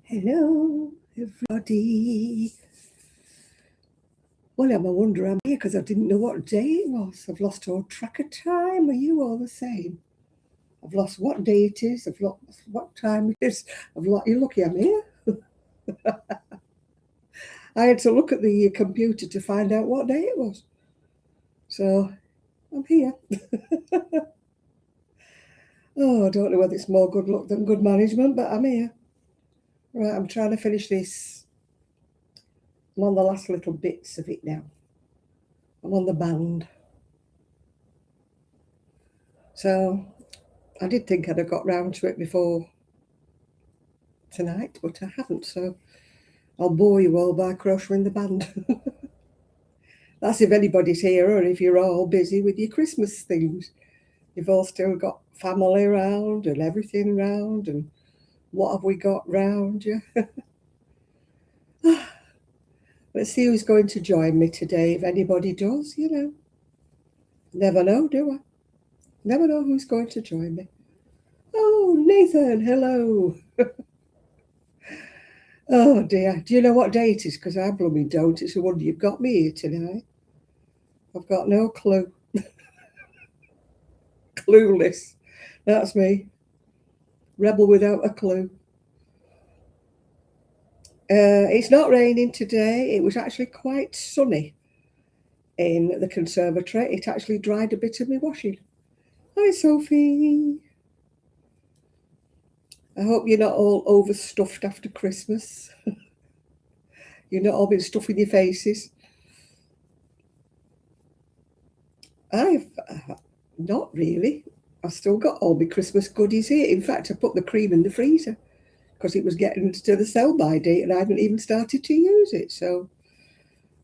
Hello, everybody. Well, I'm a wonder I'm here because I didn't know what day it was. I've lost all track of time. Are you all the same? I've lost what day it is. I've lost what time it is. You're lucky I'm here. I had to look at the computer to find out what day it was. So I'm here. Oh, I don't know whether it's more good luck than good management, but I'm here. Right, I'm trying to finish this. I'm on the last little bits of it now. I'm on the band. So I did think I'd have got round to it before tonight, but I haven't. So I'll bore you all by crocheting the band. That's if anybody's here or if you're all busy with your Christmas things. You've all still got family around and everything around, and what have we got round you? Let's see who's going to join me today. If anybody does, Never know, do I? Never know who's going to join me. Oh, Nathan, hello. Oh dear. Do you know what day it is? Because I blooming don't. It's a wonder you've got me here tonight. I've got no clue. Clueless. That's me. Rebel without a clue. It's not raining today. It was actually quite sunny in the conservatory. It actually dried a bit of my washing. Hi, Sophie. I hope you're not all overstuffed after Christmas. You're not all been stuffing your faces. I've not really. I've still got all my Christmas goodies here. In fact, I put the cream in the freezer because it was getting to the sell-by date and I haven't even started to use it. So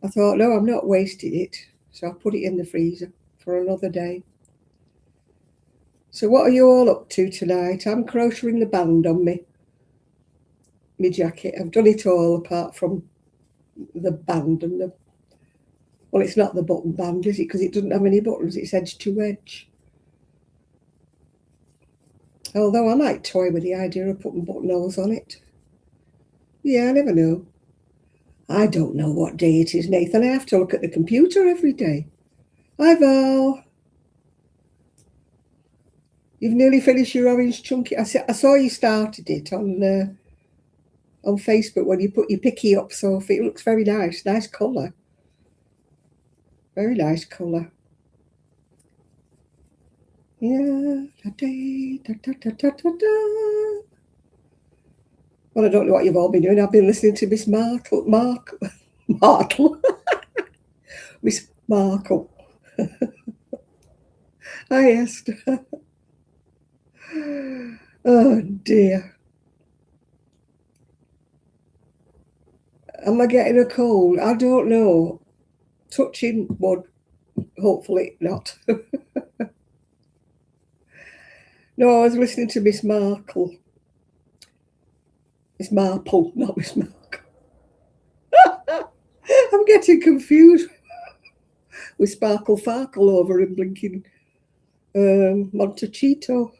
I thought, no, I'm not wasting it. So I put it in the freezer for another day. So what are you all up to tonight? I'm crocheting the band on my jacket. I've done it all apart from the band and the... Well, it's not the button band, is it? Because it doesn't have any buttons. It's edge to edge. Although I might toy with the idea of putting buttonholes on it. Yeah, I never know. I don't know what day it is, Nathan. I have to look at the computer every day. Hi, Val. You've nearly finished your orange chunky. I saw you started it on Facebook when you put your picky up, Sophie. It looks very nice. Nice colour. Very nice colour. Yeah. Well, I don't know what you've all been doing. I've been listening to Miss Markle. Miss Markle. Hi, Esther. Oh, dear. Am I getting a cold? I don't know. Touching wood. Hopefully not. No, I was listening to Miss Markle. Miss Marple, not Miss Markle. I'm getting confused with Sparkle Farkle over in blinking Montecito.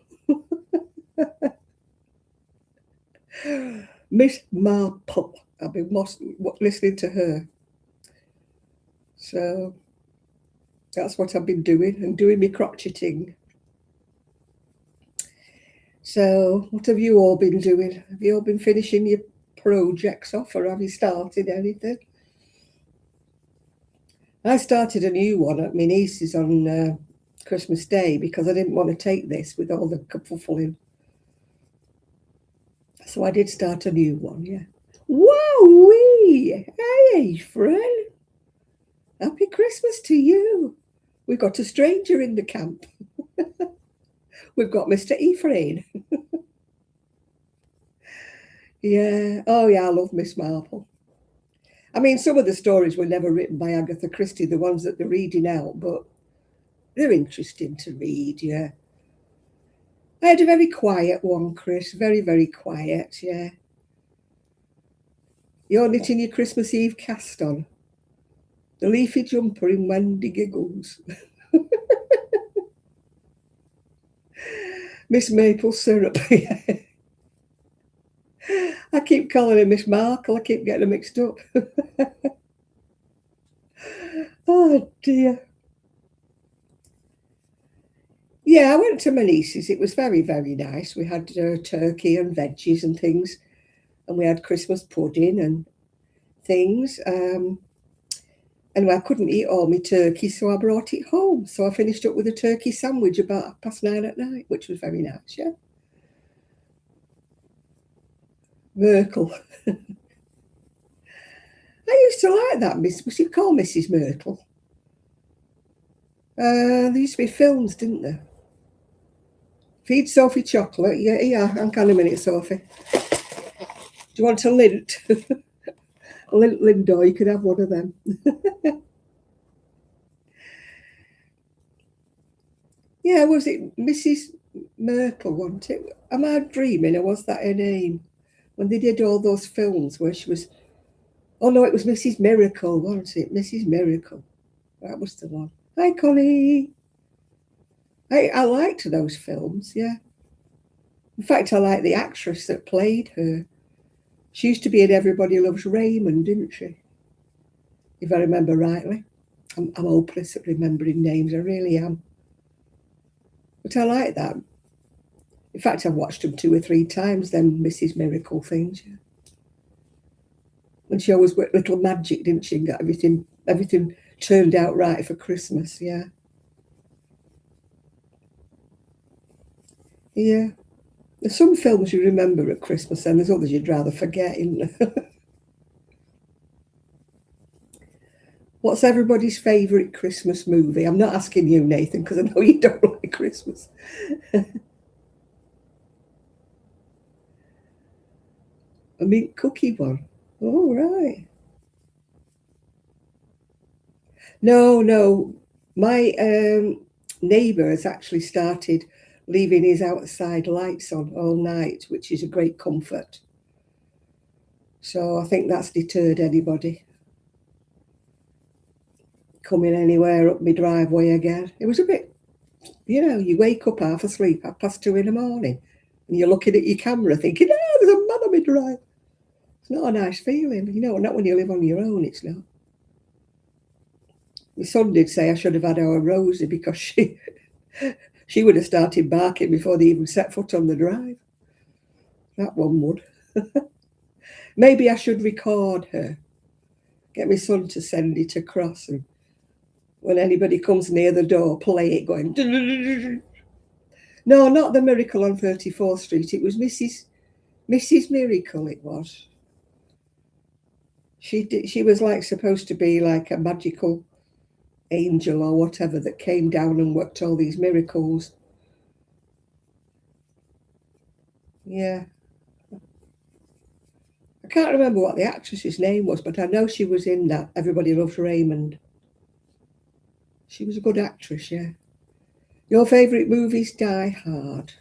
Miss Marple. I've been listening to her. So that's what I've been doing and doing my crocheting. So what have you all been doing? Have you all been finishing your projects off or have you started anything? I started a new one at my niece's on Christmas Day because I didn't want to take this with all the kerfuffling. So I did start a new one, yeah. Wowee! Hey, friend. Happy Christmas to you. We've got a stranger in the camp. We've got Mr. Ephraim. Yeah. Oh, yeah, I love Miss Marple. I mean, some of the stories were never written by Agatha Christie, the ones that they're reading out, but they're interesting to read, yeah. I had a very quiet one, Chris. Very, very quiet, yeah. You're knitting your Christmas Eve cast on. The leafy jumper in Wendy Giggles. Miss Maple Syrup. I I keep calling her Miss Markle. I keep getting her mixed up. Oh dear. Yeah, I went to my niece's. It was very, very nice. We had turkey and veggies and things, and we had Christmas pudding and things. Anyway, I couldn't eat all my turkey, so I brought it home. So I finished up with a turkey sandwich about 9:30 at night, which was very nice, yeah. Merkel. I used to like that, Miss. Was she called Mrs. Myrtle? There used to be films, didn't there? Feed Sophie chocolate. Yeah, yeah. Hang on a minute, Sophie. Do you want a lint? A lint Lindor, you could have one of them. Yeah, was it Mrs. Myrtle, wasn't it? Am I dreaming, or was that her name? When they did all those films where she was... Oh, no, it was Mrs. Miracle, wasn't it? Mrs. Miracle. That was the one. Hi, Connie. I liked those films, yeah. In fact, I like the actress that played her. She used to be in Everybody Loves Raymond, didn't she? If I remember rightly. I'm hopeless at remembering names, I really am. But I like that. In fact, I've watched them 2 or 3 times, them Mrs. Miracle things. Yeah. And she always worked little magic, didn't she? And got everything turned out right for Christmas, yeah. Yeah. There's some films you remember at Christmas and there's others you'd rather forget, isn't there? What's everybody's favourite Christmas movie? I'm not asking you, Nathan, because I know you don't like Christmas. A mint cookie one. Oh, right. No. My neighbour has actually started leaving his outside lights on all night, which is a great comfort. So I think that's deterred anybody coming anywhere up my driveway again. It was a bit, you wake up half asleep, 2:30 in the morning, and you're looking at your camera thinking, there's a man on my drive. It's not a nice feeling, not when you live on your own, it's not. My son did say I should have had our Rosie because she would have started barking before they even set foot on the drive. That one would. Maybe I should record her. Get my son to send it across, and when anybody comes near the door, play it going. No, not the Miracle on 34th Street. It was Mrs. Miracle. It was. She was like supposed to be like a magical angel or whatever that came down and worked all these miracles. Yeah. I can't remember what the actress's name was, but I know she was in that Everybody Loves Raymond. She was a good actress, yeah. Your favourite movie's Die Hard.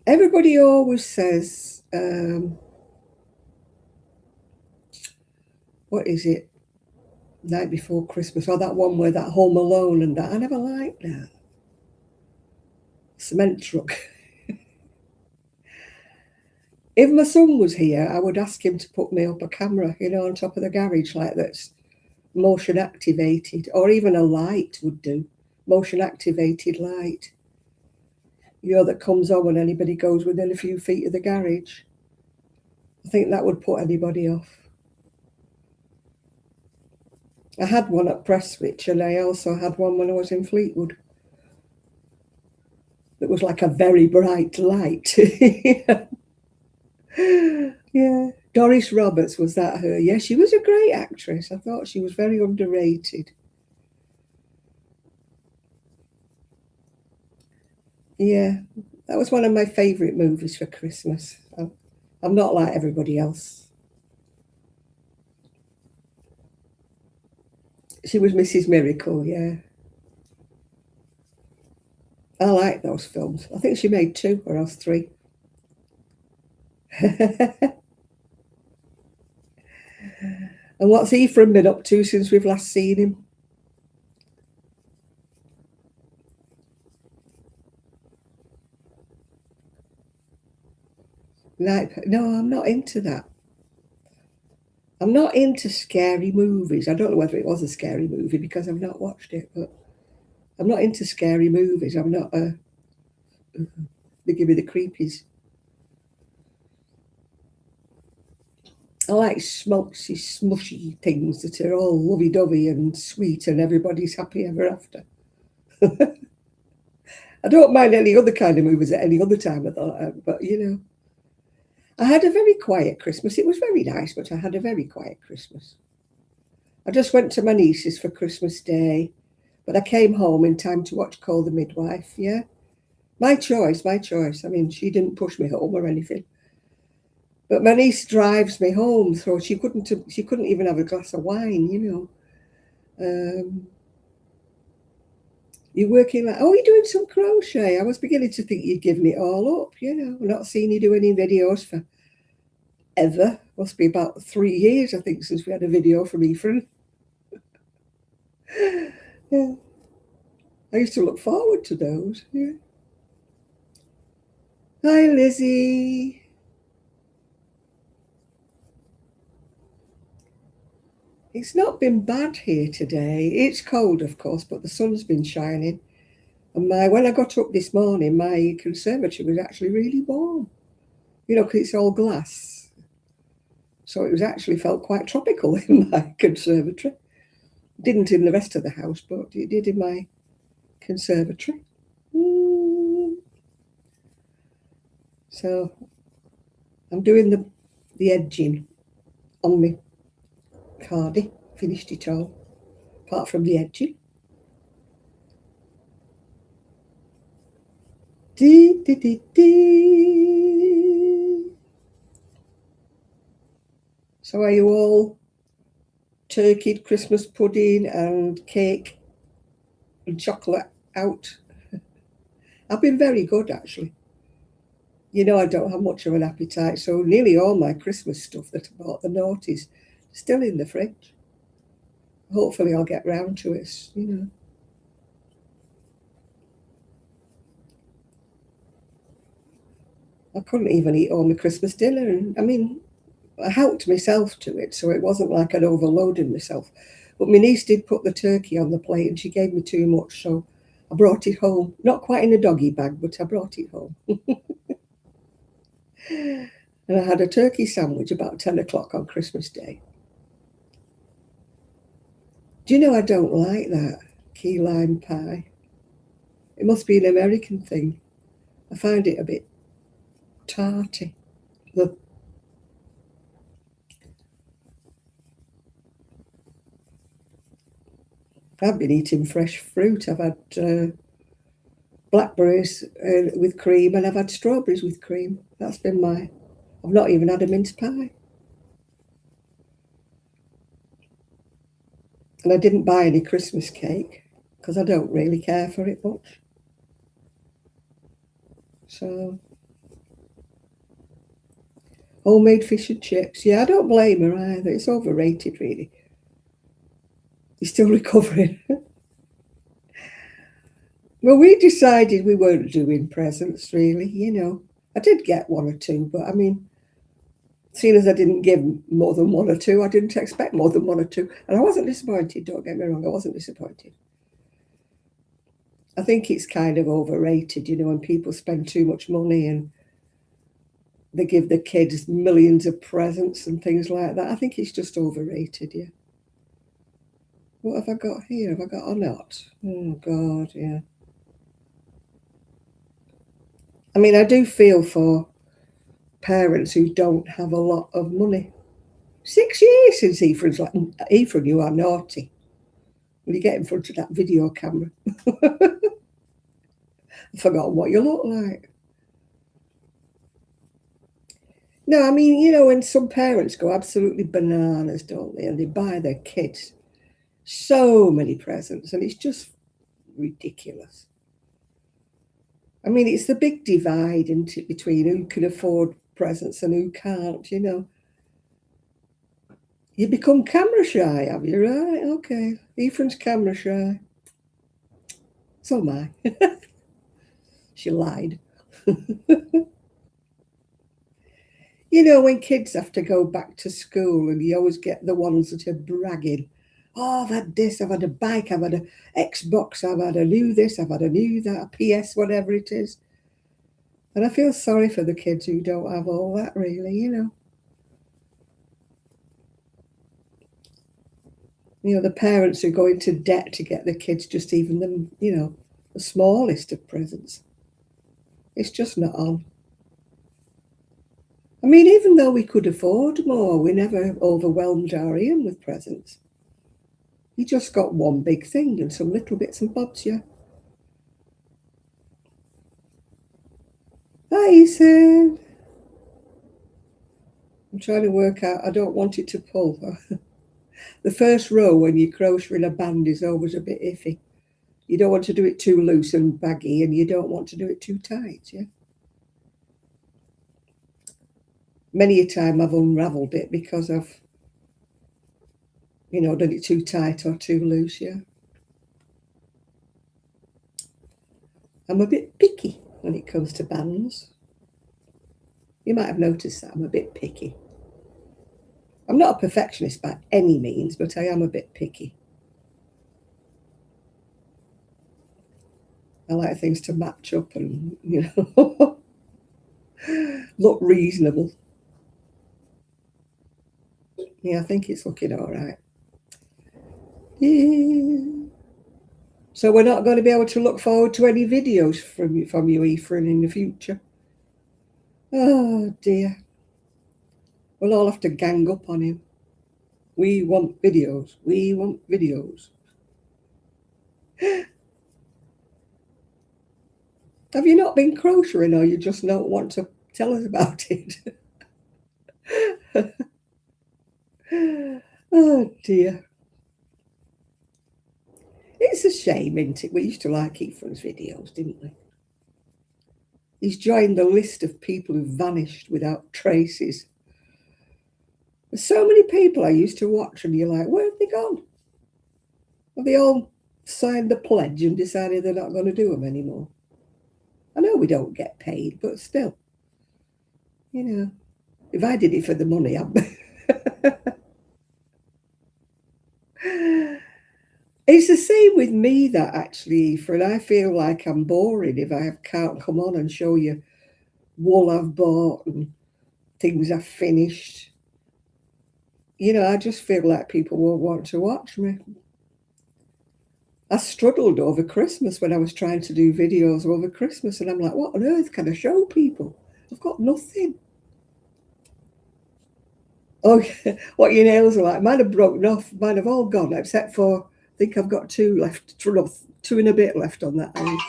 Everybody always says, what is it? Night Before Christmas, or that one where that Home Alone and that. I never liked that. Cement truck. If my son was here, I would ask him to put me up a camera, on top of the garage, like that's motion activated, or even a light would do. Motion activated light. That comes on when anybody goes within a few feet of the garage. I think that would put anybody off. I had one at Prestwich, and I also had one when I was in Fleetwood. That was like a very bright light. Yeah. Doris Roberts, was that her? Yeah, she was a great actress. I thought she was very underrated. Yeah, that was one of my favourite movies for Christmas. I'm not like everybody else. She was Mrs. Miracle, yeah. I like those films. I think she made 2 or else 3. And what's Ephraim been up to since we've last seen him? Like, no, I'm not into that. I'm not into scary movies. I don't know whether it was a scary movie because I've not watched it, but I'm not into scary movies. I'm not they give me the creepies. I like smoky, smushy things that are all lovey-dovey and sweet and everybody's happy ever after. I don't mind any other kind of movies at any other time of the life, but I had a very quiet Christmas. It was very nice, but I had a very quiet Christmas. I just went to my niece's for Christmas Day, but I came home in time to watch Call the Midwife. Yeah, my choice, my choice. I mean, she didn't push me home or anything. But my niece drives me home, so she couldn't even have a glass of wine. You're working like, oh, you're doing some crochet. I was beginning to think you'd given it all up. I've not seen you do any videos for ever. Must be about 3 years, I think, since we had a video from Ephraim. Yeah, I used to look forward to those. Yeah. Hi, Lizzie. It's not been bad here today. It's cold, of course, but the sun's been shining. And when I got up this morning, my conservatory was actually really warm. Because it's all glass. So it was actually felt quite tropical in my conservatory. Didn't in the rest of the house, but it did in my conservatory. So I'm doing the edging on my cardie. Finished it all, apart from the edging. Dee, dee, dee, dee. So are you all turkey, Christmas pudding and cake and chocolate out? I've been very good, actually. I don't have much of an appetite, so nearly all my Christmas stuff that I bought, the noughties, still in the fridge. Hopefully I'll get round to it. I couldn't even eat all my Christmas dinner. And I mean, I helped myself to it, so it wasn't like I'd overloaded myself. But my niece did put the turkey on the plate and she gave me too much, so I brought it home. Not quite in a doggy bag, but I brought it home. And I had a turkey sandwich about 10 o'clock on Christmas Day. Do you know I don't like that key lime pie? It must be an American thing. I find it a bit tarty. I've been eating fresh fruit. I've had blackberries with cream and I've had strawberries with cream. That's been I've not even had a mince pie. And I didn't buy any Christmas cake because I don't really care for it much. So, homemade fish and chips. Yeah, I don't blame her either. It's overrated, really. You're still recovering. Well, we decided we weren't doing presents, really. I did get one or two, but I mean, seeing as I didn't give more than one or two, I didn't expect more than one or two. And I wasn't disappointed, don't get me wrong, I wasn't disappointed. I think it's kind of overrated, when people spend too much money and they give the kids millions of presents and things like that. I think it's just overrated, yeah. What have I got here? Have I got a knot? Oh, God, yeah. I mean, I do feel for parents who don't have a lot of money. 6 years since Ephraim's like, Ephraim, you are naughty. When you get in front of that video camera. I've forgotten what you look like. No, I mean, when some parents go absolutely bananas, don't they? And they buy their kids so many presents, and it's just ridiculous. I mean, it's the big divide between who can afford presents and who can't, You become camera shy, have you? Right? Okay. Ephraim's camera shy. So am I. She lied. You know, when kids have to go back to school and you always get the ones that are bragging, oh, I've had this, I've had a bike, I've had an Xbox, I've had a new this, I've had a new that, a PS, whatever it is. And I feel sorry for the kids who don't have all that, really, you know. You know, the parents who go into debt to get the kids just even them, you know, the smallest of presents. It's just not on. I mean, even though we could afford more, we never overwhelmed our Ian with presents. He just got one big thing and some little bits and bobs, yeah. Hi, Ethan. I'm trying to work out, I don't want it to pull. The first row when you crochet in a band is always a bit iffy. You don't want to do it too loose and baggy, and you don't want to do it too tight, yeah. Many a time I've unravelled it because I've, you know, done it too tight or too loose, yeah. I'm a bit picky when it comes to bands. You might have noticed that I'm a bit picky. I'm not a perfectionist by any means, but I am a bit picky. I like things to match up and, you know, look reasonable. Yeah, I think it's looking all right. Yeah. So we're not going to be able to look forward to any videos from you, Ephraim, in the future. Oh, dear. We'll all have to gang up on him. We want videos. We want videos. Have you not been crocheting, or you just don't want to tell us about it? Oh, dear. It's a shame, isn't it? We used to like Ephraim's videos, didn't we? He's joined the list of people who vanished without traces. There's so many people I used to watch, and you're like, where have they gone? Have they all signed the pledge and decided they're not going to do them anymore? I know we don't get paid, but still, you know, if I did it for the money, It's the same with me, that actually, Fred. I feel like I'm boring if I can't come on and show you wool I've bought and things I've finished. You know, I just feel like people won't want to watch me. I struggled over Christmas when I was trying to do videos over Christmas, and I'm like, what on earth can I show people? I've got nothing. Oh, what your nails are like. Mine have broken off. Mine have all gone, except for, I think I've got two left, two and a bit left on that hand.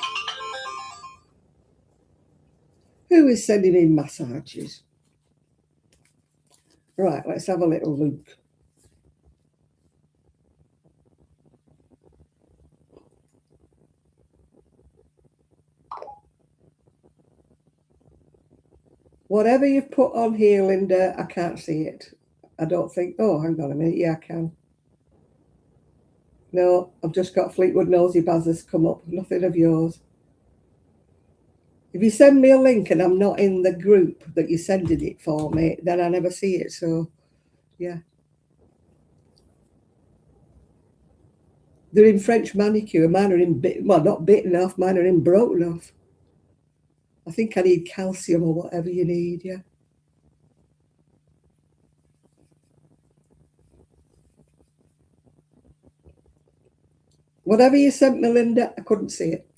Who is sending in massages? Right, let's have a little look. Whatever you've put on here, Linda, I can't see it. I don't think. Oh, hang on a minute. Yeah, I can. No, I've just got Fleetwood Nosy Bazzers come up. Nothing of yours. If you send me a link and I'm not in the group that you're sending it for me, then I never see it. So, yeah. They're in French manicure. Mine are in, well, not bitten off. Mine are in broken off. I think I need calcium or whatever you need, yeah. Whatever you sent me, Linda, I couldn't see it.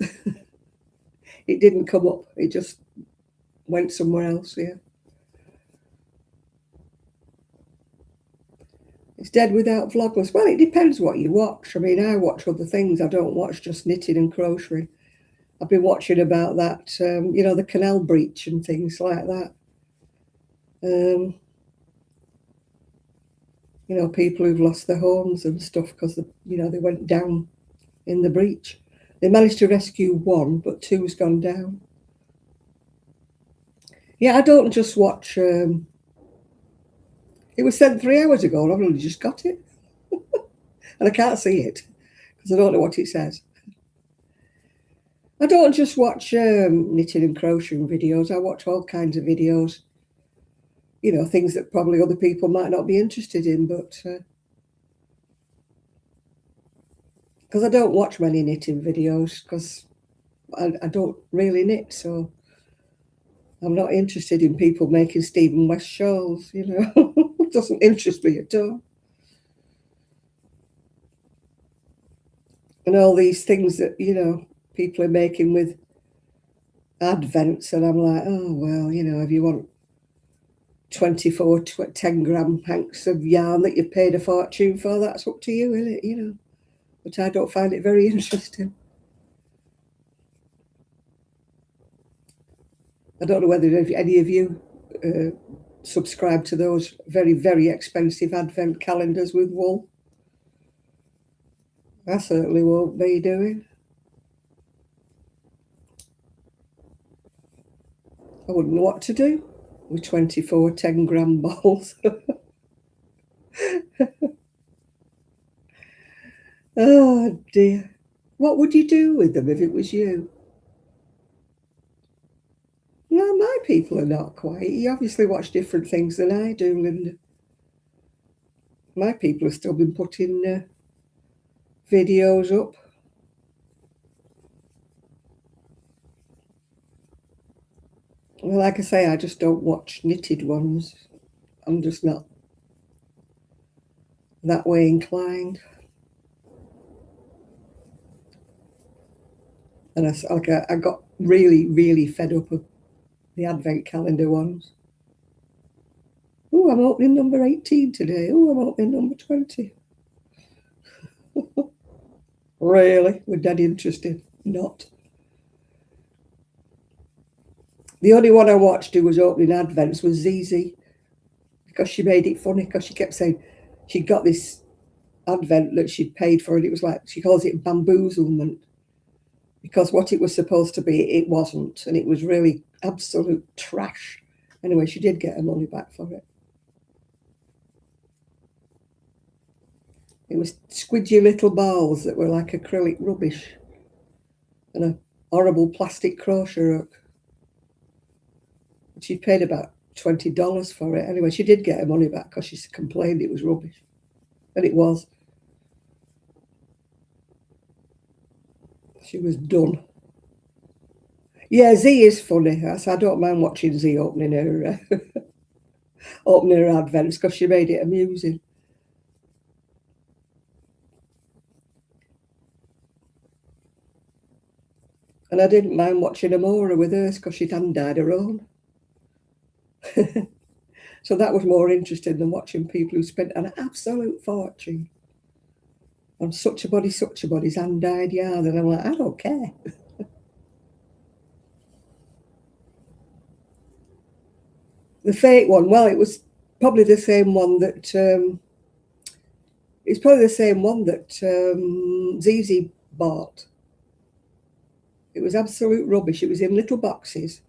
It didn't come up. It just went somewhere else, yeah. It's dead without Vlogmas. Well, it depends what you watch. I mean, I watch other things. I don't watch just knitting and crocheting. I've been watching about that, you know, the canal breach and things like that. You know, people who've lost their homes and stuff because, you know, they went down in the breach. They managed to rescue one, but two's gone down. Yeah, I don't just watch. It was sent 3 hours ago, and I've only just got it. And I can't see it because I don't know what it says. I don't just watch knitting and crocheting videos. I watch all kinds of videos. you know, things that probably other people might not be interested in, but because I don't watch many knitting videos because I don't really knit, so I'm not interested in people making Stephen West shawls, you know. It doesn't interest me at all. And all these things that, you know, people are making with advents, and I'm like, oh, well, you know, if you want 24 10-gram hanks of yarn that you paid a fortune for, that's up to you, isn't it, you know. But I don't find it very interesting. I don't know whether any of you subscribe to those very, very expensive advent calendars with wool. I certainly won't be doing. I wouldn't know what to do with 24 10-gram balls. Oh dear. What would you do with them if it was you? No, my people are not quite. You obviously watch different things than I do, Linda. My people have still been putting videos up. Well, like I say, I just don't watch knitted ones. I'm just not that way inclined. And I got really, really fed up of the advent calendar ones. Oh, I'm opening number 18 today. Oh, I'm opening number 20. Really? We're dead interested? Not. The only one I watched who was opening advents was Zizi, because she made it funny, because she kept saying she'd got this advent that she'd paid for, and it was like, she calls it bamboozlement, because what it was supposed to be, it wasn't, and it was really absolute trash. Anyway, she did get her money back for it. It was squidgy little balls that were like acrylic rubbish and a horrible plastic crochet hook. She paid about $20 for it. Anyway, she did get her money back because she complained it was rubbish. And it was. She was done. Yeah, Z is funny. I don't mind watching Z opening her opening her advents because she made it amusing. And I didn't mind watching Amora with hers because she'd hand-dyed her own. So that was more interesting than watching people who spent an absolute fortune on such a body's hand-dyed yarn. And I'm like, I don't care. The fake one, well, it was probably the same one that it's probably the same one that Zizi bought. It was absolute rubbish. It was in little boxes.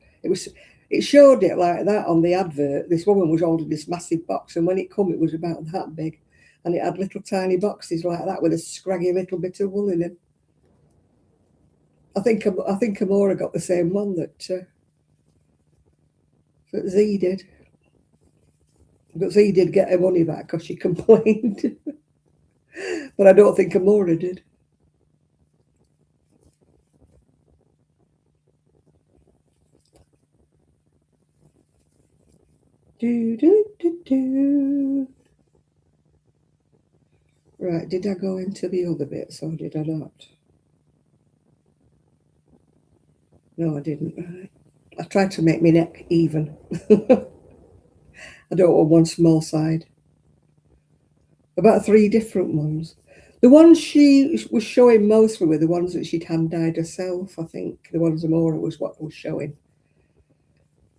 It showed it like that on the advert. This woman was holding this massive box, and when it come, it was about that big, and it had little tiny boxes like that with a scraggy little bit of wool in it. I think Amora got the same one that Z did. But Z did get her money back because she complained. But I don't think Amora did. Do, do, do, do. Right, did I go into the other bits or did I not? No, I didn't. Right. I tried to make my neck even. I don't want one small side. About 3 different ones. The ones she was showing mostly were the ones that she'd hand-dyed herself, I think. The ones Amora was what was showing.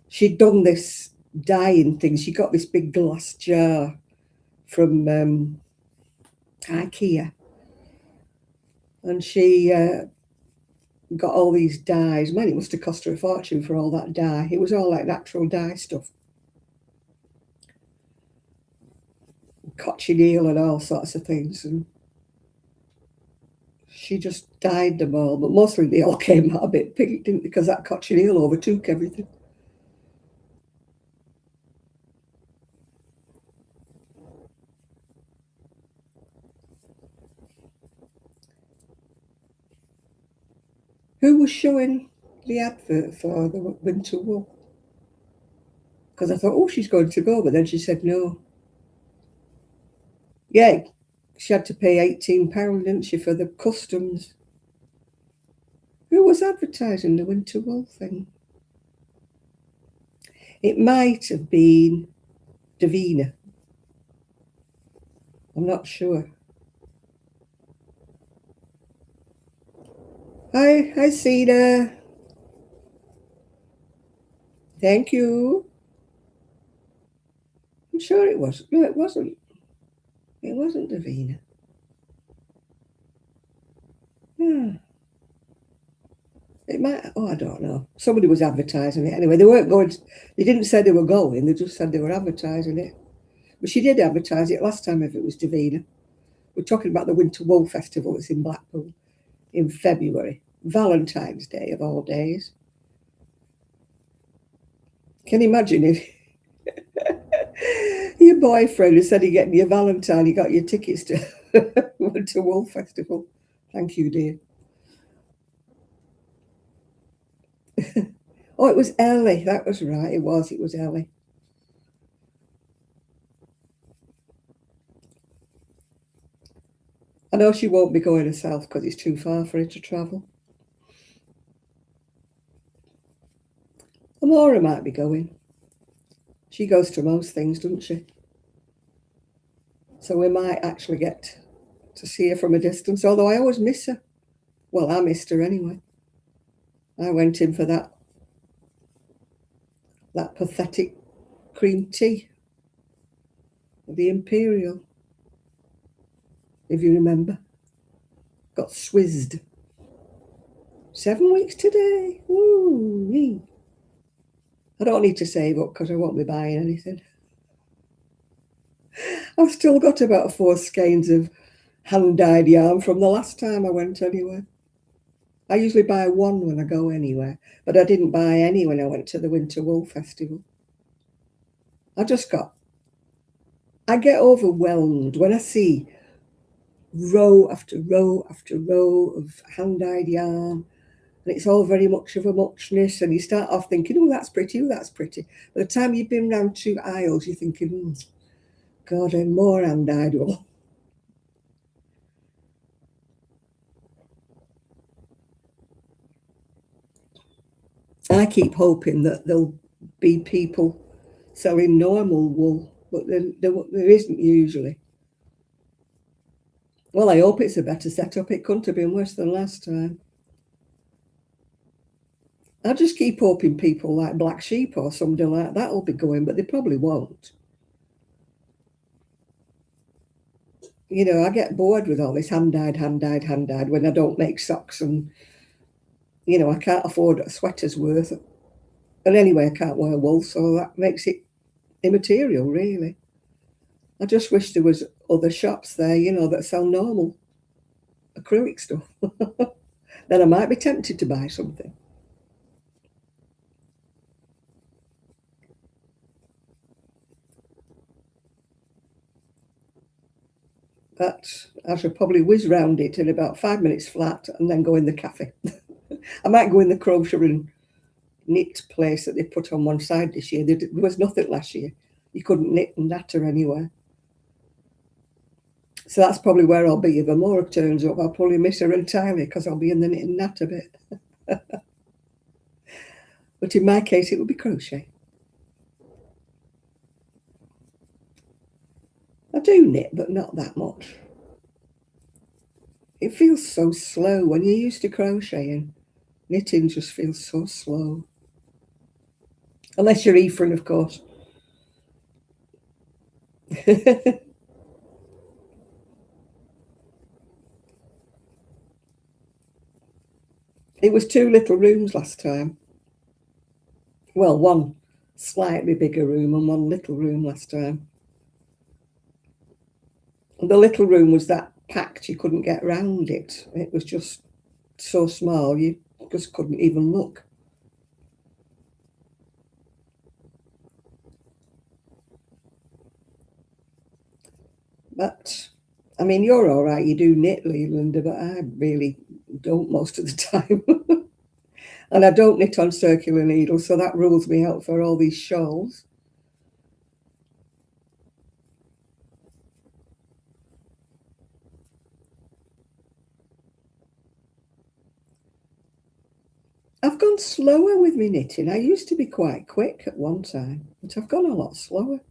She'd done this dyeing thing. She got this big glass jar from IKEA. And she got all these dyes. Man, it must have cost her a fortune for all that dye. It was all like natural dye stuff. Cochineal and all sorts of things. And she just dyed them all, but mostly they all came out a bit pink, didn't they? Because that cochineal overtook everything. Who was showing the advert for the winter wool? Because I thought, oh, she's going to go, but then she said no. Yeah, she had to pay £18, didn't she, for the customs? Who was advertising the winter wool thing? It might have been Davina. I'm not sure. Hi, Cedar. Thank you. I'm sure it was. No, it wasn't. It wasn't Davina. Hmm. It might. Oh, I don't know. Somebody was advertising it anyway. They weren't going. They didn't say they were going. They just said they were advertising it. But she did advertise it last time. If it was Davina, we're talking about the Winter Wool Festival. It's in Blackpool in February. Valentine's Day of all days. Can you imagine if your boyfriend had said he'd get you a Valentine, he got your tickets to Winter Wool Festival? Thank you, dear. Oh, it was Ellie. That was right. It was Ellie. I know she won't be going herself because it's too far for her to travel. Amora might be going. She goes to most things, doesn't she? So we might actually get to see her from a distance, although I always miss her. Well, I missed her anyway. I went in for that pathetic cream tea, the Imperial, if you remember. Got swizzed. 7 weeks today. Woo-wee. I don't need to save up because I won't be buying anything. I've still got about 4 skeins of hand-dyed yarn from the last time I went anywhere. I usually buy one when I go anywhere, but I didn't buy any when I went to the Winter Wool Festival. I get overwhelmed when I see row after row after row of hand-dyed yarn, and it's all very much of a muchness, and you start off thinking, oh, that's pretty, oh, that's pretty. By the time you've been round 2 aisles, you're thinking, God, and more hand-dyed wool. I keep hoping that there'll be people selling normal wool, but there isn't usually. Well, I hope it's a better setup. It couldn't have been worse than last time. I just keep hoping people like Black Sheep or somebody like that will be going, but they probably won't. You know, I get bored with all this hand-dyed when I don't make socks, and, you know, I can't afford a sweater's worth. And anyway, I can't wear wool, so that makes it immaterial, really. I just wish there was other shops there, you know, that sell normal acrylic stuff. Then I might be tempted to buy something. But I should probably whiz round it in about 5 minutes flat and then go in the cafe. I might go in the crochet and knit place that they put on one side this year. There was nothing last year. You couldn't knit and natter anywhere. So that's probably where I'll be. If Amora turns up, I'll probably miss her entirely because I'll be in the knit and natter bit. But in my case, it would be crochet. I do knit, but not that much. It feels so slow when you're used to crocheting. Knitting just feels so slow. Unless you're Ephraim, of course. It was 2 little rooms last time. Well, one slightly bigger room and one little room last time. And the little room was that packed you couldn't get round it. It was just so small you just couldn't even look. But I mean, you're all right. You do knit, Lelinda, but I really don't most of the time. And I don't knit on circular needles, so that rules me out for all these shawls. I've gone slower with me knitting. I used to be quite quick at one time, but I've gone a lot slower.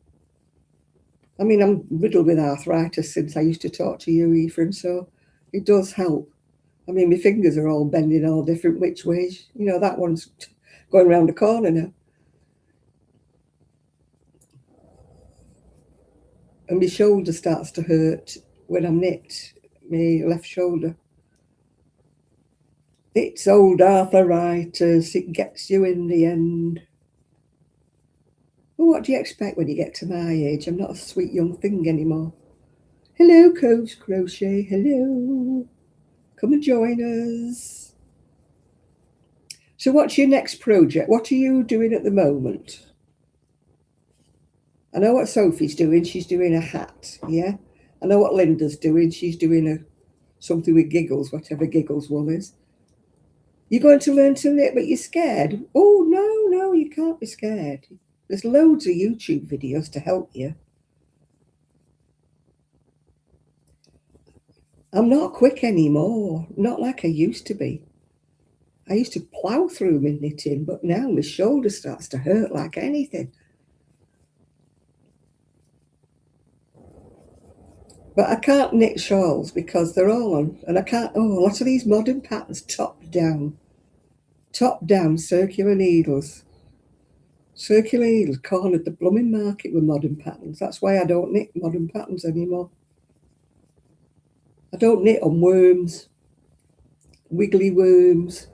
I mean, I'm riddled with arthritis since I used to talk to you, Ephraim, so it does help. I mean, my fingers are all bending all different which ways. You know, that one's going around the corner now. And my shoulder starts to hurt when I'm knit, my left shoulder. It's old arthritis, it gets you in the end. Well, what do you expect when you get to my age? I'm not a sweet young thing anymore. Hello, Coach Crochet, hello. Come and join us. So what's your next project? What are you doing at the moment? I know what Sophie's doing. She's doing a hat, yeah? I know what Linda's doing. She's doing something with giggles, whatever giggles wool is. You're going to learn to knit, but you're scared. Oh, no, you can't be scared. There's loads of YouTube videos to help you. I'm not quick anymore, not like I used to be. I used to plough through my knitting, but now my shoulder starts to hurt like anything. But I can't knit shawls because they're all on, and I can't, a lot of these modern patterns top down circular needles. Circular needles cornered the blooming market with modern patterns. That's why I don't knit modern patterns anymore. I don't knit on worms, wiggly worms.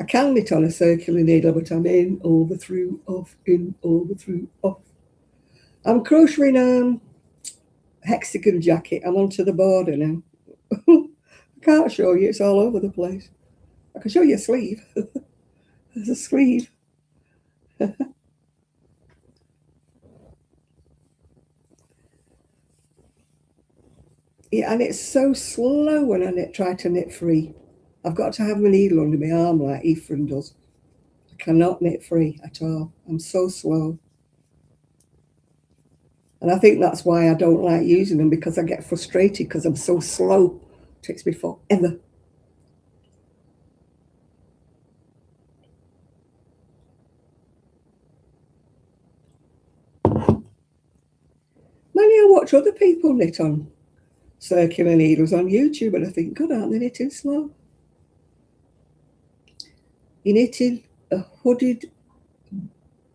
I can knit on a circular needle, but I'm in, over, through, off, in, over, through, off. I'm crocheting a hexagon jacket. I'm onto the border now. I can't show you, it's all over the place. I can show you a sleeve. There's a sleeve. Yeah, and it's so slow when I try to knit free. I've got to have my needle under my arm like Ephraim does. I cannot knit free at all. I'm so slow. And I think that's why I don't like using them, because I get frustrated because I'm so slow. It takes me forever. Many I watch other people knit on circular needles on YouTube, and I think, God, aren't they knitting slow? You're knitting a hooded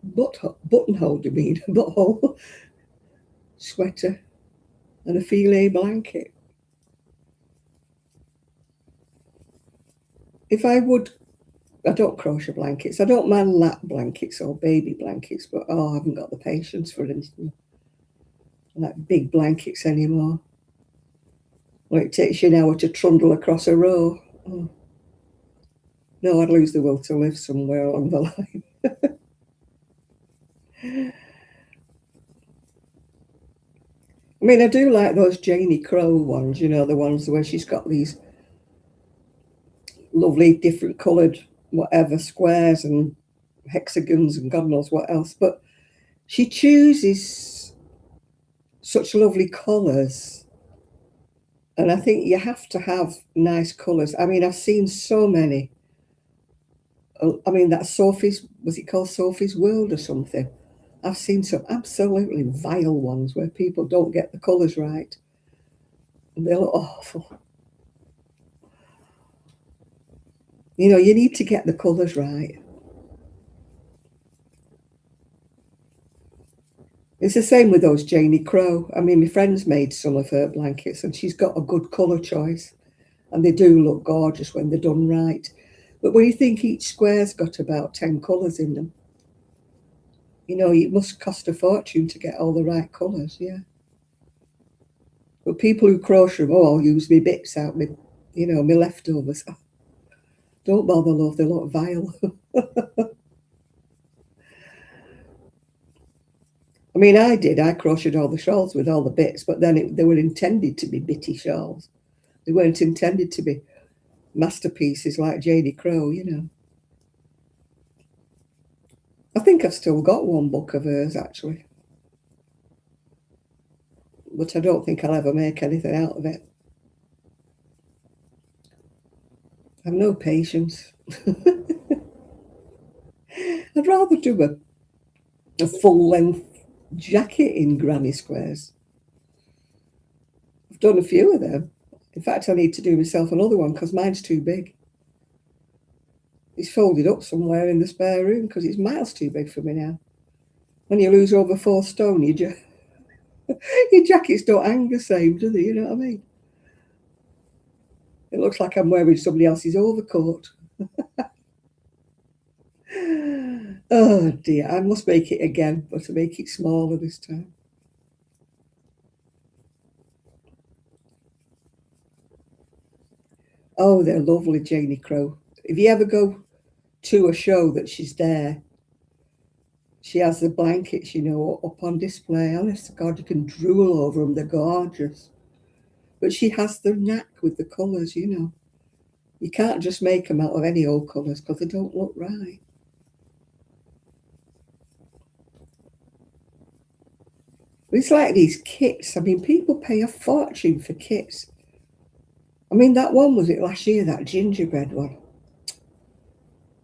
buttonhole, do you mean? Butthole sweater and a filet blanket. If I would, I don't crochet blankets. I don't mind lap blankets or baby blankets, but I haven't got the patience for anything like big blankets anymore. Well, it takes you an hour to trundle across a row. Oh. No, I'd lose the will to live somewhere along the line. I mean, I do like those Janie Crow ones, you know, the ones where she's got these lovely different coloured whatever squares and hexagons and God knows what else. But she chooses such lovely colours. And I think you have to have nice colours. I mean, I've seen so many. I mean, that Sophie's, was it called Sophie's World or something? I've seen some absolutely vile ones where people don't get the colours right. And they look awful. You know, you need to get the colours right. It's the same with those Janie Crow. I mean, my friend's made some of her blankets and she's got a good colour choice. And they do look gorgeous when they're done right. But when you think each square's got about 10 colours in them, you know, it must cost a fortune to get all the right colours, yeah. But people who crochet them, I'll use me bits out, me, you know, my leftovers. Oh, don't bother, love, they look vile. I mean, I crocheted all the shawls with all the bits, but then they were intended to be bitty shawls. They weren't intended to be masterpieces like Janie Crow, you know. I think I've still got one book of hers, actually. But I don't think I'll ever make anything out of it. I have no patience. I'd rather do a full-length jacket in granny squares. I've done a few of them. In fact, I need to do myself another one because mine's too big. It's folded up somewhere in the spare room because it's miles too big for me now. When you lose over 4 stone, your jackets don't hang the same, do they? You know what I mean? It looks like I'm wearing somebody else's overcoat. Oh dear, I must make it again, but to make it smaller this time. Oh, they're lovely, Janie Crow. If you ever go to a show that she's there, she has the blankets, you know, up on display. Honest to God, you can drool over them. They're gorgeous. But she has the knack with the colours, you know. You can't just make them out of any old colours because they don't look right. It's like these kits. I mean, people pay a fortune for kits. I mean, that one, was it last year, that gingerbread one?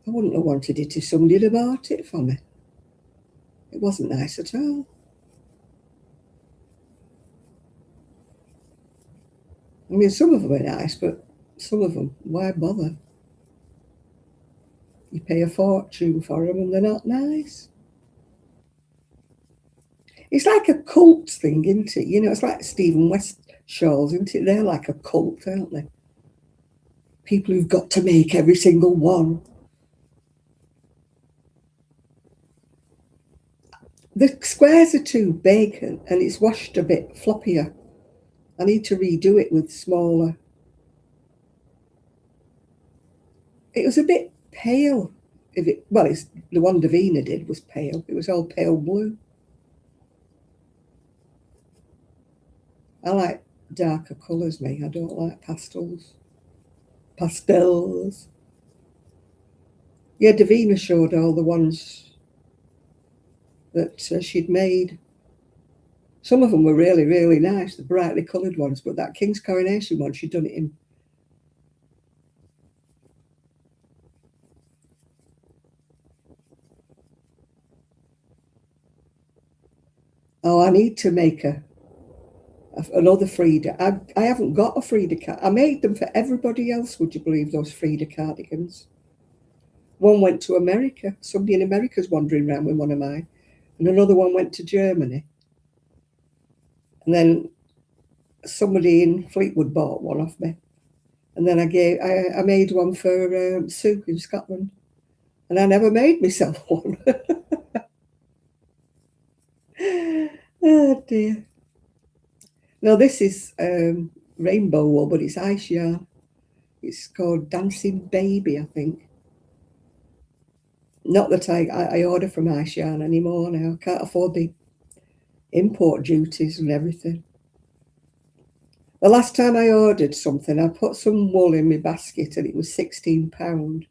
I wouldn't have wanted it if somebody had bought it for me. It wasn't nice at all. I mean, some of them are nice, but some of them, why bother? You pay a fortune for them and they're not nice. It's like a cult thing, isn't it? You know, it's like Stephen West shawls, isn't it? They're like a cult, aren't they? People who've got to make every single one. The squares are too big and it's washed a bit floppier. I need to redo it with smaller. It was a bit pale. It's the one Davina did was pale. It was all pale blue. I like darker colours, me. I don't like pastels. Pastels. Yeah, Davina showed all the ones that she'd made. Some of them were really, really nice, the brightly coloured ones, but that King's Coronation one, she'd done it in. Oh, I need to make another Frida. I haven't got a Frida card. I made them for everybody else, would you believe, those Frida cardigans? One went to America. Somebody in America's wandering around with one of mine. And another one went to Germany. And then somebody in Fleetwood bought one off me. And then I made one for Sue in Scotland. And I never made myself one. Oh dear. No, this is rainbow wool, but it's ice yarn. It's called Dancing Baby, I think. Not that I order from ice yarn anymore now. I can't afford the import duties and everything. The last time I ordered something, I put some wool in my basket and it was £16.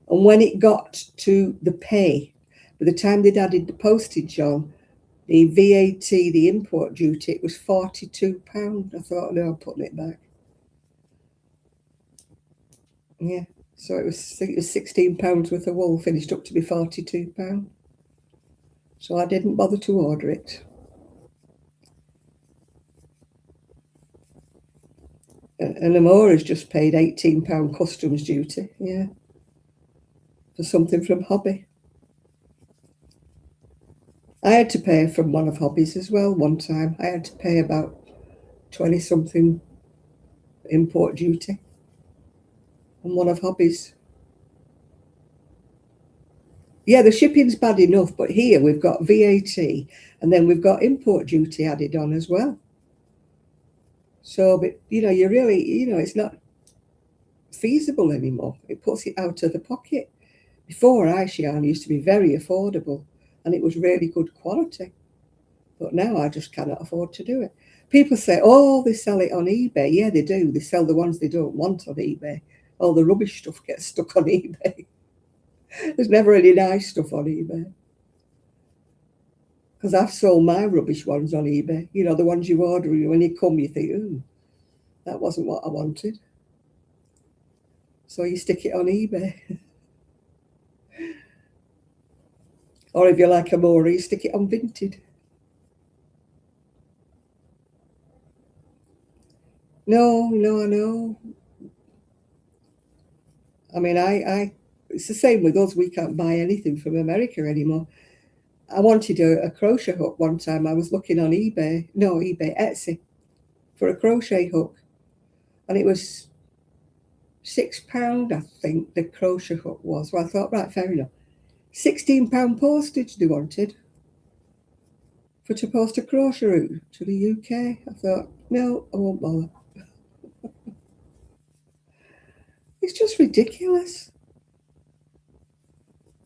And when it got to the pay, by the time they'd added the postage on, the VAT, the import duty, it was £42. I thought, no, I'm putting it back. Yeah, so it was £16 worth of wool finished up to be £42. So I didn't bother to order it. And Amora's just paid £18 customs duty, yeah, for something from Hobby. I had to pay from one of Hobby's as well one time. I had to pay about 20-something import duty on one of Hobby's. Yeah, the shipping's bad enough, but here we've got VAT and then we've got import duty added on as well. So, but you really, it's not feasible anymore. It puts it out of the pocket. Before, ice yarn used to be very affordable and it was really good quality. But now I just cannot afford to do it. People say, oh, they sell it on eBay. Yeah, they do. They sell the ones they don't want on eBay. All the rubbish stuff gets stuck on eBay. There's never any nice stuff on eBay. Because I've sold my rubbish ones on eBay. You know, the ones you order, when you come, you think, ooh, that wasn't what I wanted. So you stick it on eBay. Or if you like a more, you stick it on Vinted. No, no. I mean, it's the same with us. We can't buy anything from America anymore. I wanted a crochet hook one time. I was looking on Etsy, for a crochet hook. And it was £6, I think, the crochet hook was. Well, I thought, right, fair enough. £16 postage they wanted for to post a crochet route to the UK. I thought, no, I won't bother. It's just ridiculous.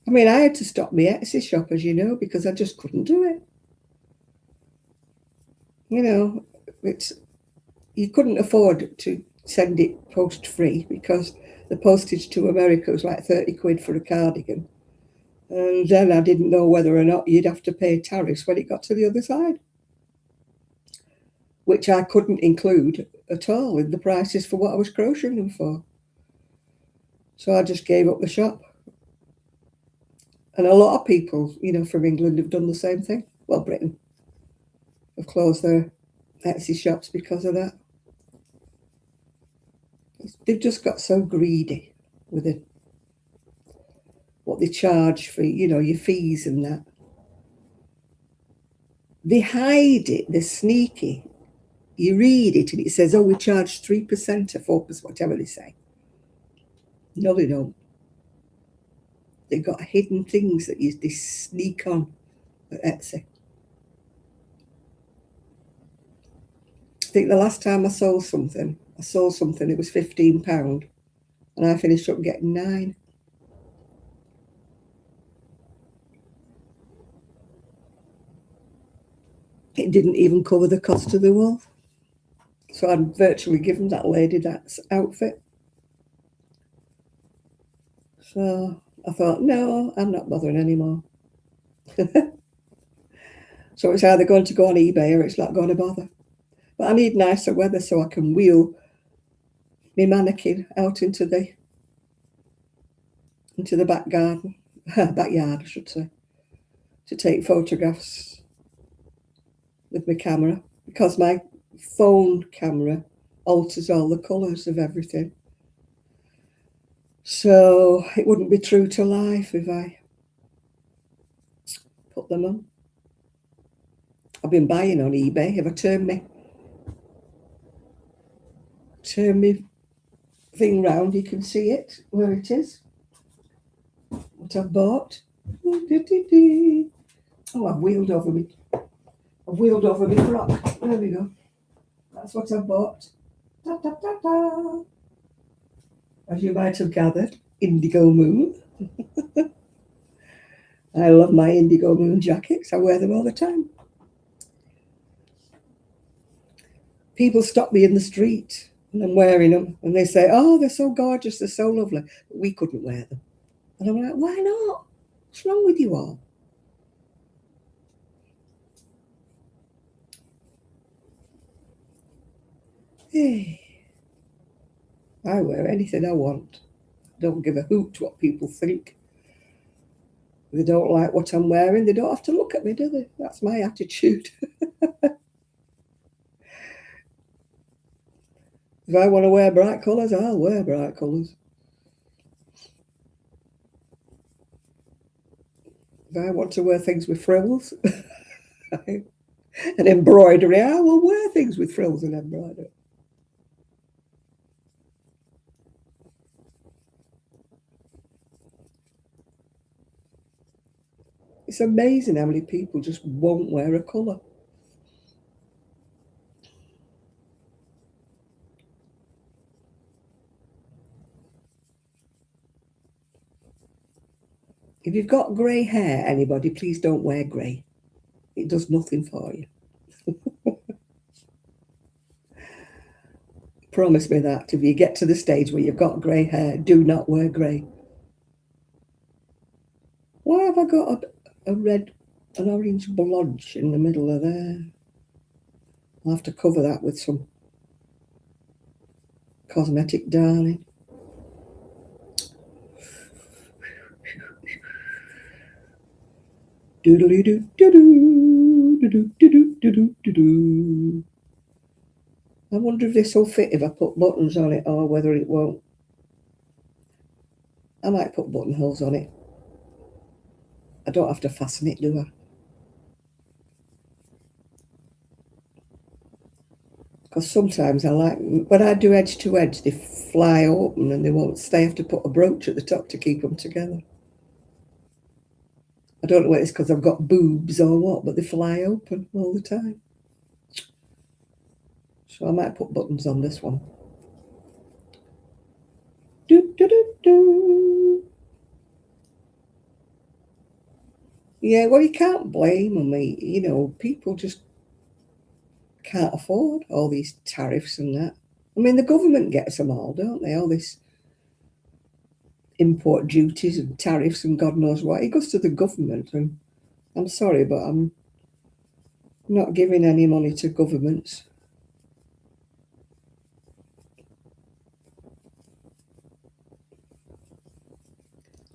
I mean, I had to stop my Etsy shop, as you know, because I just couldn't do it. You know, you couldn't afford to send it post free because the postage to America was like 30 quid for a cardigan. And then I didn't know whether or not you'd have to pay tariffs when it got to the other side, which I couldn't include at all in the prices for what I was crocheting them for. So I just gave up the shop. And a lot of people, you know, from England have done the same thing. Well, Britain have closed their Etsy shops because of that. They've just got so greedy with it, what they charge for, you know, your fees and that. They hide it, they're sneaky. You read it and it says, oh, we charge 3% or 4%, whatever they say. No, they don't. They've got hidden things that they sneak on at Etsy. I think the last time I sold something, it was £15, and I finished up getting 9. It didn't even cover the cost of the wool. So I'd virtually given that lady that outfit. So I thought, no, I'm not bothering anymore. So it's either going to go on eBay or it's not going to bother. But I need nicer weather so I can wheel my mannequin out into the back garden, backyard, I should say, to take photographs with my camera, because my phone camera alters all the colours of everything. So it wouldn't be true to life if I put them on. I've been buying on eBay. If I turn me thing round, you can see it, where it is, what I've bought. Oh, I've wheeled over me frock. There we go. That's what I've bought. Da, da, da, da. As you might have gathered, indigo moon. I love my indigo moon jackets. I wear them all the time. People stop me in the street and I'm wearing them and they say, oh, they're so gorgeous, they're so lovely. But we couldn't wear them. And I'm like, why not? What's wrong with you all? Hey, I wear anything I want. Don't give a hoot what people think. If they don't like what I'm wearing, they don't have to look at me, do they? That's my attitude. If I want to wear bright colours, I'll wear bright colours. If I want to wear things with frills and embroidery, I will wear things with frills and embroidery. It's amazing how many people just won't wear a colour. If you've got grey hair, anybody, please don't wear grey. It does nothing for you. promise me that if you get to the stage where you've got grey hair, do not wear grey. Why have I got an orange blotch in the middle of there? I'll have to cover that with some cosmetic darling. Doodly doo doo doo doo doo doo doo doo. I wonder if this will fit if I put buttons on it or whether it won't. I might put buttonholes on it. I don't have to fasten it, do I? Because sometimes I like, when I do edge to edge, they fly open and they won't stay. I have to put a brooch at the top to keep them together. I don't know whether it's because I've got boobs or what, but they fly open all the time. So I might put buttons on this one. Do, do, do, do. Yeah, well, you can't blame me. You know, people just can't afford all these tariffs and that. I mean, the government gets them all, don't they? All this import duties and tariffs and God knows what. It goes to the government, and I'm sorry, but I'm not giving any money to governments.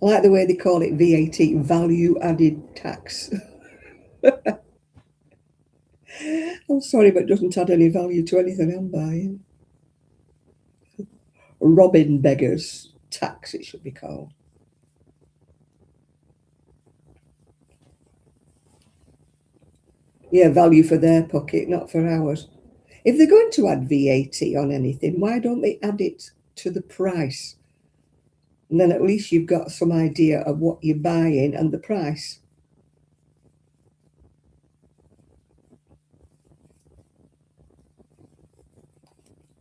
I like the way they call it VAT, value added tax. I'm sorry, but it doesn't add any value to anything I'm buying. Robbing beggars tax, it should be called. Yeah, value for their pocket, not for ours. If they're going to add VAT on anything, why don't they add it to the price? And then at least you've got some idea of what you're buying and the price.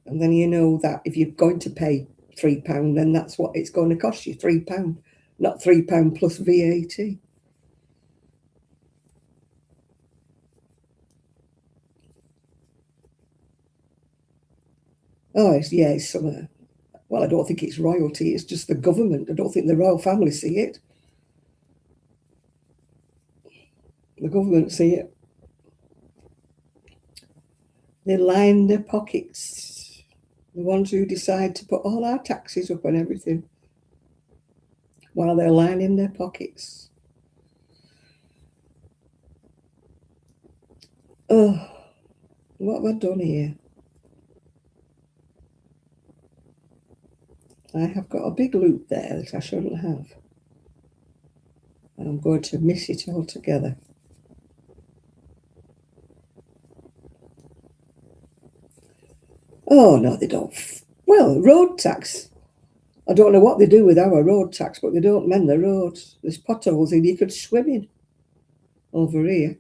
And then you know that if you're going to pay £3, then that's what it's going to cost you, £3, not £3 plus VAT. Oh, it's some. Well, I don't think it's royalty. It's just the government. I don't think the royal family see it. The government see it. They line their pockets. The ones who decide to put all our taxes up and everything, while they're lining their pockets. Oh, what have I done here? I have got a big loop there that I shouldn't have. I'm going to miss it altogether. Oh, no, they don't. Well, road tax. I don't know what they do with our road tax, but they don't mend the roads. There's potholes in you could swim in over here.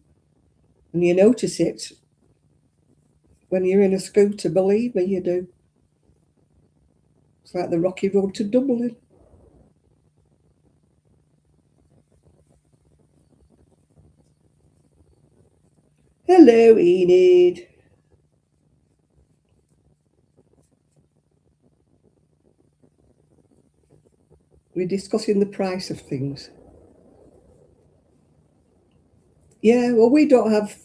And you notice it when you're in a scooter, believe me, you do. It's like the rocky road to Dublin. Hello, Enid. We're discussing the price of things. Yeah, well, we don't have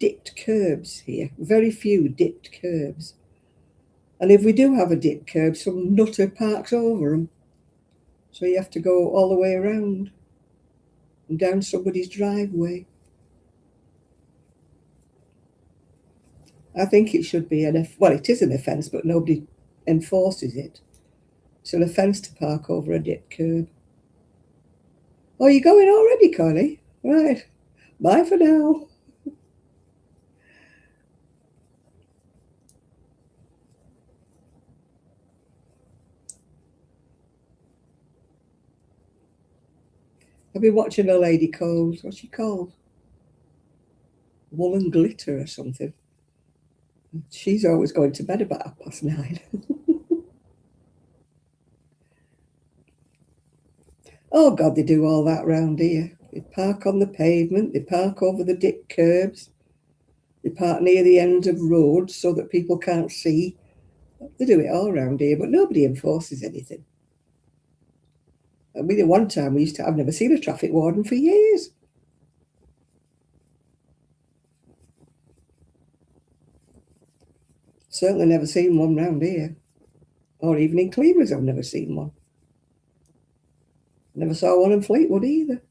dipped curbs here. Very few dipped curbs. And if we do have a dipped curb, some nutter parks over them. So you have to go all the way around and down somebody's driveway. I think it should be well, it is an offence, but nobody enforces it. It's an offence to park over a dipped curb. Oh, you're going already, Connie? Right. Bye for now. I've been watching a lady called, what's she called? Wool and Glitter or something. She's always going to bed about 9:30. Oh, God, they do all that round here. They park on the pavement, they park over the dipped curbs, they park near the ends of roads so that people can't see. They do it all around here, but nobody enforces anything. I mean, at one time I've never seen a traffic warden for years. Certainly never seen one round here. Or even in Cleveland, I've never seen one. Never saw one in Fleetwood either.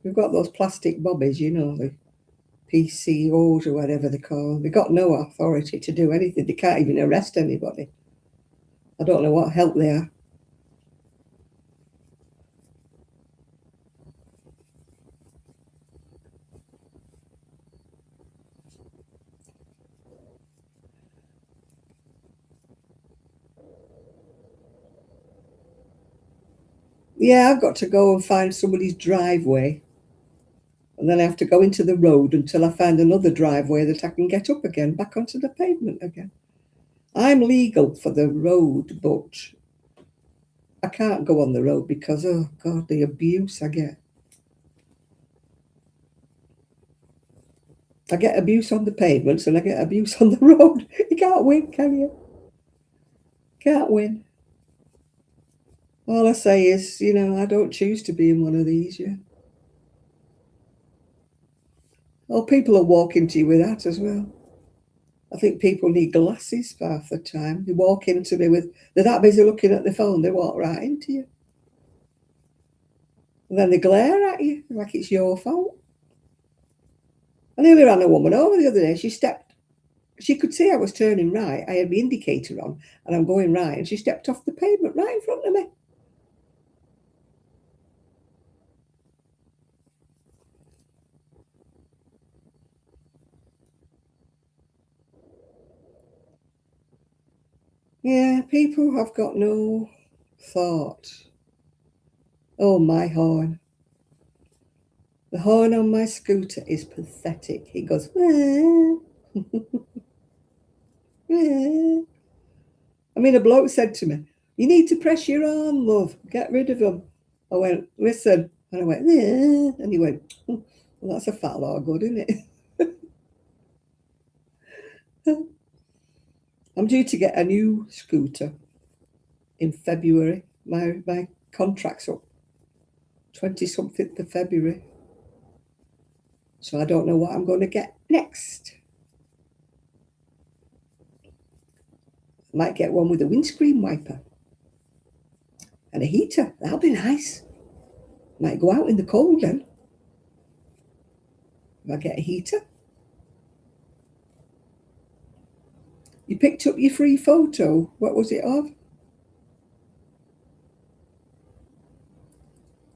We've got those plastic bobbies, you know, the PCOs or whatever they call them. They've got no authority to do anything. They can't even arrest anybody. I don't know what help they are. Yeah, I've got to go and find somebody's driveway. And then I have to go into the road until I find another driveway that I can get up again, back onto the pavement again. I'm legal for the road, but I can't go on the road because, oh God, the abuse I get. I get abuse on the pavements and I get abuse on the road. You can't win, can you? Can't win. All I say is, you know, I don't choose to be in one of these, yeah. Oh, people are walking to you with that as well. I think people need glasses half the time. They walk into me they're that busy looking at the phone, they walk right into you. And then they glare at you like it's your fault. I nearly ran a woman over the other day. She could see I was turning right. I had my indicator on and I'm going right. And she stepped off the pavement right in front of me. Yeah, people have got no thought. Oh, my horn. The horn on my scooter is pathetic. It goes, I mean, a bloke said to me, you need to press your arm, love. Get rid of them. I went, listen. And I went, and he went, well, that's a fat lot of good, isn't it? I'm due to get a new scooter in February. My contract's up 20-something of February. So I don't know what I'm going to get next. I might get one with a windscreen wiper and a heater. That'll be nice. Might go out in the cold then. If I get a heater. You picked up your free photo. What was it of?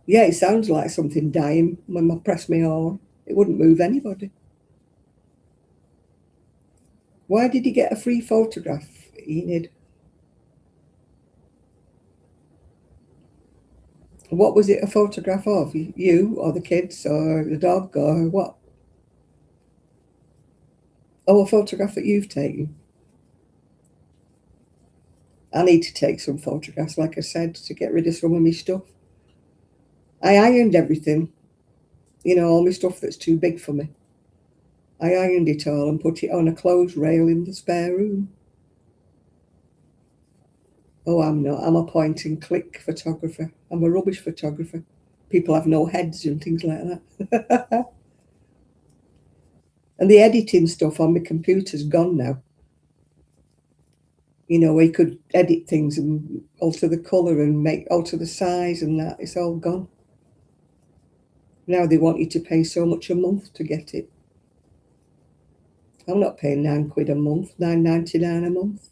Yeah, it sounds like something dying when I press my horn. It wouldn't move anybody. Why did you get a free photograph, Enid? What was it a photograph of? You or the kids or the dog or what? Oh, a photograph that you've taken. I need to take some photographs, like I said, to get rid of some of my stuff. I ironed everything, you know, all my stuff that's too big for me. I ironed it all and put it on a clothes rail in the spare room. Oh, I'm not. I'm a point and click photographer. I'm a rubbish photographer. People have no heads and things like that. And the editing stuff on my computer's gone now. You know, where you could edit things and alter the colour and alter the size and that. It's all gone. Now they want you to pay so much a month to get it. I'm not paying £9 a month, £9.99 a month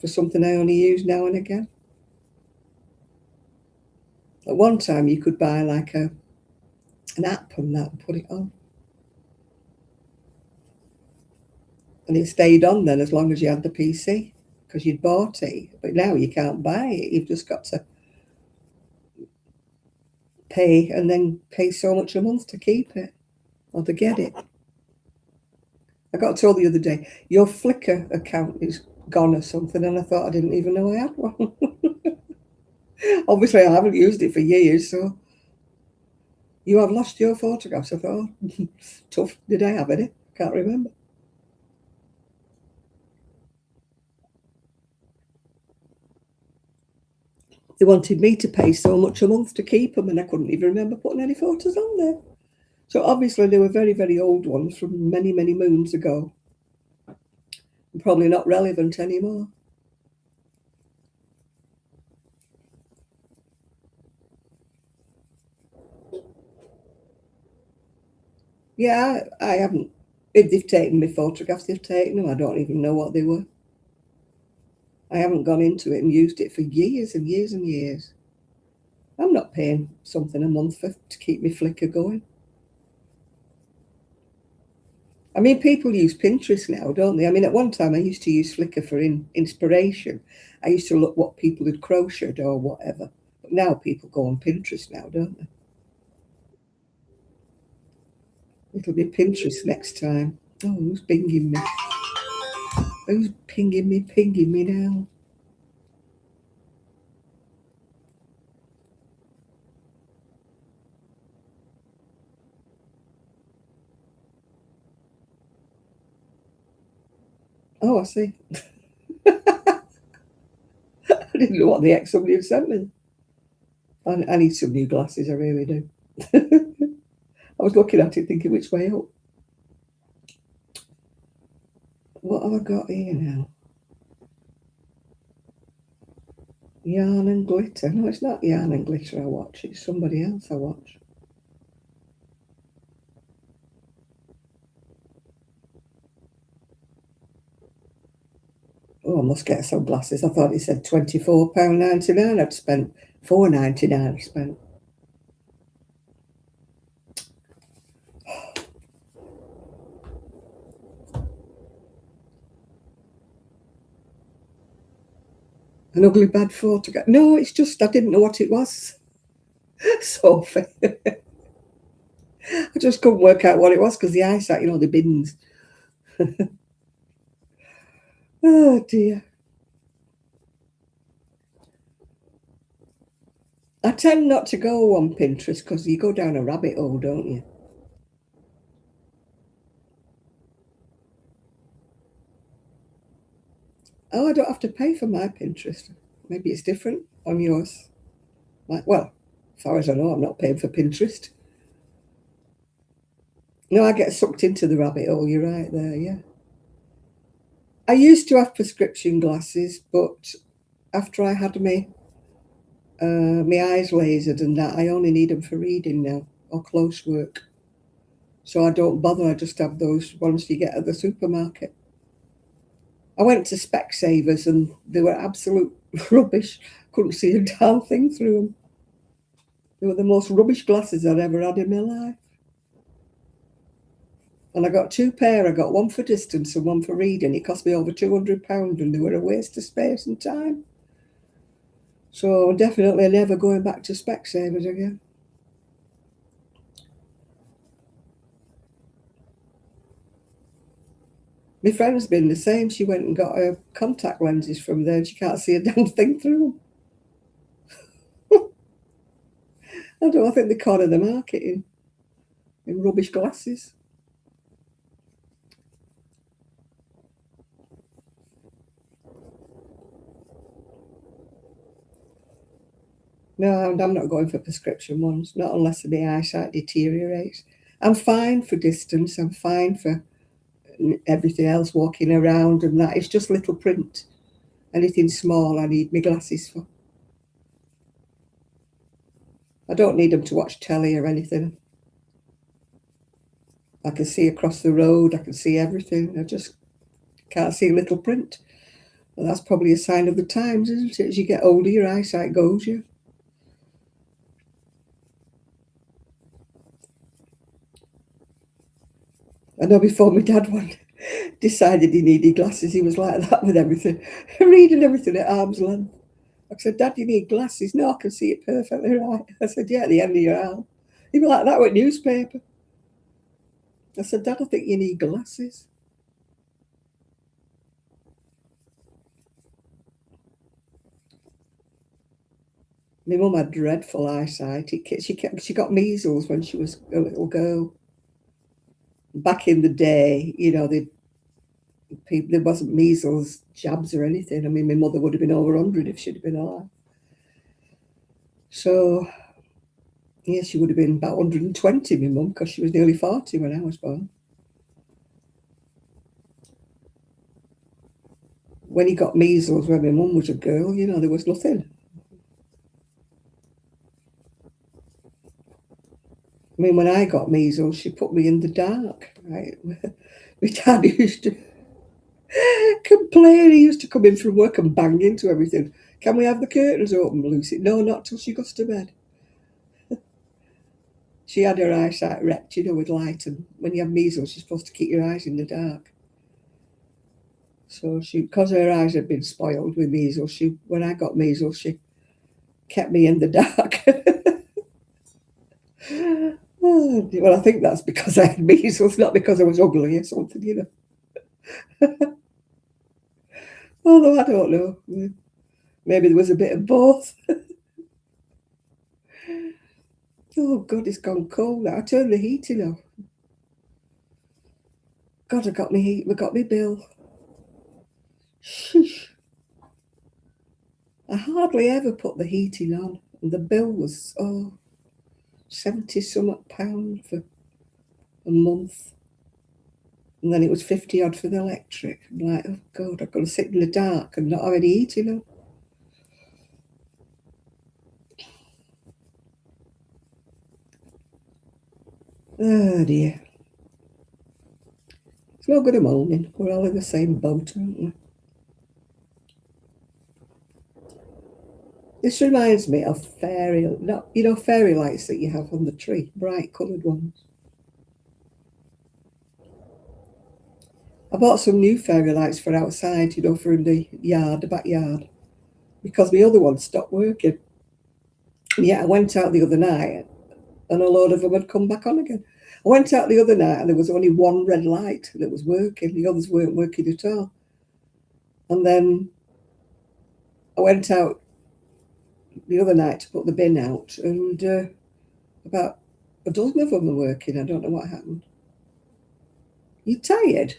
for something I only use now and again. At one time you could buy like an app and that and put it on. And it stayed on then as long as you had the PC because you'd bought it. But now you can't buy it. You've just got to pay and then pay so much a month to keep it or to get it. I got told the other day, your Flickr account is gone or something, and I thought I didn't even know I had one. Obviously, I haven't used it for years, so You have lost your photographs, I thought. Tough. Did I have any? Can't remember. They wanted me to pay so much a month to keep them, and I couldn't even remember putting any photos on there. So obviously they were very, very old ones from many, many moons ago. And probably not relevant anymore. Yeah, I haven't. If they've taken me photographs, they've taken them. I don't even know what they were. I haven't gone into it and used it for years and years and years. I'm not paying something a month to keep my Flickr going. I mean, people use Pinterest now, don't they? I mean, at one time I used to use Flickr for inspiration. I used to look what people had crocheted or whatever. But now people go on Pinterest now, don't they? It'll be Pinterest next time. Oh, who's pinging me? Who's pinging me now? Oh, I see. I didn't know what the heck somebody had sent me. I need some new glasses, I really do. I was looking at it thinking which way up. What have I got here now? Yarn and glitter. No, it's not yarn and glitter I watch. It's somebody else I watch. Oh, I must get some glasses. I thought it said £24.99 I'd spent. £4.99 I spent. An ugly bad photograph. No, it's just I didn't know what it was. Sophie. I just couldn't work out what it was because the eyesight, the bins. Oh dear. I tend not to go on Pinterest because you go down a rabbit hole, don't you? Oh, I don't have to pay for my Pinterest. Maybe it's different on yours. Well, as far as I know, I'm not paying for Pinterest. No, I get sucked into the rabbit hole. You're right there, yeah. I used to have prescription glasses, but after I had my eyes lasered and that, I only need them for reading now or close work. So I don't bother. I just have those ones you get at the supermarket. I went to Specsavers and they were absolute rubbish. Couldn't see a damn thing through them. They were the most rubbish glasses I'd ever had in my life. And I got two pair. I got one for distance and one for reading. It cost me over £200 and they were a waste of space and time. So definitely never going back to Specsavers again. My friend's been the same. She went and got her contact lenses from there and she can't see a damn thing through them. I think they corner the market in rubbish glasses. No, I'm not going for prescription ones, not unless my eyesight deteriorates. I'm fine for distance. I'm fine for everything else, walking around and that. It's just little print. Anything small, I need my glasses for. I don't need them to watch telly or anything. I can see across the road. I can see everything. I just can't see little print. Well, that's probably a sign of the times, isn't it? As you get older, your eyesight goes, yeah. I know before my dad decided he needed glasses, he was like that with everything, reading everything at arm's length. I said, Dad, you need glasses? No, I can see it perfectly right. I said, yeah, at the end of your arm. He was like that with newspaper. I said, Dad, I think you need glasses. My mum had dreadful eyesight. She got measles when she was a little girl. Back in the day, you know, there wasn't measles jabs or anything. I mean, my mother would have been over 100 if she'd have been alive. So, yeah, she would have been about 120, my mum, because she was nearly 40 when I was born. When he got measles when my mum was a girl, you know, there was nothing. I mean, when I got measles, she put me in the dark, right? My dad used to complain. He used to come in from work and bang into everything. Can we have the curtains open, Lucy? No, not till she goes to bed. She had her eyesight wrecked, you know, with light. And when you have measles, you're supposed to keep your eyes in the dark. So because her eyes had been spoiled with measles, when I got measles, she kept me in the dark. Well, I think that's because I had measles, not because I was ugly or something, you know. Although I don't know. Maybe there was a bit of both. Oh, God, it's gone cold now. I turned the heating off. God, I got me bill. Sheesh. I hardly ever put the heating on. And the bill was, 70-something pound for a month. And then it was 50 odd for the electric. I'm like, oh, God, I've got to sit in the dark and not have any heating on. Oh, dear. It's no good a moaning. We're all in the same boat, aren't we? This reminds me of fairy lights that you have on the tree, bright coloured ones. I bought some new fairy lights for outside, you know, for in the yard, the backyard, because the other ones stopped working. And yet I went out the other night and a load of them had come back on again. I went out the other night and there was only one red light that was working. The others weren't working at all. And then I went out the other night to put the bin out and about a dozen of them were working. I don't know what happened. You tired?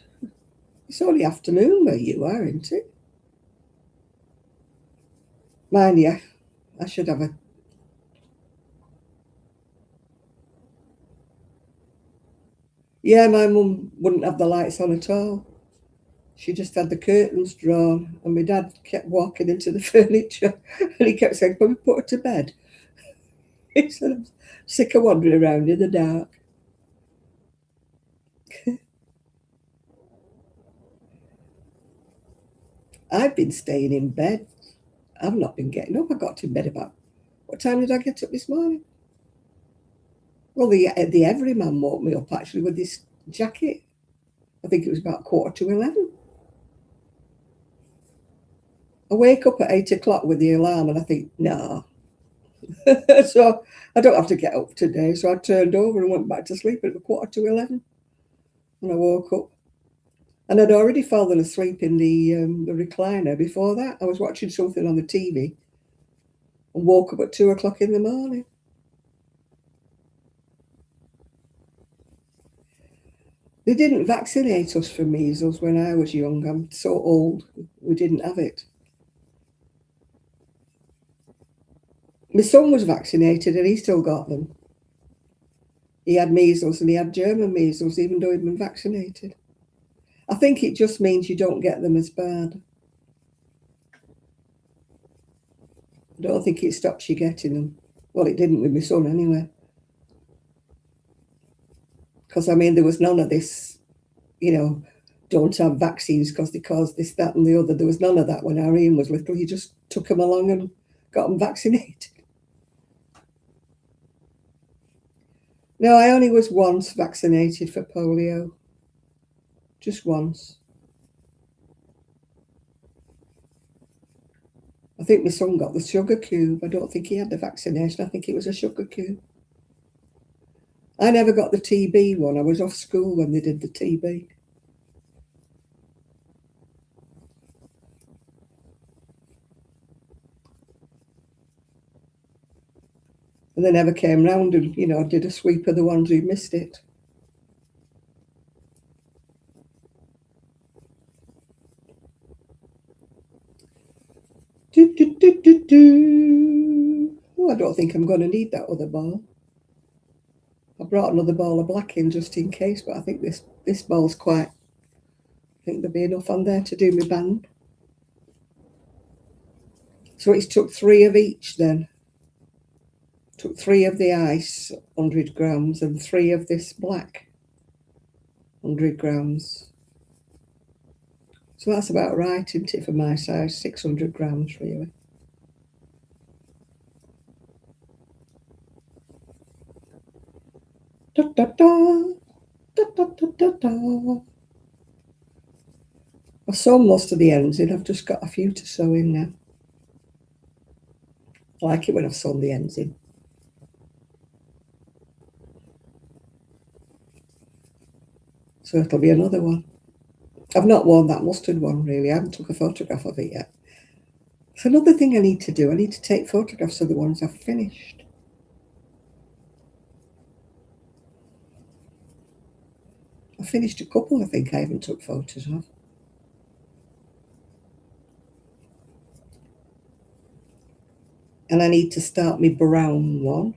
It's only afternoon where you are, isn't it? Mind you, I should have a... Yeah, my mum wouldn't have the lights on at all. She just had the curtains drawn, and my dad kept walking into the furniture, and he kept saying, "Can we put her to bed?" He said, "I'm sick of wandering around in the dark." I've been staying in bed. I've not been getting up. I got to bed about... What time did I get up this morning? Well, the everyman woke me up, actually, with this jacket. I think it was about 11:15. I wake up at 8 o'clock with the alarm, and I think, no. So I don't have to get up today. So I turned over and went back to sleep at 11:15. And I woke up. And I'd already fallen asleep in the recliner before that. I was watching something on the TV and woke up at 2 o'clock in the morning. They didn't vaccinate us for measles when I was young. I'm so old. We didn't have it. My son was vaccinated and he still got them. He had measles and he had German measles, even though he'd been vaccinated. I think it just means you don't get them as bad. I don't think it stops you getting them. Well, it didn't with my son anyway. Because, I mean, there was none of this, you know, don't have vaccines because they cause this, that and the other. There was none of that when Arian was little. You just took him along and got him vaccinated. No, I only was once vaccinated for polio. Just once. I think my son got the sugar cube. I don't think he had the vaccination. I think it was a sugar cube. I never got the TB one. I was off school when they did the TB. And they never came round and, you know, did a sweep of the ones who missed it. Do, do, do, do, do. Oh, I don't think I'm going to need that other ball. I brought another ball of black in just in case, but I think this ball's quite, I think there'll be enough on there to do my band. So it's took 3 of each then. Took 3 of the ice, 100 grams, and 3 of this black, 100 grams. So that's about right, isn't it, for my size? 600 grams, really. Da, da, da. Da, da, da, da, da. I've sewn most of the ends in. I've just got a few to sew in now. I like it when I've sewn the ends in. So it'll be another one. I've not worn that mustard one, really. I haven't took a photograph of it yet. It's another thing I need to do. I need to take photographs of the ones I've finished. I finished a couple, I think, I haven't took photos of. And I need to start my brown one.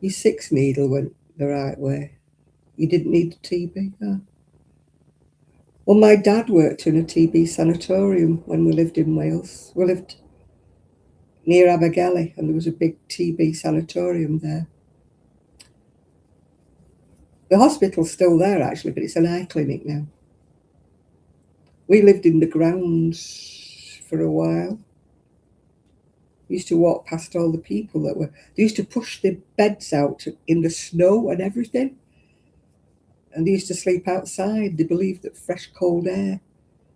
Your 6 needle went the right way. You didn't need a TB. Huh? Well, my dad worked in a TB sanatorium when we lived in Wales. We lived near Abergele, and there was a big TB sanatorium there. The hospital's still there, actually, but it's an eye clinic now. We lived in the grounds for a while. We used to walk past all the people that were... They used to push the beds out in the snow and everything. And they used to sleep outside. They believed that fresh, cold air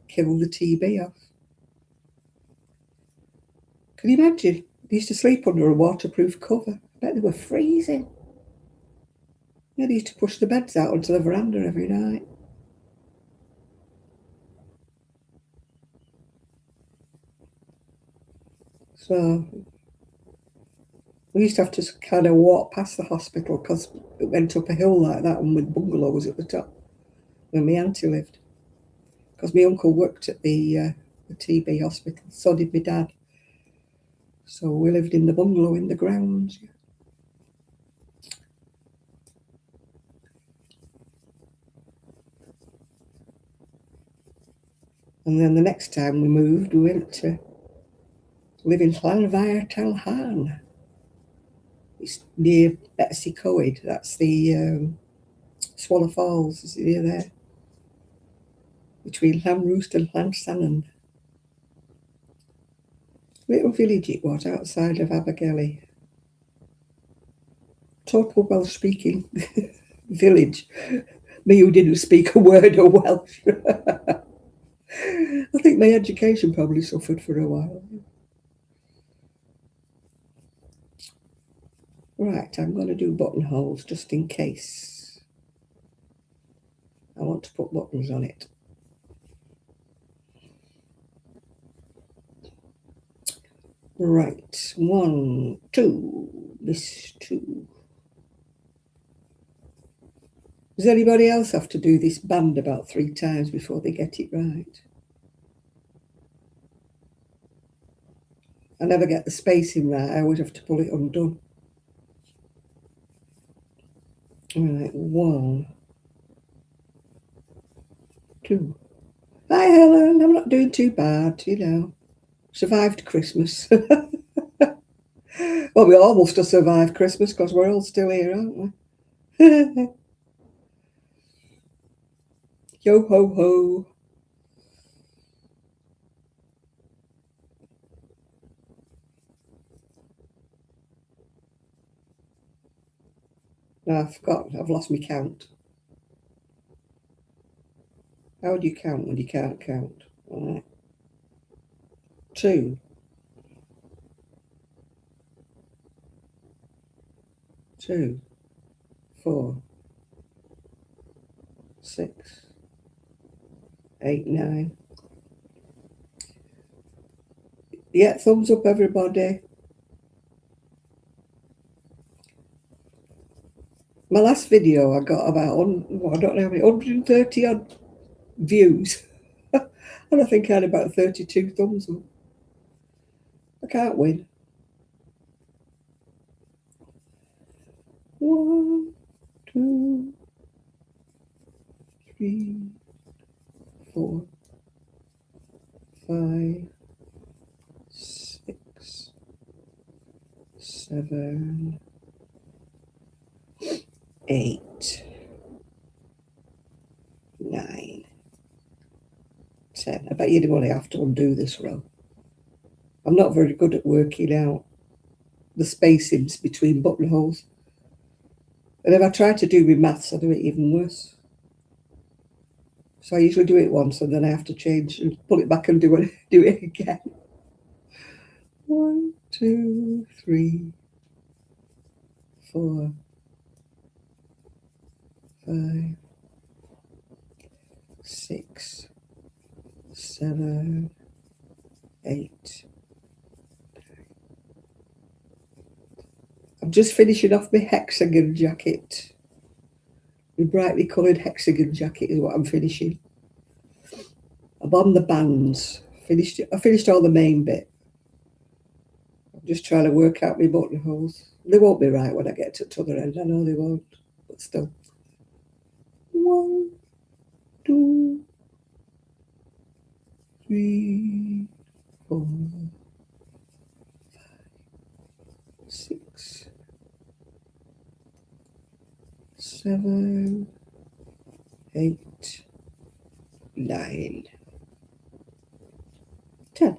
killed the TB off. Can you imagine? They used to sleep under a waterproof cover. I bet they were freezing. Yeah, they used to push the beds out onto the veranda every night. So we used to have to kind of walk past the hospital because it went up a hill like that and with bungalows at the top where my auntie lived. Because my uncle worked at the TB hospital, so did my dad. So we lived in the bungalow in the grounds. And then the next time we moved, we went to live in Llanfair Telhan. It's near Betsy Coed. That's the Swallow Falls, is near there. Between Llanrwst and Llansannon. Little village it was outside of Abergele. Total Welsh-speaking village. Me who didn't speak a word of Welsh. I think my education probably suffered for a while. Right, I'm going to do buttonholes just in case. I want to put buttons on it. Right, 1, 2, this 2. Does anybody else have to do this band about 3 times before they get it right? I never get the spacing right. I always have to pull it undone. Right, 1, 2. Hi, Helen. I'm not doing too bad, you know. Survived Christmas. Well, we almost have survived Christmas because we're all still here, aren't we? Yo ho ho. No, I forgot. I've lost my count. How do you count when you can't count? All right. 2. 2, 4, 6, 8, 9. Yeah, thumbs up, everybody. My last video, I got about, I don't know how many, 130 odd views. And I think I had about 32 thumbs up. I can't win. 1, 2, 3, 4, 5, 6, 7, 8, 9, 10. I bet you'd only have to undo this row. I'm not very good at working out the spacings between buttonholes. And if I try to do my maths, I do it even worse. So I usually do it once and then I have to change and pull it back and do it again. 1, 2, 3, 4, 5, 6, 7, 8. I'm just finishing off my hexagon jacket. My brightly coloured hexagon jacket is what I'm finishing. I'm on the bands. I finished all the main bit. I'm just trying to work out my buttonholes. They won't be right when I get to the other end. I know they won't, but still. 1, 2, 3, 4, 5, 6, 7, 8, 9, 10.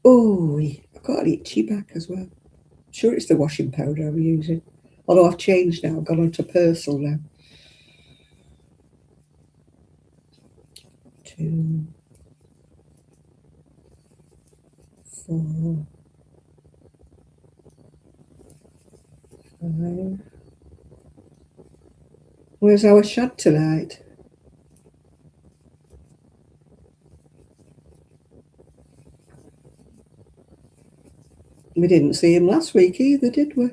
Oh, I've got an itchy back as well. I'm sure it's the washing powder I'm using. Although I've changed now, I've gone on to Persil now. 2, 4, 5. Where's our shad tonight? We didn't see him last week either, did we?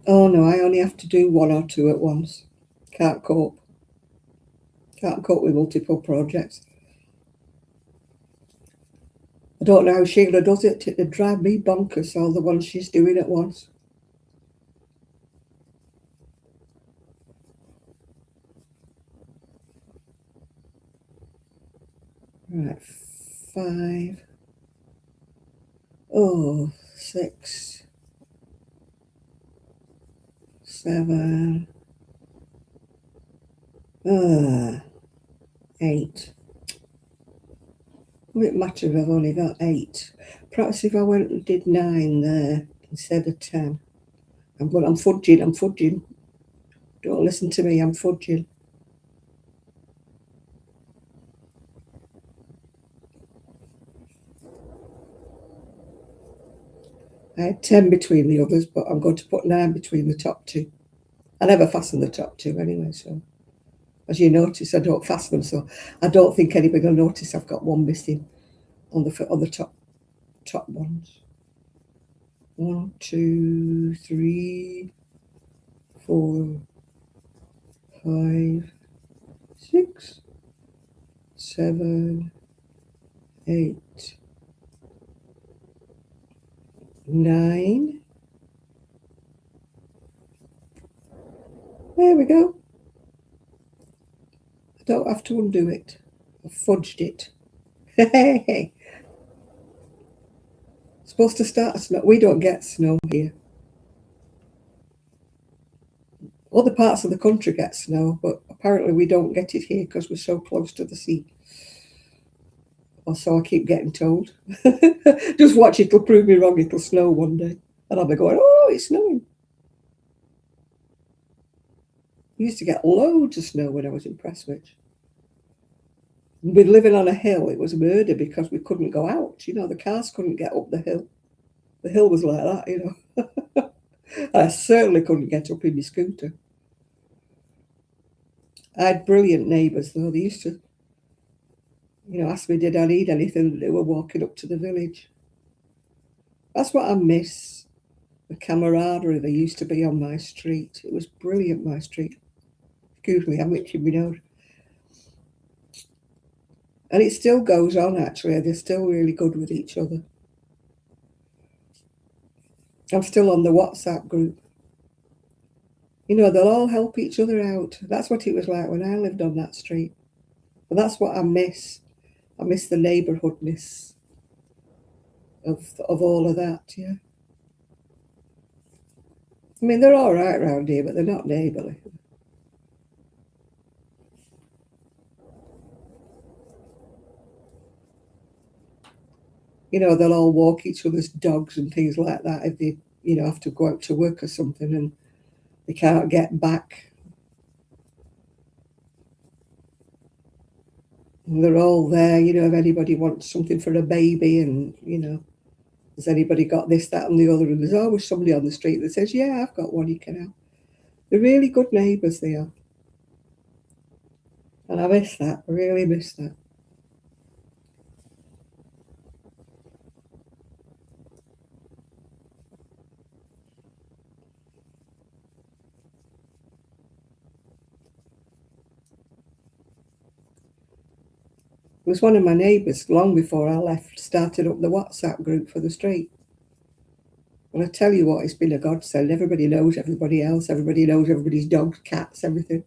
Oh no, I only have to do 1 or 2 at once. Can't cope. Can't cope with multiple projects. I don't know how Sheila does it. It'd drive me bonkers, all the ones she's doing at once. Right, 5. Oh, 6, 7. 8. Will it matter if I've only got 8? Perhaps if I went and did 9 there instead of 10. I'm fudging. Don't listen to me, I'm fudging. I had 10 between the others, but I'm going to put 9 between the top 2. I never fasten the top 2 anyway, so as you notice, I don't fasten them, so I don't think anybody will notice I've got 1 missing on the top ones. 1, 2, 3, 4, 5, 6, 7, 8, 9. There we go. I don't have to undo it. I've fudged it. Hey. Supposed to start snow. We don't get snow here. Other parts of the country get snow, but apparently we don't get it here because we're so close to the sea. Or so I keep getting told. Just watch, it'll prove me wrong. It'll snow one day. And I'll be going, oh, it's snowing. We used to get loads of snow when I was in Prestwich. With living on a hill, it was murder because we couldn't go out. You know, the cars couldn't get up the hill. The hill was like that, you know. I certainly couldn't get up in my scooter. I had brilliant neighbours, though. They used to, you know, ask me, did I need anything? They were walking up to the village. That's what I miss. The camaraderie there used to be on my street. It was brilliant, my street. Excuse me, I'm itching my nose. And it still goes on, actually. They're still really good with each other. I'm still on the WhatsApp group. You know, they'll all help each other out. That's what it was like when I lived on that street. And that's what I miss. I miss the neighbourhoodness of all of that, yeah. I mean, they're all right around here, but they're not neighbourly. You know, they'll all walk each other's dogs and things like that if they, you know, have to go out to work or something and they can't get back. And they're all there, you know, if anybody wants something for a baby and, you know, has anybody got this, that and the other? And there's always somebody on the street that says, yeah, I've got one, you can have. They're really good neighbours, they are. And I miss that, I really miss that. It was one of my neighbours, long before I left, started up the WhatsApp group for the street. And I tell you what, it's been a godsend. Everybody knows everybody else. Everybody knows everybody's dogs, cats, everything.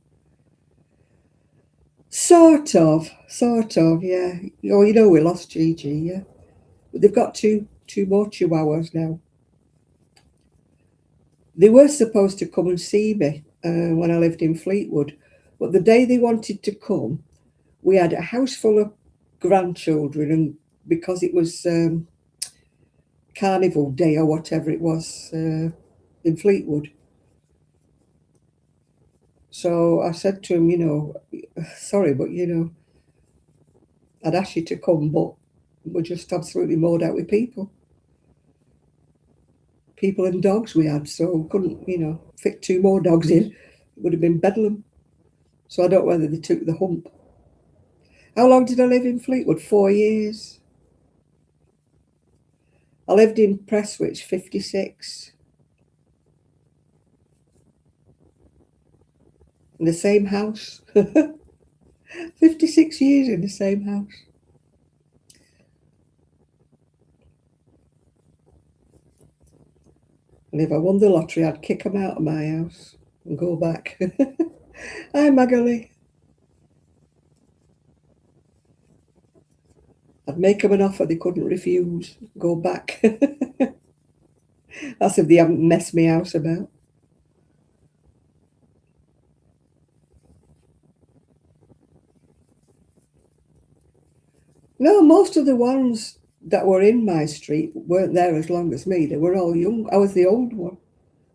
Sort of, yeah. Oh, you know we lost Gigi, yeah. But they've got two more chihuahuas now. They were supposed to come and see me when I lived in Fleetwood. But the day they wanted to come, we had a house full of grandchildren, and because it was Carnival Day or whatever it was in Fleetwood. So I said to him, you know, sorry, but, you know, I'd ask you to come, but we're just absolutely mowed out with people. People and dogs we had, so we couldn't, you know, fit two more dogs in. It would have been bedlam. So I don't know whether they took the hump. How long did I live in Fleetwood? 4 years. I lived in Prestwich, 56. In the same house. 56 years in the same house. And if I won the lottery, I'd kick them out of my house and go back. Hi, Magali. I'd make them an offer they couldn't refuse. Go back. That's if they haven't messed me house about. No, most of the ones that were in my street weren't there as long as me. They were all young. I was the old one.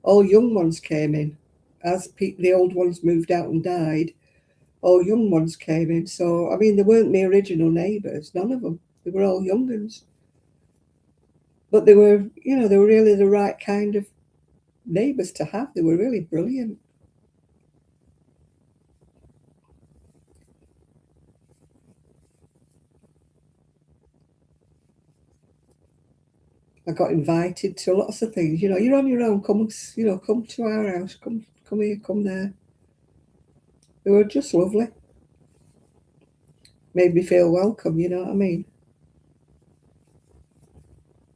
All young ones came in. As the old ones moved out and died, all young ones came in. So, I mean, they weren't my original neighbours, none of them. They were all young ones. But they were, you know, they were really the right kind of neighbours to have. They were really brilliant. I got invited to lots of things. You know, you're on your own. Come, you know, come to our house. Come here. Come there. They were just lovely. Made me feel welcome. You know what I mean?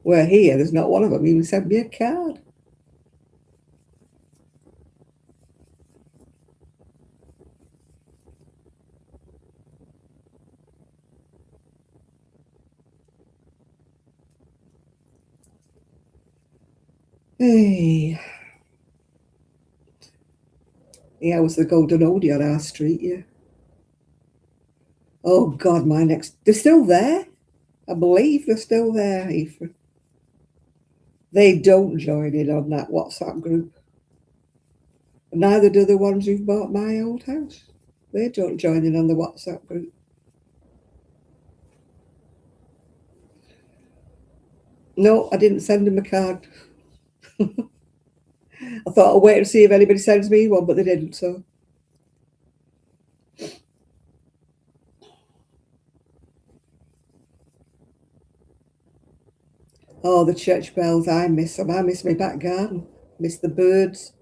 Where here, there's not one of them even sent me a card. Hey. Yeah, it was the Golden Oldie on our street, yeah. Oh, God, my next... They're still there. I believe they're still there, Aoife. They don't join in on that WhatsApp group. Neither do the ones who've bought my old house. They don't join in on the WhatsApp group. No, I didn't send them a card. I thought I'll wait and see if anybody sends me one, but they didn't, so. Oh, the church bells, I miss them. I miss my back garden. Miss the birds.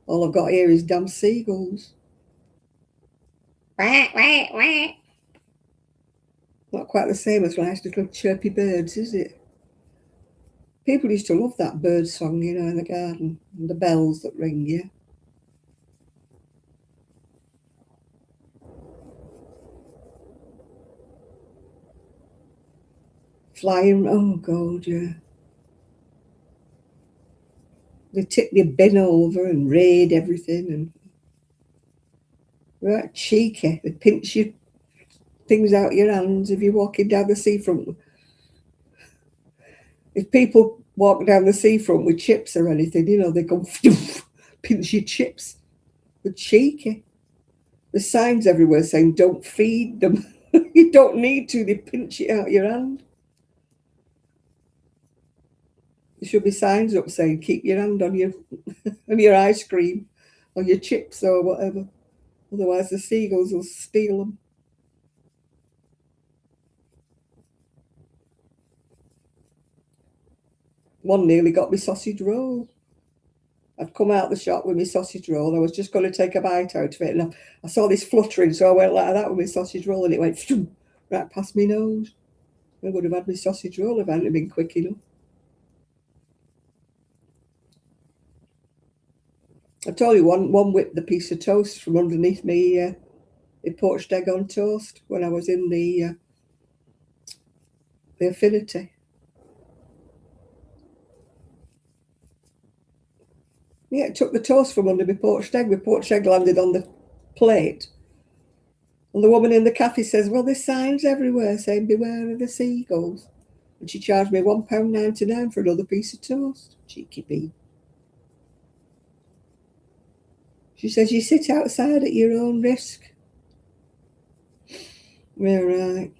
All I've got here is damn seagulls. Not quite the same as nice little chirpy birds, is it? People used to love that bird song, you know, in the garden, and the bells that ring, yeah. Flying, oh God, yeah. They tip your bin over and raid everything, and right cheeky. They pinch your things out your hands if you're walking down the seafront. If people walk down the seafront with chips or anything, you know, they go pinch your chips. They're cheeky. There's signs everywhere saying don't feed them. You don't need to, they pinch it out your hand. There should be signs up saying keep your hand on your on your ice cream or your chips or whatever. Otherwise the seagulls will steal them. One nearly got me sausage roll. I'd come out the shop with my sausage roll. I was just going to take a bite out of it, and I saw this fluttering, so I went like that with my sausage roll, and it went right past my nose. I would have had my sausage roll if I hadn't been quick enough. I told you one whipped the piece of toast from underneath me, a poached egg on toast when I was in the Affinity. Yeah, it took the toast from under my poached egg. My poached egg landed on the plate. And the woman in the cafe says, well, there's signs everywhere saying beware of the seagulls. And she charged me £1.99 for another piece of toast. Cheeky bee. She says, you sit outside at your own risk. Yeah, right.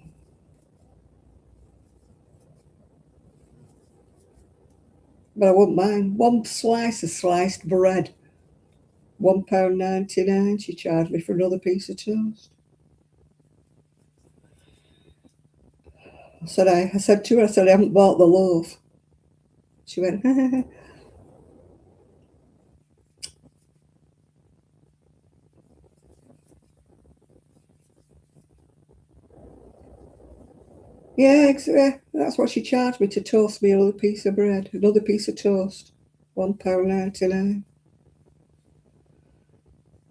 But I wouldn't mind. One slice of sliced bread. £1.99 she charged me for another piece of toast. I said to her, I haven't bought the loaf. She went, yeah, exactly. That's what she charged me to toast me another piece of bread, another piece of toast. £1.99.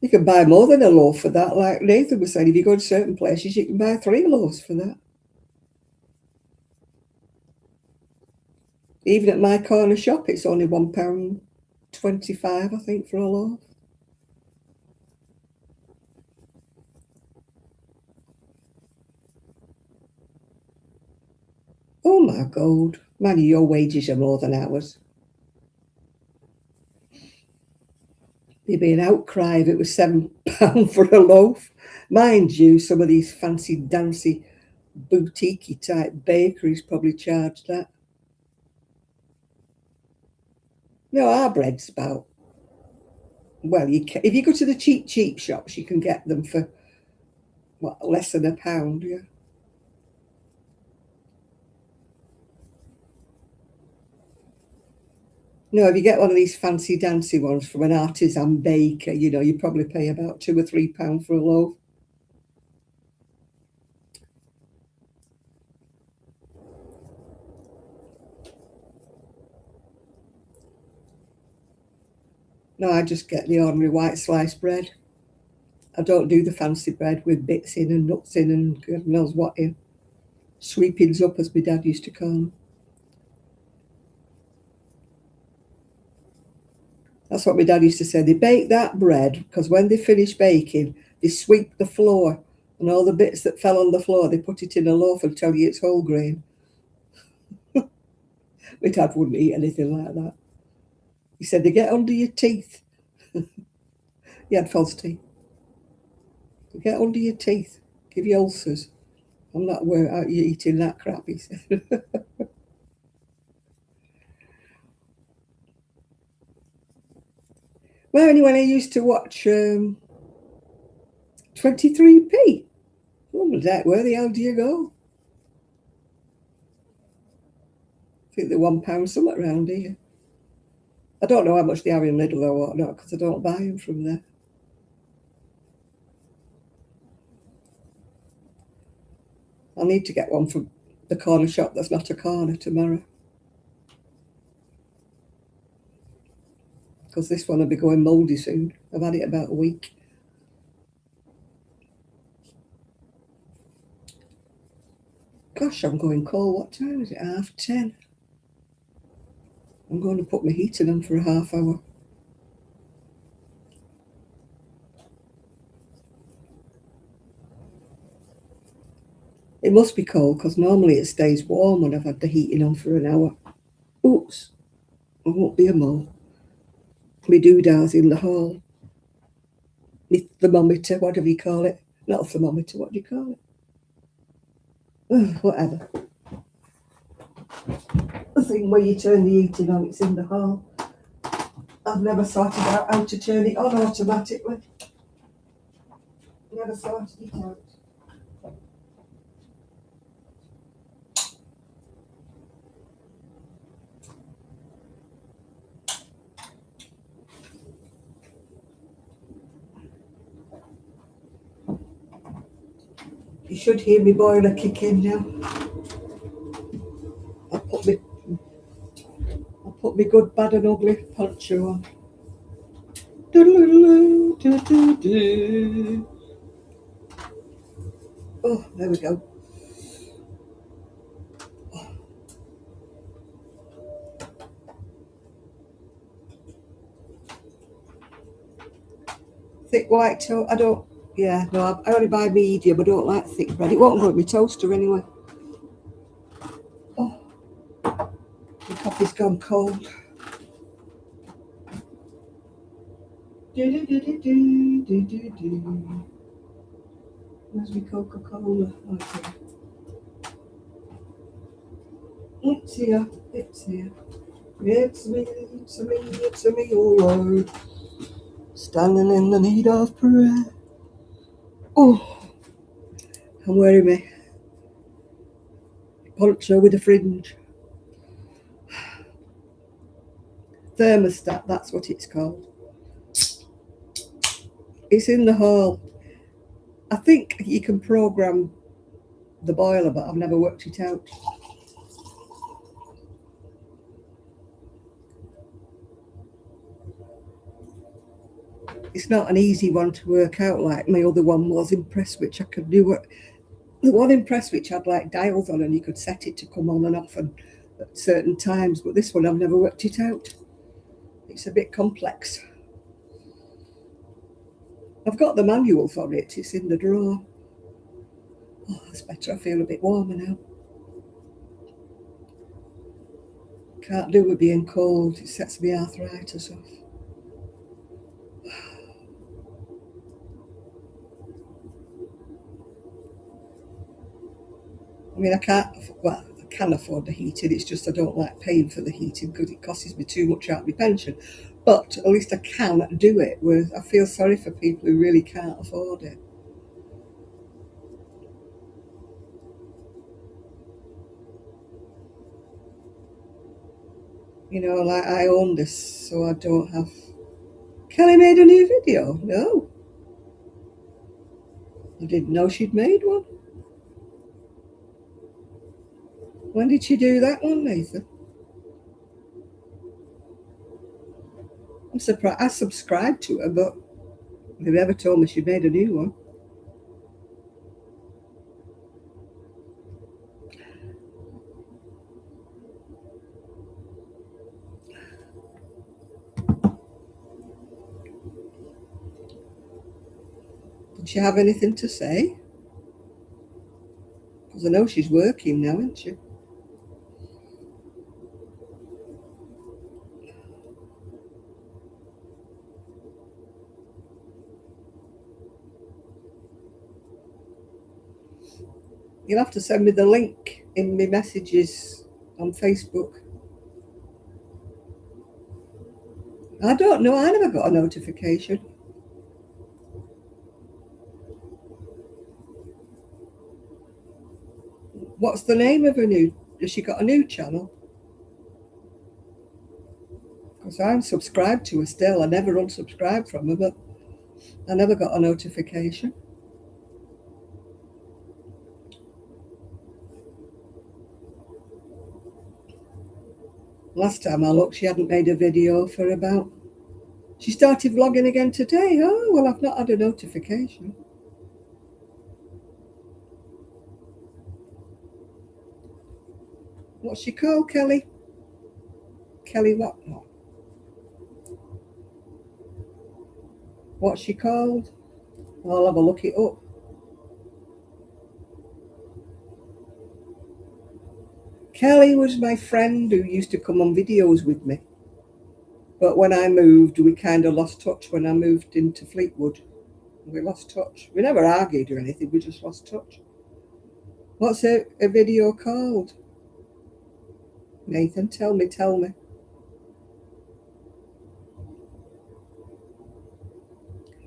You can buy more than a loaf for that. Like Nathan was saying, if you go to certain places, you can buy 3 loaves for that. Even at my corner shop, it's only £1.25, I think, for a loaf. Oh my God. Man, your wages are more than ours. There'd be an outcry if it was £7 for a loaf. Mind you, some of these fancy dancy boutique type bakeries probably charge that. No, our bread's about, well, if you go to the cheap shops, you can get them for what, less than £1, yeah. No, if you get one of these fancy dancy ones from an artisan baker, you know, you probably pay about £2 or £3 for a loaf. No, I just get the ordinary white sliced bread. I don't do the fancy bread with bits in and nuts in and God knows what in. Sweepings up, as my dad used to call them. That's what my dad used to say. They bake that bread because when they finish baking, they sweep the floor, and all the bits that fell on the floor, they put it in a loaf and tell you it's whole grain. My dad wouldn't eat anything like that. He said they get under your teeth. He had false teeth. They get under your teeth, give you ulcers. I'm not worried about you eating that crap, he said. Well, only when I used to watch 23p. Oh, that, where the hell do you go? I think they're £1 somewhat round here. I don't know how much they are in Lidl or whatnot because I don't buy them from there. I'll need to get one from the corner shop that's not a corner tomorrow. Because this one will be going mouldy soon. I've had it about a week. Gosh, I'm going cold. What time is it? 10:30. I'm going to put my heating on for a half hour. It must be cold because normally it stays warm when I've had the heating on for an hour. Oops, I won't be a mole. My doodah's in the hall. My thermometer, whatever you call it. Not a thermometer, what do you call it? Oh, whatever. The thing where you turn the heating on, it's in the hall. I've never sorted out how to turn it on automatically. Never sorted it out. You should hear me boiler kick in now. I'll put me good, bad and ugly poncho on. Oh, there we go. Thick white toast. I don't. Yeah, no, I only buy medium. I don't like thick bread. It won't go in my toaster anyway. Oh, the coffee's gone cold. Where's my Coca-Cola? Okay. It's here. It's here. It's me. It's me. It's me. Oh Lord, standing in the need of prayer. Oh, I'm wearing my poncho with a fringe. Thermostat, that's what it's called. It's in the hall. I think you can program the boiler, but I've never worked it out. It's not an easy one to work out like my other one was in Presswich. I could do it. The one in Presswich had like dials on and you could set it to come on and off and at certain times, but this one I've never worked it out. It's a bit complex. I've got the manual for it. It's in the drawer. Oh, that's better. I feel a bit warmer now. Can't do with being cold. It sets me arthritis off. I mean, I can afford the heating. It's just I don't like paying for the heating because it costs me too much out of my pension. But at least I can do it. Whereas I feel sorry for people who really can't afford it. You know, like I own this, so I don't have. Kelly made a new video. No, I didn't know she'd made one. When did she do that one, Nathan? I'm surprised. I subscribed to her, but they never told me she made a new one. Did she have anything to say? Because I know she's working now, isn't she? You'll have to send me the link in my messages on Facebook. I don't know. I never got a notification. What's the name of her new? Has she got a new channel? Because I'm subscribed to her still. I never unsubscribed from her, but I never got a notification. Last time I looked, she hadn't made a video for about... She started vlogging again today. Oh, well, I've not had a notification. What's she called, Kelly? Kelly what? What's she called? I'll have a look it up. Kelly was my friend who used to come on videos with me. But when I moved, we kind of lost touch when I moved into Fleetwood. We lost touch. We never argued or anything, we just lost touch. What's a video called? Nathan, tell me.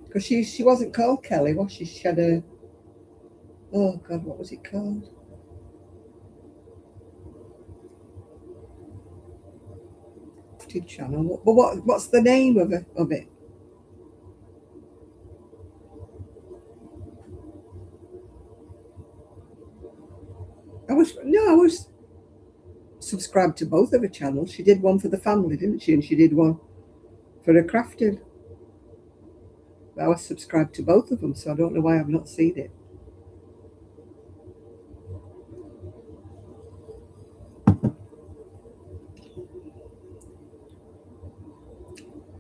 Because she wasn't called Kelly, was she? She had a... Oh, God, what was it called? Channel. But what's the name of it? I was subscribed to both of her channels. She did one for the family, didn't she? And she did one for her crafting. I was subscribed to both of them, so I don't know why I've not seen it.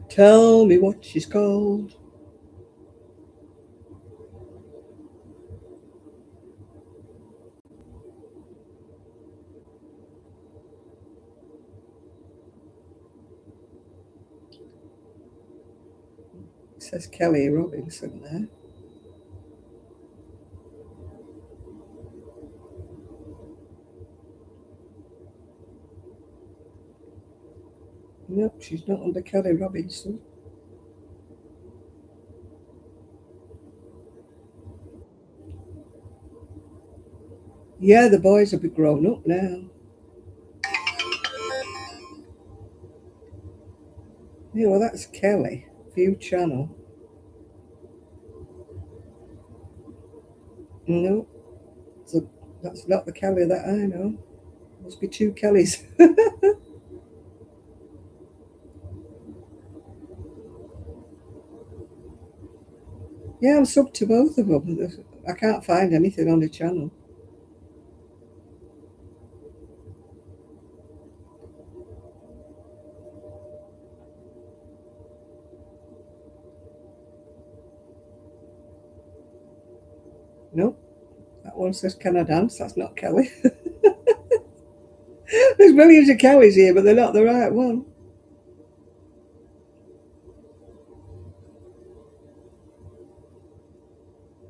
Tell me what she's called. It says Kelly Robinson there. Nope, she's not under Kelly Robinson. Yeah, the boys will be grown up now. Yeah, well, that's Kelly. View channel. No, so that's not the Kelly that I know. Must be two Kellys. Yeah, I'm sub to both of them. I can't find anything on the channel. Nope. That one says, can I dance? That's not Kelly. There's millions of Kellys here, but they're not the right one.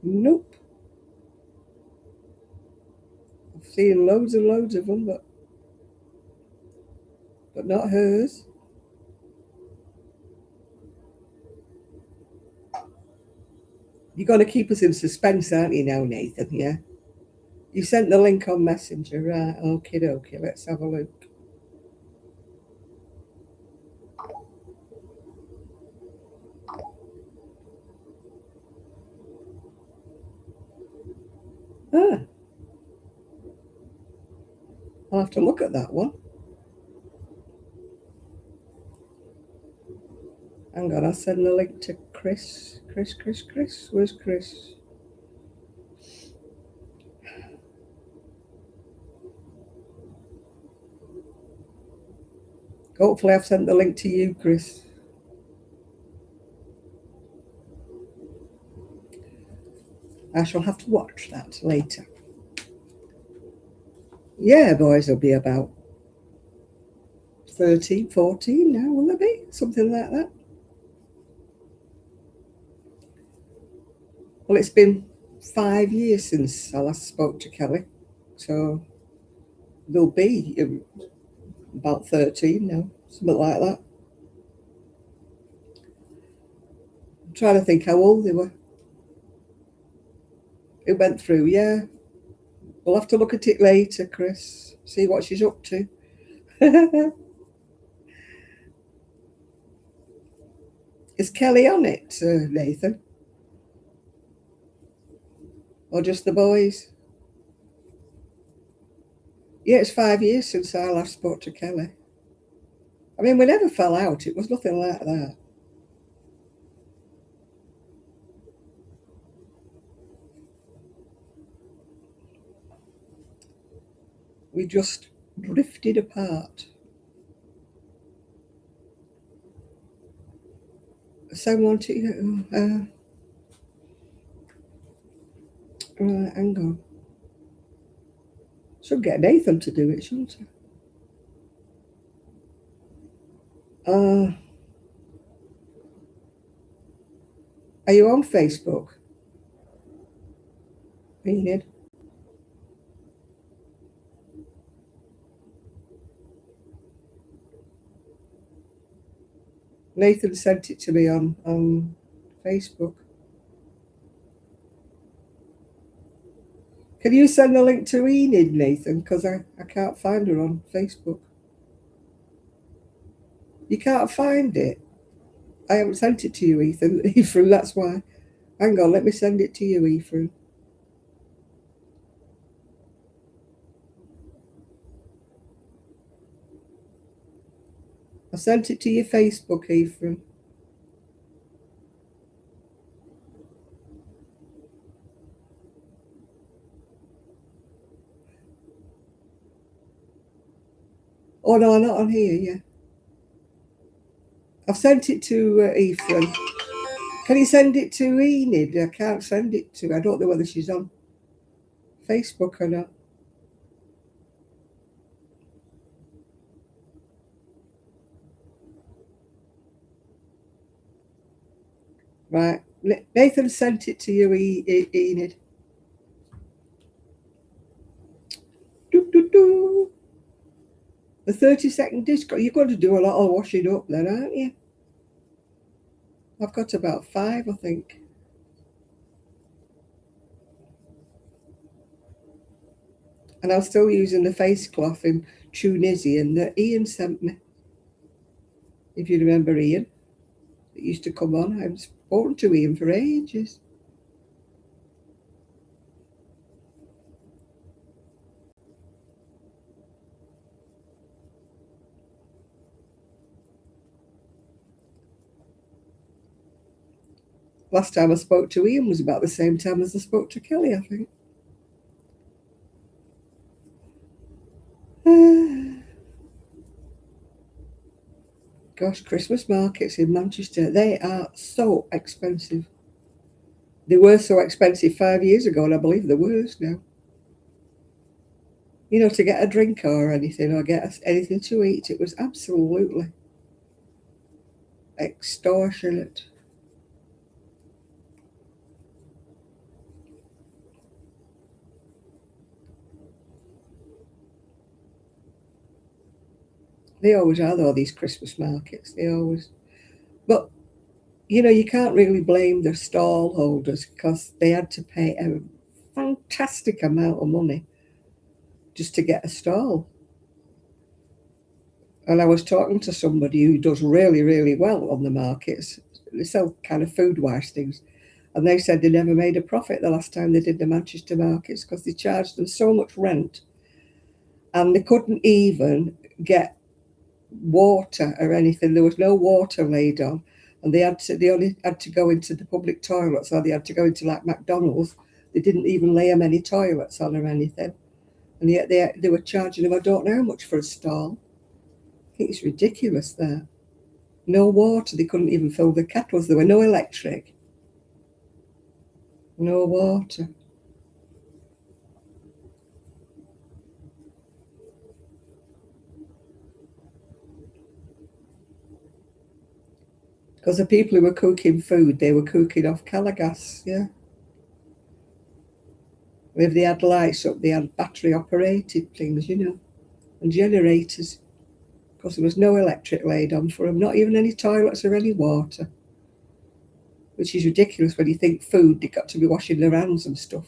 Nope. I've seen loads and loads of them, but not hers. You're going to keep us in suspense, aren't you now, Nathan? Yeah. You sent the link on Messenger, right? Okie dokie, let's have a look. Ah, I'll have to look at that one. Hang on, I'll send the link to Chris. Where's Chris? Hopefully I've sent the link to you, Chris. I shall have to watch that later. Yeah, boys will be about 13, 14 now, will they be? Something like that. Well, it's been 5 years since I last spoke to Kelly, so they'll be about 13 now, something like that. I'm trying to think how old they were. It went through, yeah. We'll have to look at it later, Chris. See what she's up to. Is Kelly on it, Nathan? Or just the boys? Yeah, it's 5 years since I last spoke to Kelly. I mean, we never fell out. It was nothing like that. We just drifted apart. Someone to... right, hang on. Should get Nathan to do it, shouldn't I? Are you on Facebook? Enid? Nathan sent it to me on Facebook. Can you send the link to Enid, Nathan? Because I can't find her on Facebook. You can't find it? I haven't sent it to you, Ephraim, that's why. Hang on, let me send it to you, Ephraim. I sent it to your Facebook, Ephraim. Oh, no, not on here, yeah. I've sent it to Ephraim. Can you send it to Enid? I can't send it to. I don't know whether she's on Facebook or not. Right. Nathan sent it to you, Enid. The 30-second disco. You're going to do a lot of washing up then, aren't you? I've got about 5, I think. And I'm still using the face cloth in Tunisian that Ian sent me. If you remember Ian, it used to come on. I haven't spoken to Ian for ages. Last time I spoke to Ian was about the same time as I spoke to Kelly, I think. Gosh, Christmas markets in Manchester, they are so expensive. They were so expensive 5 years ago, and I believe they're worse now. You know, to get a drink or anything, or get anything to eat, it was absolutely extortionate. They always are, though, these Christmas markets. They always. But, you know, you can't really blame the stall holders because they had to pay a fantastic amount of money just to get a stall. And I was talking to somebody who does really, really well on the markets. They sell kind of food-wise things. And they said they never made a profit the last time they did the Manchester markets because they charged them so much rent. And they couldn't even get water or anything. There was no water laid on. And they only had to go into the public toilets, or they had to go into like McDonald's. They didn't even lay them any toilets on or anything. And yet they were charging them, I don't know how much for a stall. I think it's ridiculous there. No water, they couldn't even fill the kettles. There were no electric. No water. Because the people who were cooking food, they were cooking off Calagas, yeah. If they had lights up, they had battery operated things, you know, and generators. Because there was no electric laid on for them, not even any toilets or any water. which is ridiculous when you think food, they've got to be washing their hands and stuff.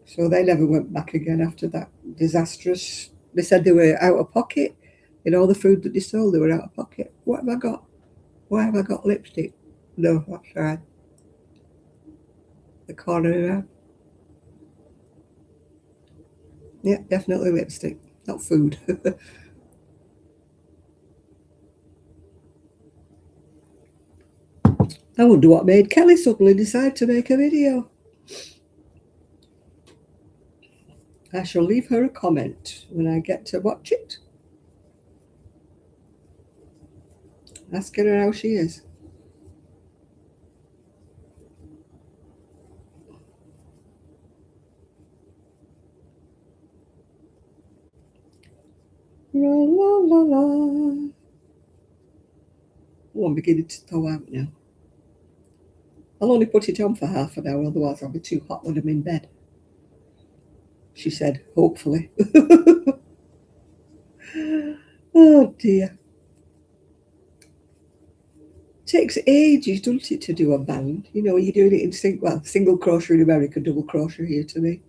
So they never went back again after that disastrous. They said they were out of pocket. In all the food that they sold, they were out of pocket. What have I got? Why have I got lipstick? No, that's right. The corner of that. Yeah, definitely lipstick, not food. I wonder what made Kelly suddenly decide to make a video. I shall leave her a comment when I get to watch it. Asking her how she is. La la la la. Oh, I'm beginning to thaw out now. I'll only put it on for half an hour, otherwise I'll be too hot when I'm in bed. She said, hopefully. Oh dear. Takes ages, doesn't it, to do a band? You know, you're doing it in single crochet in America, double crochet here to me.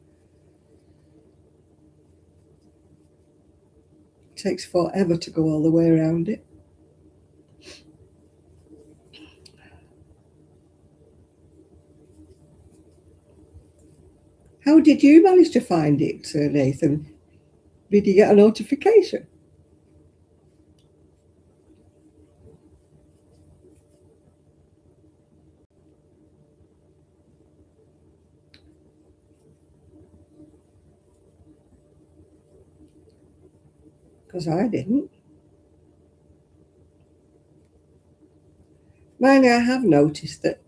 It takes forever to go all the way around it. How did you manage to find it, Nathan? Did you get a notification? Because I didn't. Mind, I have noticed that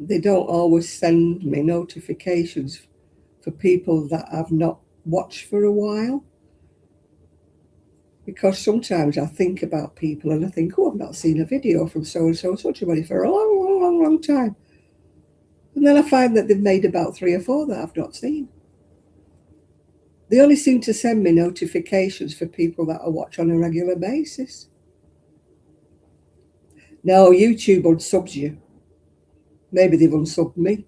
they don't always send me notifications for people that I've not watched for a while. Because sometimes I think about people and I think, oh, I've not seen a video from so-and-so, such a body for a long, long, long, long time. And then I find that they've made about 3 or 4 that I've not seen. They only seem to send me notifications for people that I watch on a regular basis. No, YouTube unsubs you. Maybe they've unsubbed me.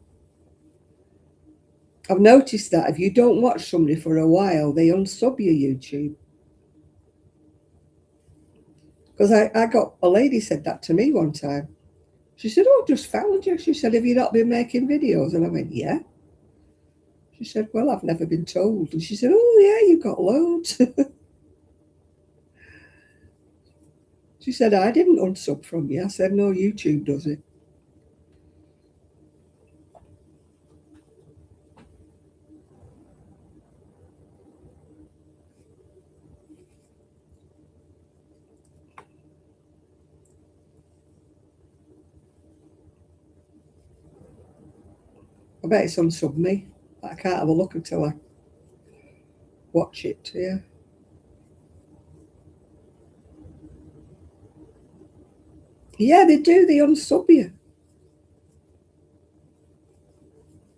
I've noticed that if you don't watch somebody for a while, they unsub your YouTube. Because I got a lady said that to me one time. She said, oh, just found you. She said, have you not been making videos? And I went, yeah. She said, well, I've never been told. And she said, oh, yeah, you've got loads. She said, I didn't unsub from you. I said, no, YouTube does it. I bet it's unsubbed me. I can't have a look until I watch it, yeah. Yeah, they do. They unsub you.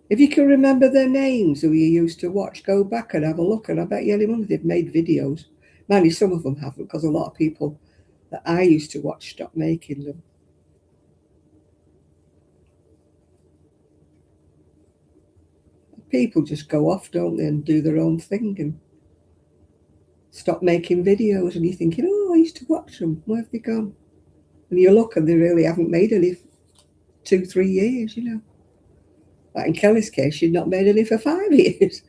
If you can remember their names who you used to watch, go back and have a look. And I bet you any money they've made videos. Mind you, some of them haven't, because a lot of people that I used to watch stopped making them. People just go off, don't they, and do their own thing and stop making videos. And you're thinking, oh, I used to watch them. Where have they gone? And you look and they really haven't made any 2-3 years, you know. Like in Kelly's case, she'd not made any for 5 years.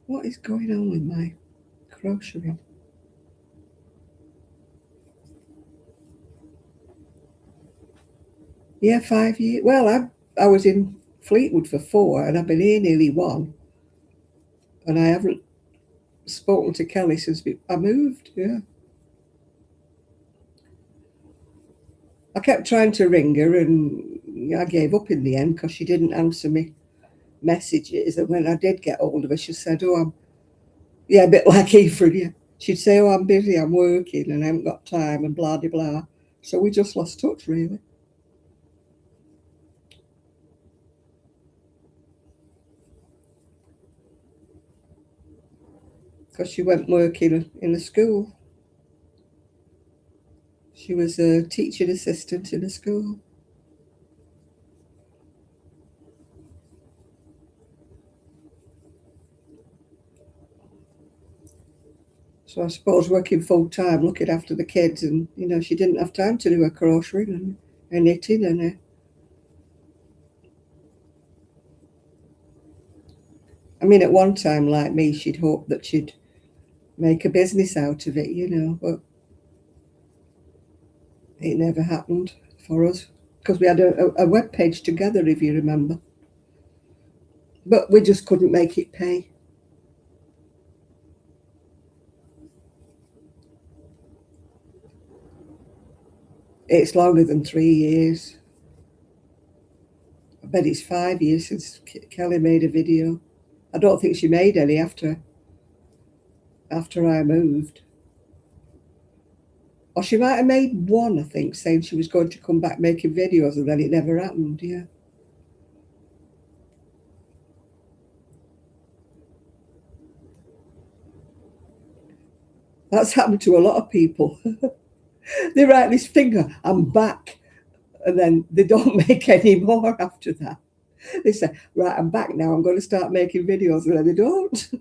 What is going on with my crocheting? Yeah, 5 years. Well, I was in Fleetwood for 4 and I've been here nearly 1. And I haven't spoken to Kelly since I moved, yeah. I kept trying to ring her and I gave up in the end because she didn't answer me messages. And when I did get hold of her, she said, oh, I'm, yeah, a bit like Ephraim, yeah. She'd say, oh, I'm busy, I'm working, and I haven't got time, and blah, blah, blah. So we just lost touch, really. Because she went working in a school. She was a teaching assistant in a school. So I suppose working full time, looking after the kids, and she didn't have time to do her crocheting and her knitting and her. I mean, at one time, like me, she'd hoped that she'd make a business out of it, but it never happened for us because we had a web page together, if you remember. But we just couldn't make it pay. It's longer than 3 years. I bet it's 5 years since Kelly made a video. I don't think she made any after I moved. Or she might have made one, I think, saying she was going to come back making videos, and then it never happened, yeah. That's happened to a lot of people. They write this finger, I'm back, and then they don't make any more after that. They say, right, I'm back now, I'm going to start making videos, and then they don't.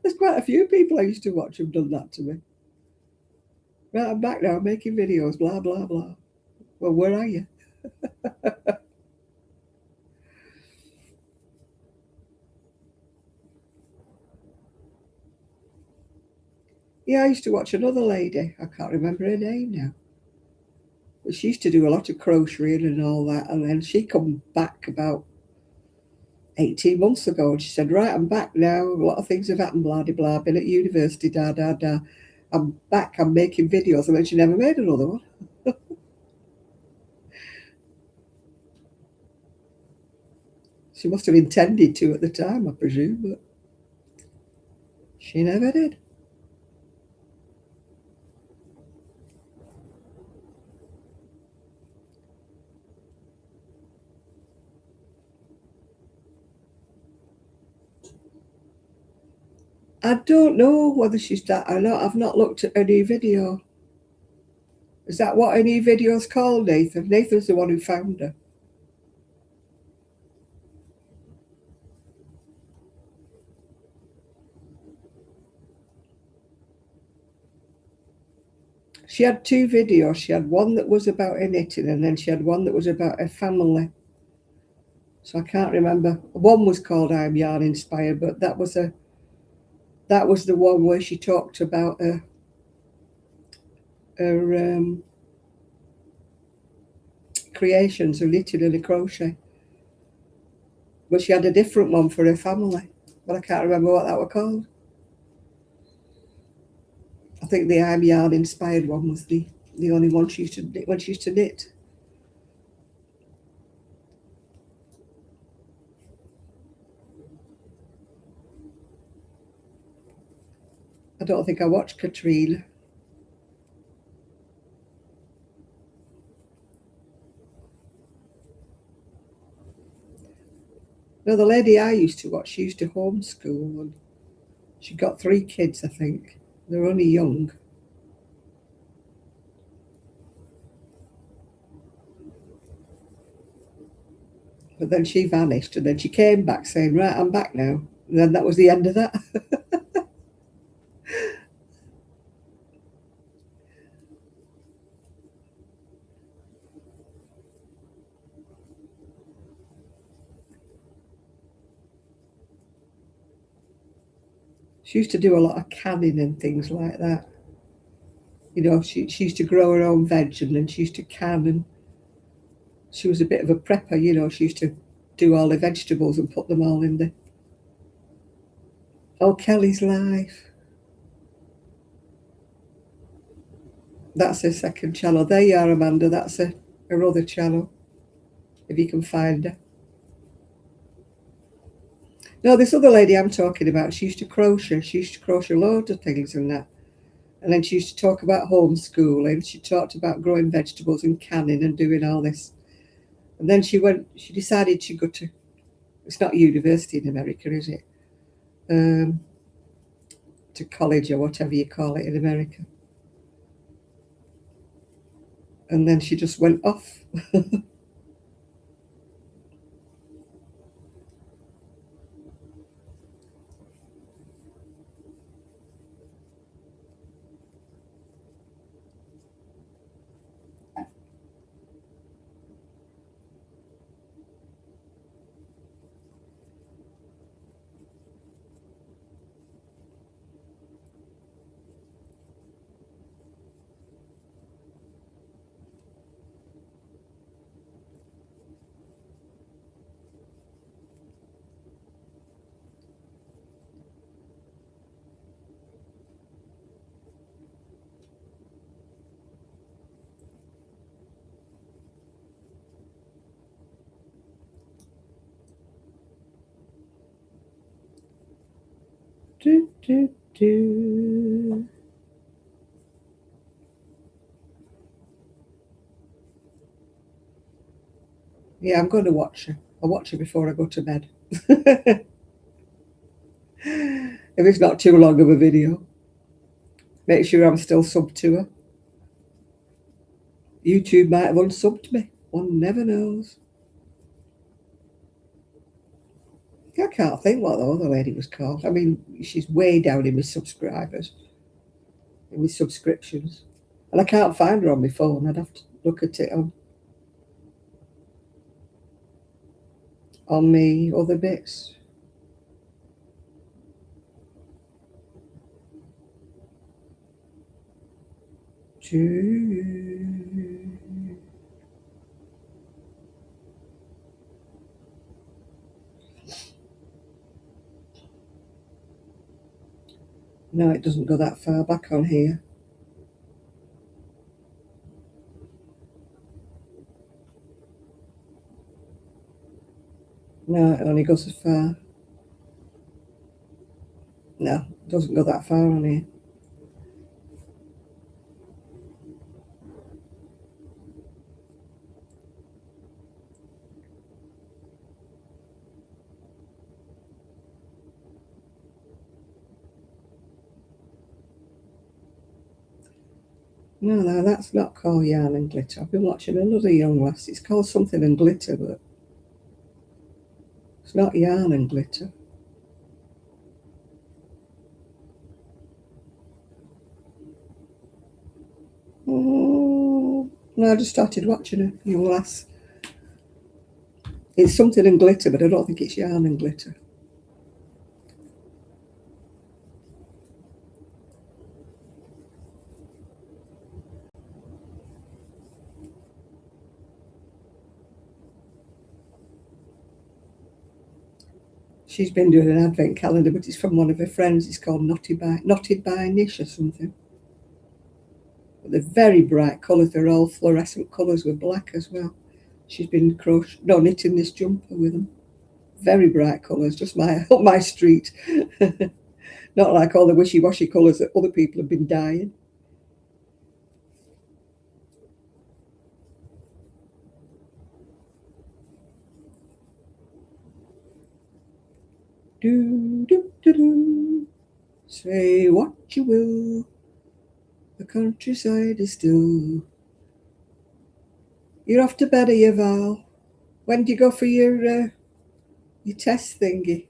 There's quite a few people I used to watch who've done that to me. Right, I'm back now, I'm making videos, blah, blah, blah. Well, where are you? Yeah, I used to watch another lady. I can't remember her name now. But she used to do a lot of crocheting and all that. And then she come back about 18 months ago, and she said, right, I'm back now. A lot of things have happened, blah, blah, blah. Been at university, da, da, da. I'm back, I'm making videos. And then she never made another one. She must have intended to at the time, I presume, but she never did. I don't know whether she's that or not. I've not looked at any video. Is that what any video's called, Nathan? Nathan's the one who found her. She had two videos. She had one that was about her knitting, and then she had one that was about her family. So I can't remember. One was called I'm Yarn Inspired, but that was the one where she talked about her creations, her knitting and her crochet. But she had a different one for her family, but I can't remember what that was called. I think the I'm Yarn Inspired one was the only one she used to knit when she used to knit. I don't think I watched Katrina. No, the lady I used to watch, she used to homeschool, and she got 3 kids, I think. They're only young. But then she vanished, and then she came back saying, right, I'm back now. And then that was the end of that. She used to do a lot of canning and things like that. She used to grow her own veg, and then she used to can, and she was a bit of a prepper. She used to do all the vegetables and put them all in the. Oh, Kelly's Life. That's her second channel. There you are, Amanda. That's her other channel, if you can find her. No, this other lady I'm talking about, she used to crochet. She used to crochet loads of things and that. And then she used to talk about homeschooling. She talked about growing vegetables and canning and doing all this. And then she decided she'd go to, it's not university in America, is it? To college or whatever you call it in America. And then she just went off. Do, do, do. Yeah, I'm going to watch her. I'll watch her before I go to bed. If it's not too long of a video. Make sure I'm still subbed to her. YouTube might have unsubbed me. One never knows. I can't think what the other lady was called. I mean, she's way down in my subscribers, in my subscriptions. And I can't find her on my phone. I'd have to look at it on me other bits. No, it doesn't go that far back on here. No, it only goes as far. No, it doesn't go that far on here. No, that's not called Yarn and Glitter. I've been watching another young lass. It's called something and glitter, but it's not Yarn and Glitter. Oh, no, I just started watching a young lass. It's something and glitter, but I don't think it's Yarn and Glitter. She's been doing an advent calendar, but it's from one of her friends. It's called Knotted by Nish or something. But they're very bright colours. They're all fluorescent colours with black as well. She's been knitting this jumper with them. Very bright colours, just up my street. Not like all the wishy-washy colours that other people have been dyeing. Do, do, do, do. Say what you will, the countryside is still. You're off to bed, are you, Val? When do you go for your test thingy?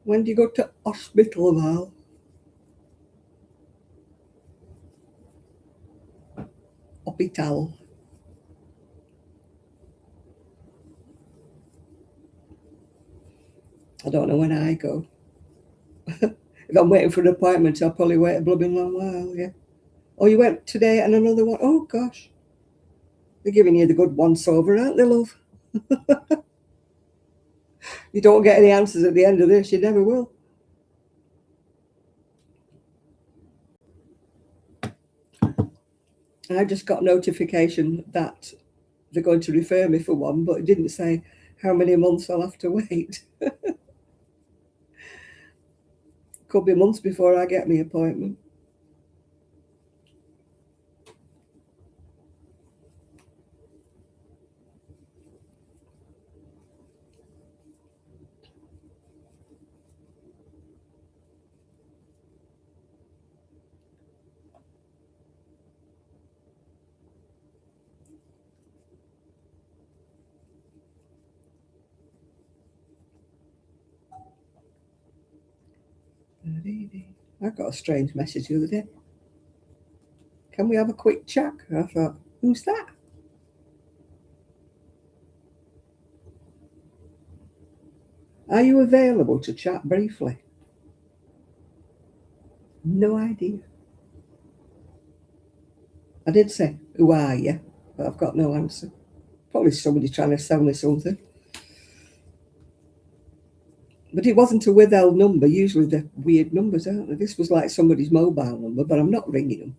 When do you go to hospital, Val? Hospital. I don't know when I go. If I'm waiting for an appointment, I'll probably wait a blooming long while, yeah. Oh, you went today and another one? Oh, gosh. They're giving you the good once over, aren't they, love? You don't get any answers at the end of this. You never will. I just got notification that they're going to refer me for one, but it didn't say how many months I'll have to wait. Could be months before I get my appointment. I got a strange message the other day. Can we have a quick chat? I thought, who's that? Are you available to chat briefly? No idea. I did say, who are you? But I've got no answer. Probably somebody trying to sell me something. But it wasn't a withheld number. Usually they're weird numbers, aren't they? This was like somebody's mobile number, but I'm not ringing them.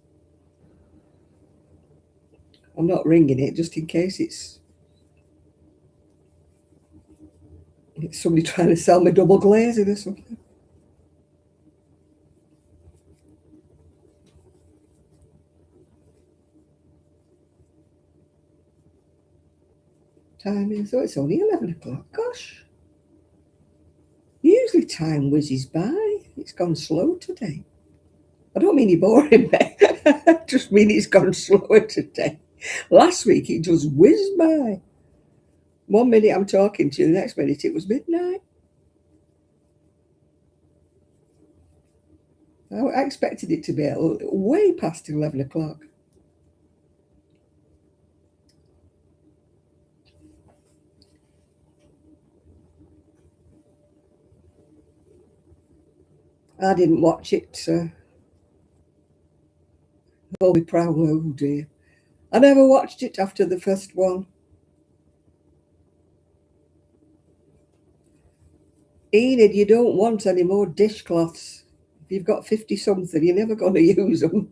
I'm not ringing it just in case it's somebody trying to sell me double glazing or something. Time is, oh, it's only 11 o'clock. Gosh. Usually time whizzes by. It's gone slow today. I don't mean you're boring me. I just mean it's gone slower today. Last week it just whizzed by. 1 minute I'm talking to you, the next minute it was midnight. I expected it to be way past 11 o'clock. I didn't watch it. I'll be proud. Oh dear. I never watched it after the first one. Enid, you don't want any more dishcloths. If you've got 50 something, you're never going to use them.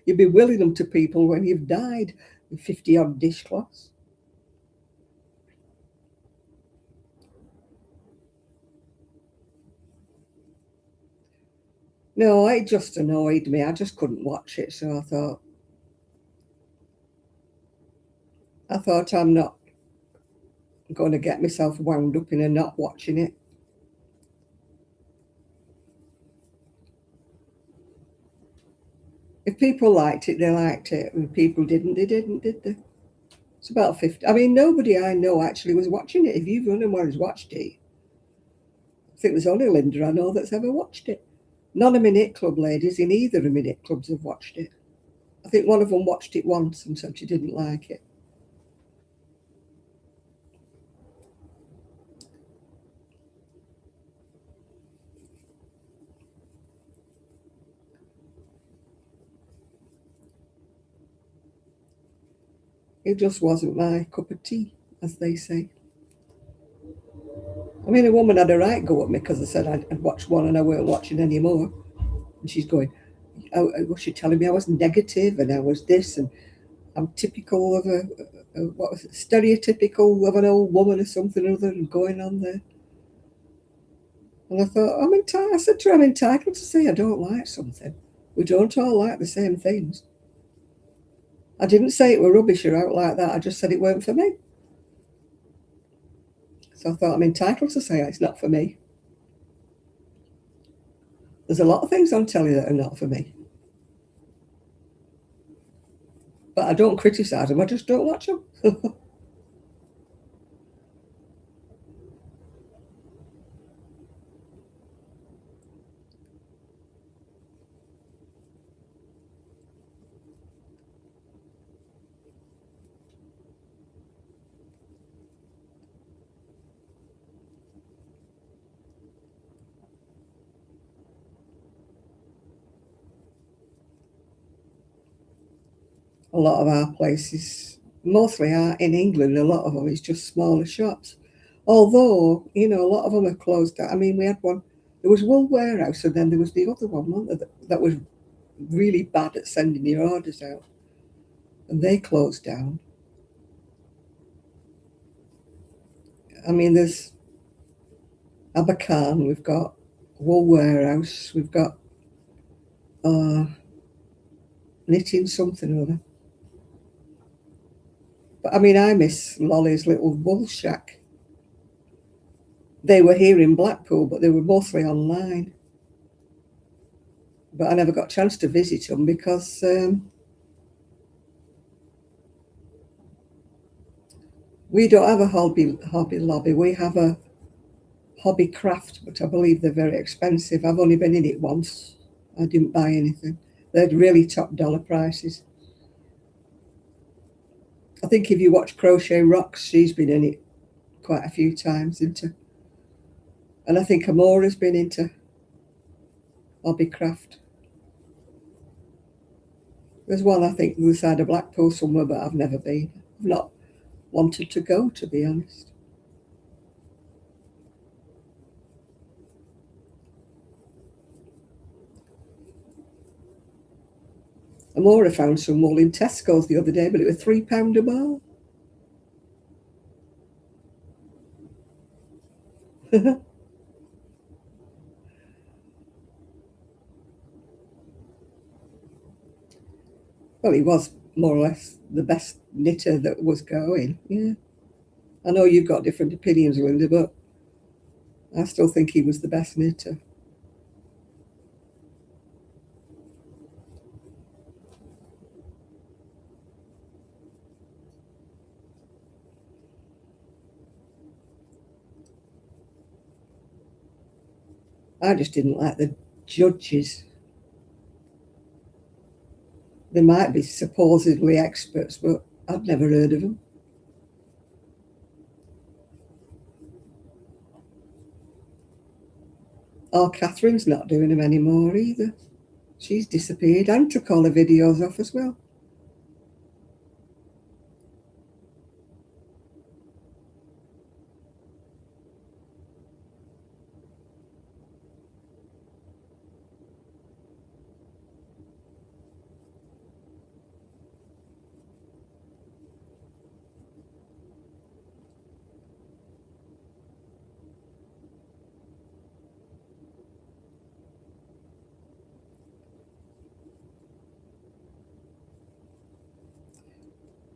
You'll be willing them to people when you've died with 50 odd dishcloths. No, it just annoyed me. I just couldn't watch it. So I thought I'm not going to get myself wound up in a not watching it. If people liked it, they liked it. And people didn't, they didn't, did they? It's about 50. I mean, nobody I know actually was watching it. If you've anyone watched it, I think there's only Linda I know that's ever watched it. None of my knit club ladies in either of my knit clubs have watched it. I think one of them watched it once and said she didn't like it. It just wasn't my cup of tea, as they say. I mean, a woman had a right go at me because I said I'd watched one and I weren't watching anymore. And she's going, was she telling me I was negative and I was this and I'm typical of what was it, stereotypical of an old woman or something or other and going on there. And I thought, I said to her, I'm entitled to say I don't like something. We don't all like the same things. I didn't say it were rubbish or out like that. I just said it weren't for me. So I thought I'm entitled to say it's not for me. There's a lot of things on telly that are not for me. But I don't criticise them, I just don't watch them. a lot of our places, mostly are in England, a lot of them is just smaller shops. Although, you know, a lot of them are closed down. I mean, we had one, there was Wool Warehouse, and then there was the other one, wasn't there, that was really bad at sending your orders out. And they closed down. I mean, there's Abercarn, we've got Wool Warehouse, we've got knitting something or other. But I mean, I miss Lolly's little wool shack. They were here in Blackpool, but they were mostly online. But I never got a chance to visit them because we don't have a Hobby Lobby. We have a Hobby Craft, but I believe they're very expensive. I've only been in it once. I didn't buy anything. They had really top dollar prices. I think if you watch Crochet Rocks, she's been in it quite a few times, and I think Amora's been into Hobbycraft. There's one, I think, on the side of Blackpool somewhere, but I've never been. I've not wanted to go, to be honest. Amora found some wool in Tesco's the other day, but it was £3 a bar. Well, he was more or less the best knitter that was going, yeah. I know you've got different opinions, Linda, but I still think he was the best knitter. I just didn't like the judges. They might be supposedly experts, but I'd never heard of them. Oh, Catherine's not doing them anymore either. She's disappeared and took all the videos off as well.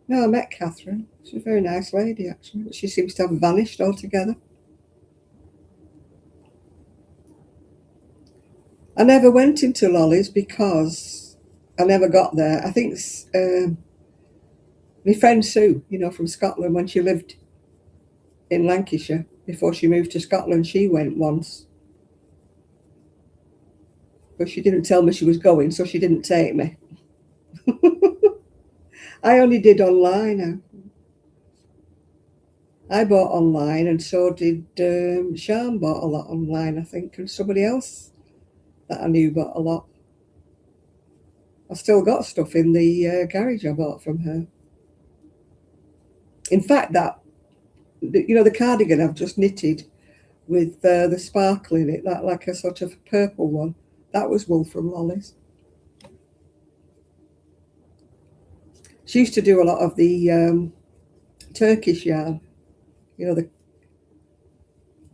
No, I met Catherine. She's a very nice lady, actually, but she seems to have vanished altogether. I never went into Lolly's because I never got there. I think my friend Sue, you know, from Scotland, when she lived in Lancashire before she moved to Scotland, she went once. But she didn't tell me she was going, so she didn't take me. I only did online. I bought online, and so did Sian bought a lot online, I think, and somebody else that I knew bought a lot. I've still got stuff in the garage I bought from her. In fact, you know, the cardigan I've just knitted with the sparkle in it, that like a sort of purple one, that was wool from Lolly's. She used to do a lot of the Turkish yarn, you know, the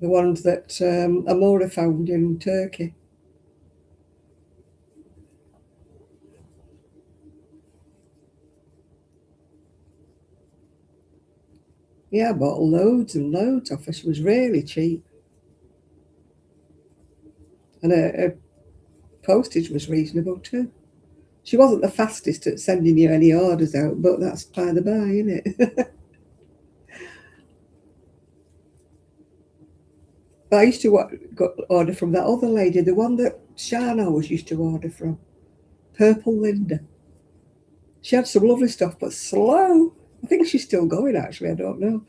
ones that Amora found in Turkey. Yeah, I bought loads and loads off her. She was really cheap. And her postage was reasonable too. She wasn't the fastest at sending you any orders out, but that's by the by, isn't it? But I used to order from that other lady, the one that Sian always used to order from, Purple Linda. She had some lovely stuff, but slow. I think she's still going, actually, I don't know.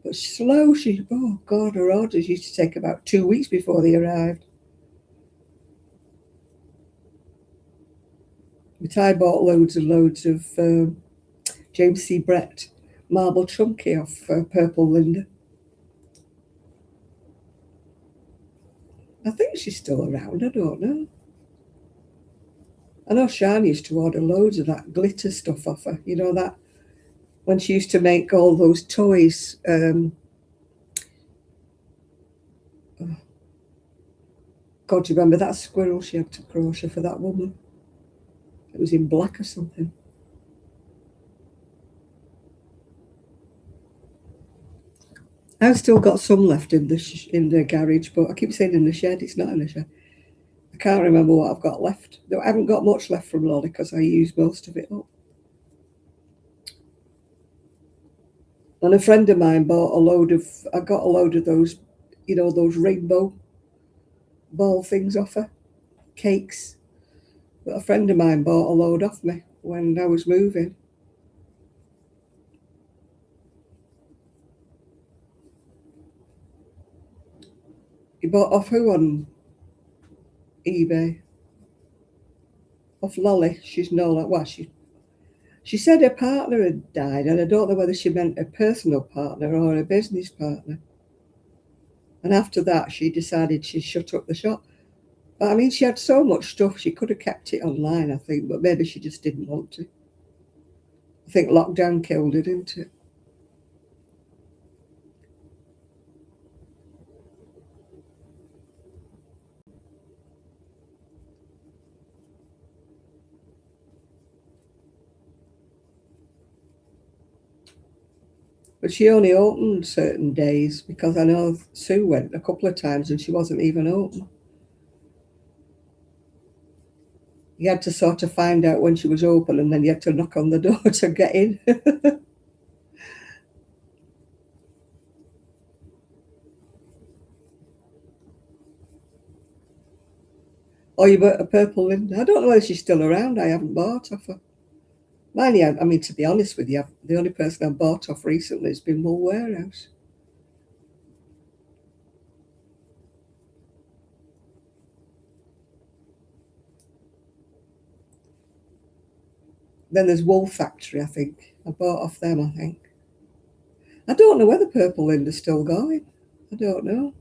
But slow, oh God, her orders used to take about 2 weeks before they arrived. But I bought loads and loads of James C. Brett marble chunky off Purple Linda. I think she's still around, I don't know. I know Shan used to order loads of that glitter stuff off her. You know, that when she used to make all those toys. God, do you remember that squirrel she had to crochet for that woman? It was in black or something. I've still got some left in the garage, but I keep saying in the shed. It's not in the shed. I can't remember what I've got left. I haven't got much left from Lolly because I used most of it up. And a friend of mine bought I got a load of those, you know, those rainbow ball things off her, cakes. But a friend of mine bought a load off me when I was moving. He bought off who on eBay? Off Lolly. She's no like, well, she said her partner had died, and I don't know whether she meant a personal partner or a business partner. And after that, she decided she'd shut up the shop. But I mean, she had so much stuff, she could have kept it online, I think, but maybe she just didn't want to. I think lockdown killed her, didn't it? But she only opened certain days because I know Sue went a couple of times and she wasn't even open. You had to sort of find out when she was open and then you had to knock on the door to get in. Or you bought a Purple Linda. I don't know whether she's still around. I haven't bought off her. Mine, I mean, to be honest with you, the only person I've bought off recently has been Wool Warehouse. Then there's Wool Factory, I think. I bought off them, I think. I don't know whether Purple Linda's still going. I don't know.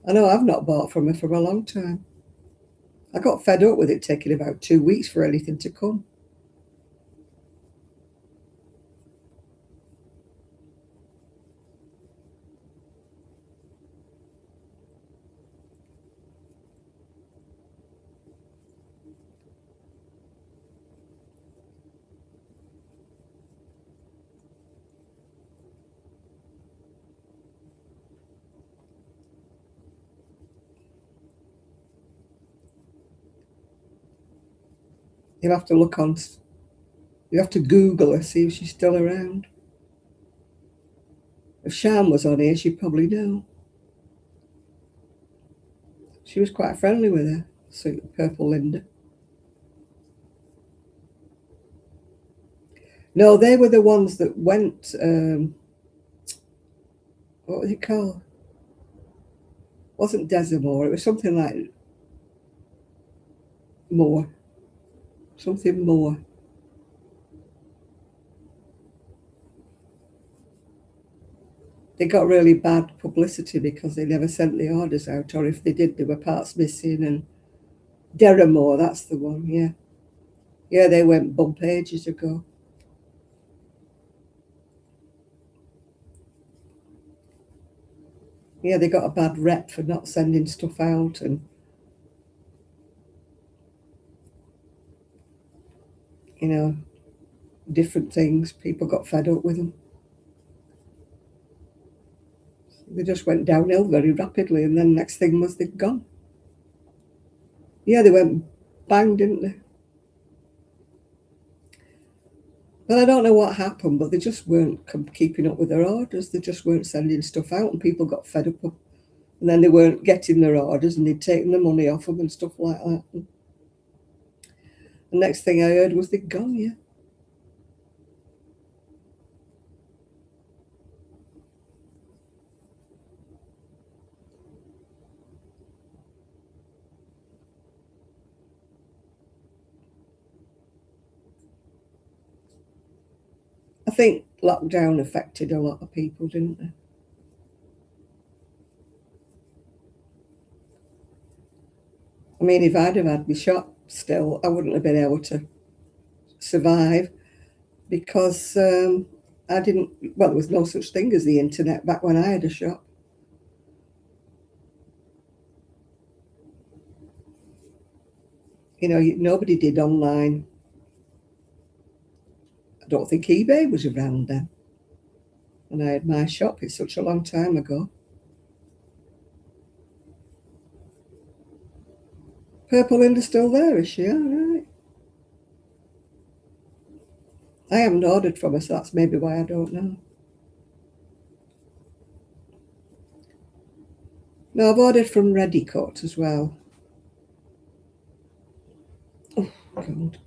I know I've not bought from her for a long time. I got fed up with it taking about 2 weeks for anything to come. You have to look on, you have to Google her, see if she's still around. If Shan was on here, she'd probably know. She was quite friendly with her, sweet Purple Linda. No, they were the ones that went, what was it called? It wasn't Desamore, it was something like more. Something more. They got really bad publicity because they never sent the orders out, or if they did, there were parts missing. And Deramore, that's the one, yeah. Yeah, they went bump ages ago. Yeah, they got a bad rep for not sending stuff out and, you know, different things. People got fed up with them. They just went downhill very rapidly, and then next thing was they'd gone. Yeah, they went bang, didn't they? Well, I don't know what happened, but they just weren't keeping up with their orders. They just weren't sending stuff out, and people got fed up. And then they weren't getting their orders, and they'd taken the money off them and stuff like that. And the next thing I heard was they'd gone, yeah. I think lockdown affected a lot of people, didn't it? I mean, if I'd have had my shop still, I wouldn't have been able to survive because I didn't, well, there was no such thing as the internet back when I had a shop. You know, nobody did online. I don't think eBay was around then. And I had my shop. It's such a long time ago. Purple Linda's still there, is she? All right. I haven't ordered from her, so that's maybe why I don't know. No, I've ordered from Redicoat as well. Oh, God.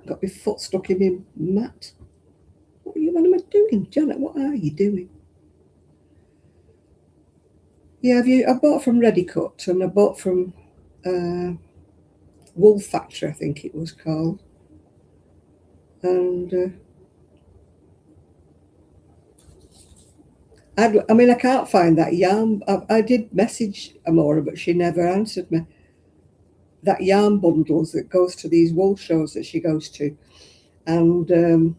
Got my foot stuck in my mat. What am I doing, Janet? What are you doing? Yeah, I bought from Redicoat and I bought from Wool Factory, I think it was called. And I mean, I can't find that yarn. I did message Amora, but she never answered me. That yarn bundles that goes to these wool shows that she goes to. And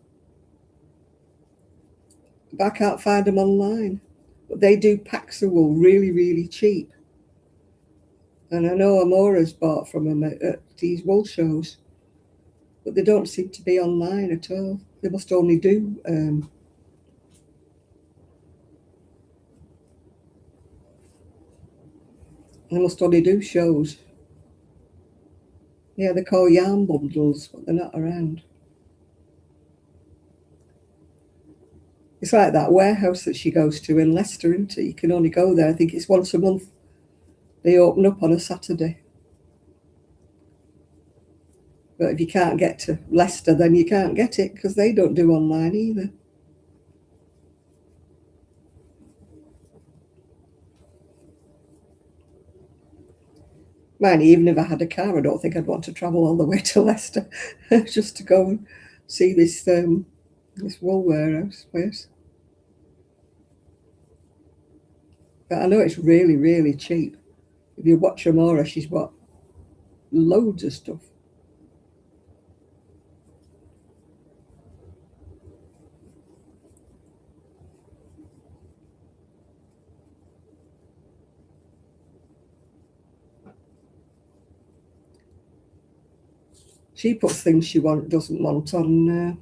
but I can't find them online. But they do packs of wool really, really cheap. And I know Amora's bought from them at these wool shows, but they don't seem to be online at all. They must only do shows. Yeah, they're called yarn bundles, but they're not around. It's like that warehouse that she goes to in Leicester, isn't it? You can only go there. I think it's once a month. They open up on a Saturday. But if you can't get to Leicester, then you can't get it because they don't do online either. Mind, even if I had a car, I don't think I'd want to travel all the way to Leicester just to go and see this wool warehouse place. But I know it's really, really cheap. If you watch Amora, she's got loads of stuff. She puts things she doesn't want on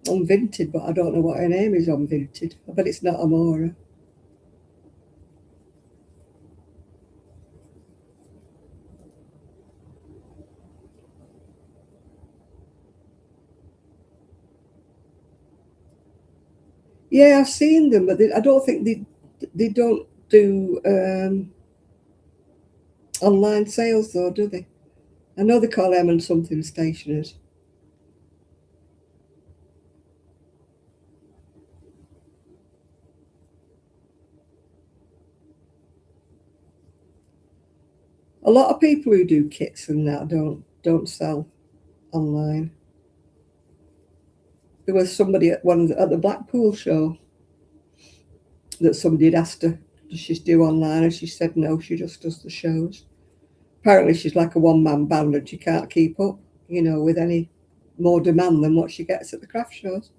Vinted, but I don't know what her name is on Vinted. I bet it's not Amora. Yeah, I've seen them, but I don't think they don't do online sales though, do they? I know they call them and something stationers. A lot of people who do kits and that don't sell online. There was somebody at at the Blackpool show that somebody had asked her, does she do online? And she said no, she just does the shows. Apparently she's like a one-man band and she can't keep up, with any more demand than what she gets at the craft shows.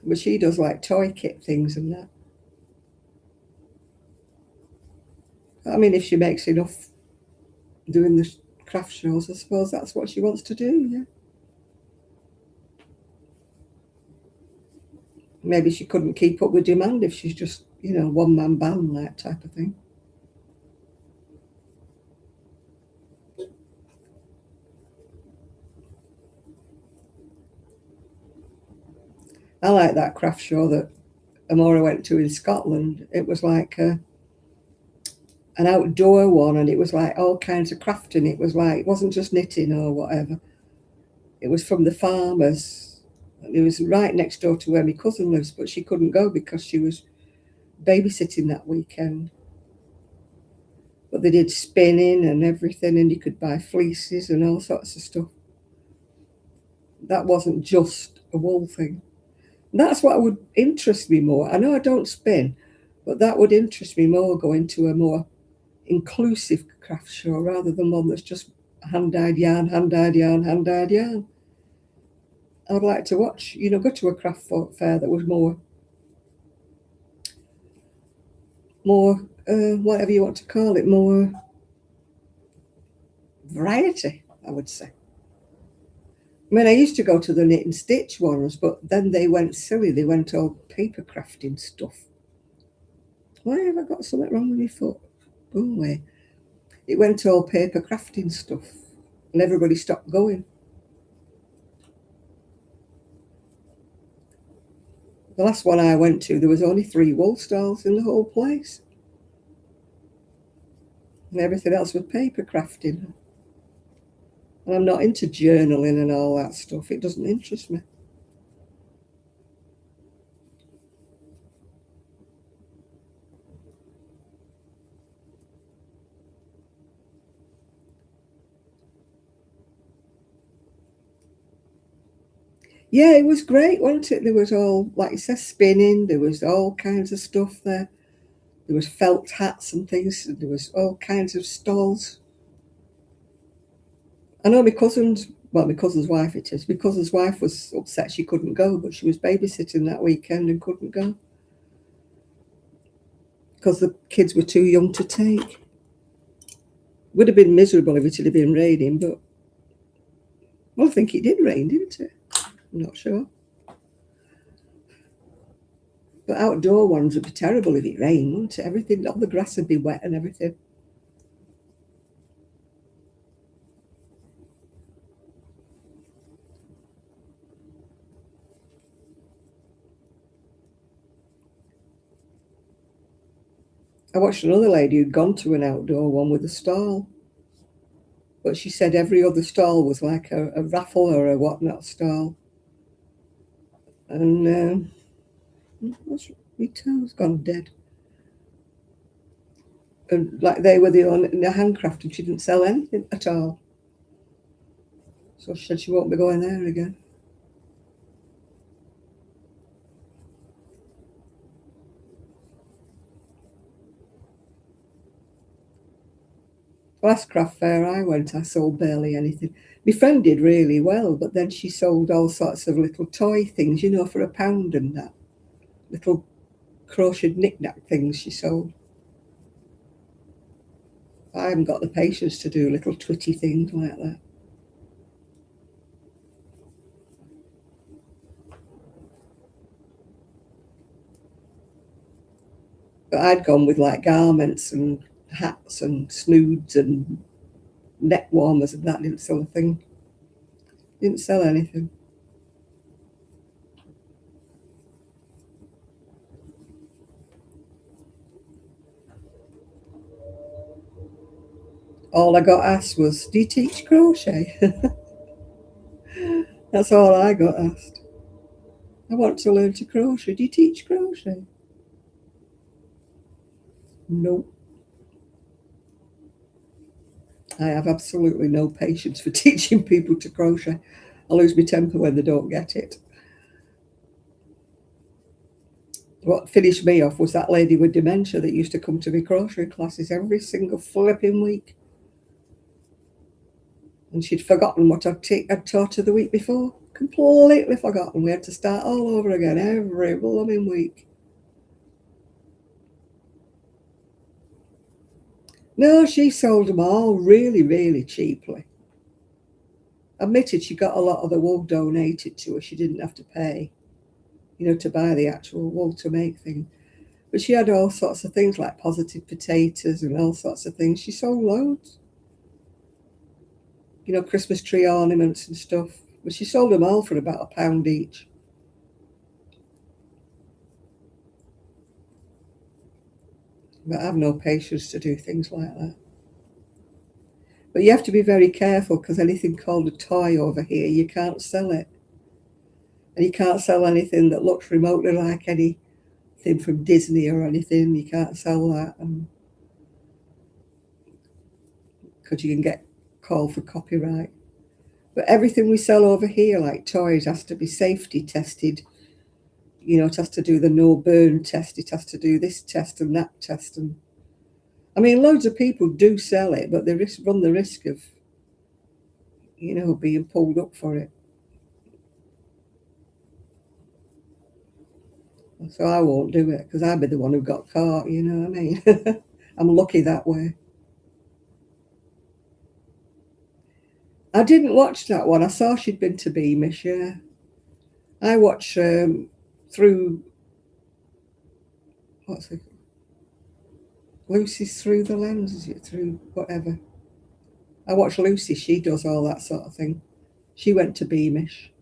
But she does like toy kit things and that. I mean, if she makes enough doing the craft shows, I suppose that's what she wants to do, yeah. Maybe she couldn't keep up with demand if she's just, one-man band, that type of thing. I like that craft show that Amora went to in Scotland. It was like an outdoor one, and it was like all kinds of crafting. It wasn't just knitting or whatever. It was from the farmers. It was right next door to where my cousin lives, but she couldn't go because she was babysitting that weekend. But they did spinning and everything, and you could buy fleeces and all sorts of stuff. That wasn't just a wool thing. That's what would interest me more. I know I don't spin, but that would interest me more, going to a more inclusive craft show rather than one that's just hand-dyed yarn, hand-dyed yarn, hand-dyed yarn. I'd like to watch, go to a craft fair that was more, whatever you want to call it, more variety, I would say. I mean, I used to go to the knit and stitch ones, but then they went silly. They went all paper crafting stuff. Why have I got something wrong with my foot? Go away. It went all paper crafting stuff, and everybody stopped going. The last one I went to, there was only 3 wool stalls in the whole place. And everything else was paper crafting. And I'm not into journaling and all that stuff. It doesn't interest me. Yeah, it was great, wasn't it? There was all, like you said, spinning. There was all kinds of stuff there. There was felt hats and things. There was all kinds of stalls. I know my cousin's wife it is. My cousin's wife was upset she couldn't go, but she was babysitting that weekend and couldn't go because the kids were too young to take. Would have been miserable if it had been raining, but well, I think it did rain, didn't it? I'm not sure. But outdoor ones would be terrible if it rained, wouldn't it? Everything, all the grass would be wet and everything. I watched another lady who'd gone to an outdoor one with a stall. But she said every other stall was like a raffle or a whatnot stall. And my toe's gone dead. And like they were the handcraft, and she didn't sell anything at all. So she said she won't be going there again. Last craft fair I went, I sold barely anything. My friend did really well, but then she sold all sorts of little toy things, for £1 and that. Little crocheted knick-knack things she sold. I haven't got the patience to do little twitty things like that. But I'd gone with like garments and hats and snoods and neck warmers, and that didn't sell a thing. Didn't sell anything. All I got asked was, "Do you teach crochet?" That's all I got asked. I want to learn to crochet. Do you teach crochet? No. I have absolutely no patience for teaching people to crochet. I lose my temper when they don't get it. What finished me off was that lady with dementia that used to come to my crochet classes every single flipping week. And she'd forgotten what I'd taught her the week before. Completely forgotten. We had to start all over again every blooming week. No, she sold them all really, really cheaply. Admitted she got a lot of the wool donated to her. She didn't have to pay, to buy the actual wool to make things. But she had all sorts of things like positive potatoes and all sorts of things. She sold loads. Christmas tree ornaments and stuff. But she sold them all for about £1 each. But I have no patience to do things like that. But you have to be very careful because anything called a toy over here, you can't sell it. And you can't sell anything that looks remotely like anything from Disney or anything. You can't sell that because you can get called for copyright. But everything we sell over here, like toys, has to be safety tested. You know, it has to do the no burn test. It has to do this test and that test. And I mean, loads of people do sell it, but they run the risk of, you know, being pulled up for it. So I won't do it because I'd be the one who got caught, you know what I mean? I'm lucky that way. I didn't watch that one. I saw she'd been to Beamish, yeah. I watch through, what's it? Lucy's Through the Lens, is it? Through whatever. I watch Lucy, she does all that sort of thing. She went to Beamish.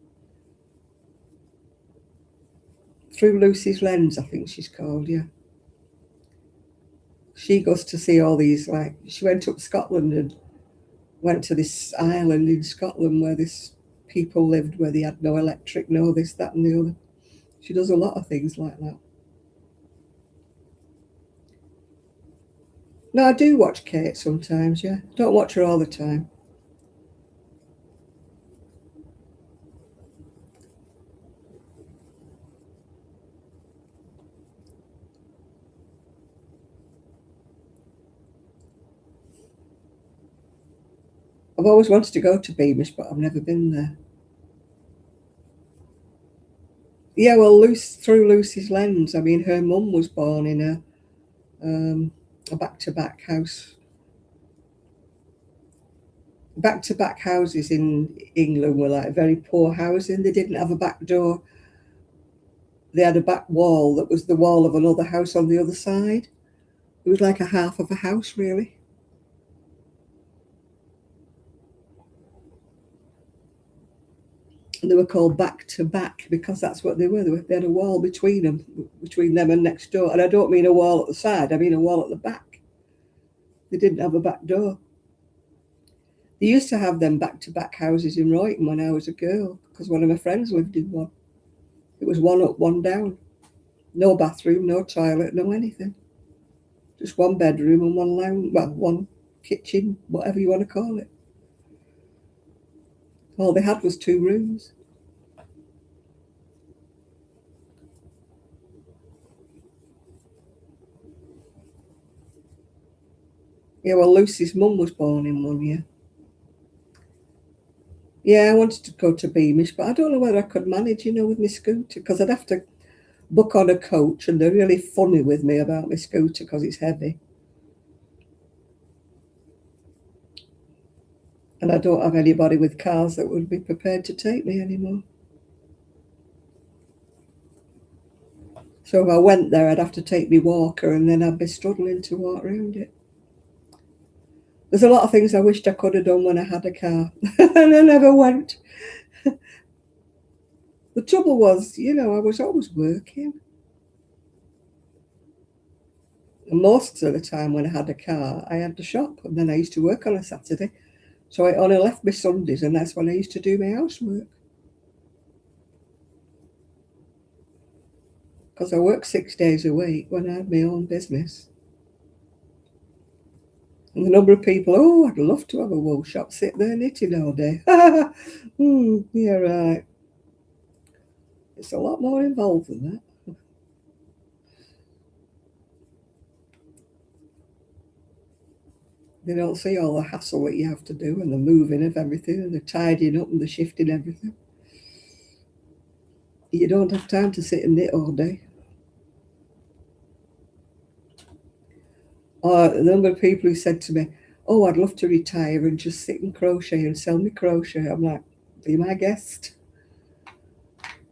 Through Lucy's Lens, I think she's called, yeah. She goes to see all these, like, she went up Scotland and went to this island in Scotland where this people lived, where they had no electric, no this, that, and the other. She does a lot of things like that. No, I do watch Kate sometimes, yeah. Don't watch her all the time. I've always wanted to go to Beamish, but I've never been there. Yeah, well, Through Lucy's Lens, I mean, her mum was born in a back-to-back house. Back-to-back houses in England were like very poor housing. They didn't have a back door. They had a back wall that was the wall of another house on the other side. It was like a half of a house, really. And they were called back to back because that's what they were. They had a wall between them and next door. And I don't mean a wall at the side, I mean a wall at the back. They didn't have a back door. They used to have them back to back houses in Royton when I was a girl because one of my friends lived in one. It was one up, one down. No bathroom, no toilet, no anything. Just one bedroom and one lounge, well, one kitchen, whatever you want to call it. All they had was 2 rooms. Yeah, well, Lucy's mum was born in one, yeah. Yeah, I wanted to go to Beamish, but I don't know whether I could manage, you know, with my scooter, because I'd have to book on a coach, and they're really funny with me about my scooter because it's heavy. And I don't have anybody with cars that would be prepared to take me anymore. So if I went there, I'd have to take my walker, and then I'd be struggling to walk around it. There's a lot of things I wished I could have done when I had a car, and I never went. The trouble was, you know, I was always working. And most of the time when I had a car, I had the shop, and then I used to work on a Saturday. So I only left my Sundays, and that's when I used to do my housework. Because I worked 6 days a week when I had my own business. And the number of people, oh, I'd love to have a wool shop, sit there knitting all day. Yeah, right. It's a lot more involved than that. They don't see all the hassle that you have to do and the moving of everything and the tidying up and the shifting everything. You don't have time to sit and knit all day. Or the number of people who said to me, oh, I'd love to retire and just sit and crochet and sell me crochet. I'm like, be my guest.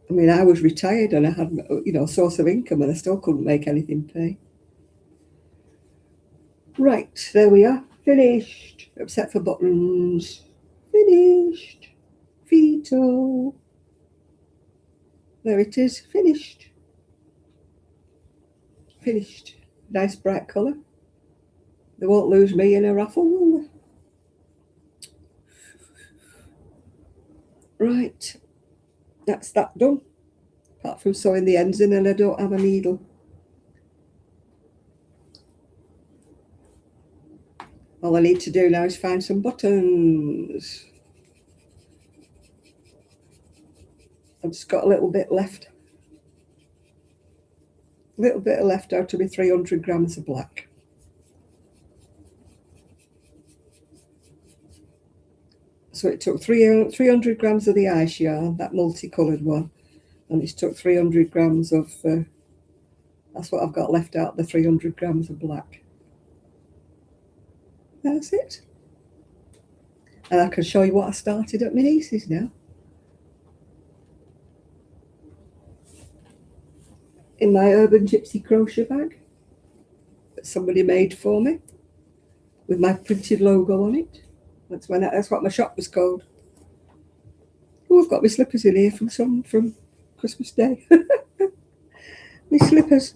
I mean, I was retired and I had, you know, a source of income and I still couldn't make anything pay. Right, there we are. Finished. Except for buttons. Finished. Veto. There it is. Finished. Finished. Nice bright colour. They won't lose me in a raffle, will they? Right. That's that done. Apart from sewing the ends in, and I don't have a needle. All I need to do now is find some buttons. I've just got a little bit left. A little bit left out of my 300 grams of black. So it took 300 grams of the ice yarn, that multicoloured one, and it's took 300 grams of, that's what I've got left out, the 300 grams of black. That's it. And I can show you what I started at my niece's now. In my Urban Gypsy crochet bag that somebody made for me with my printed logo on it. That's what my shop was called. Oh, I've got my slippers in here from Christmas Day. My slippers.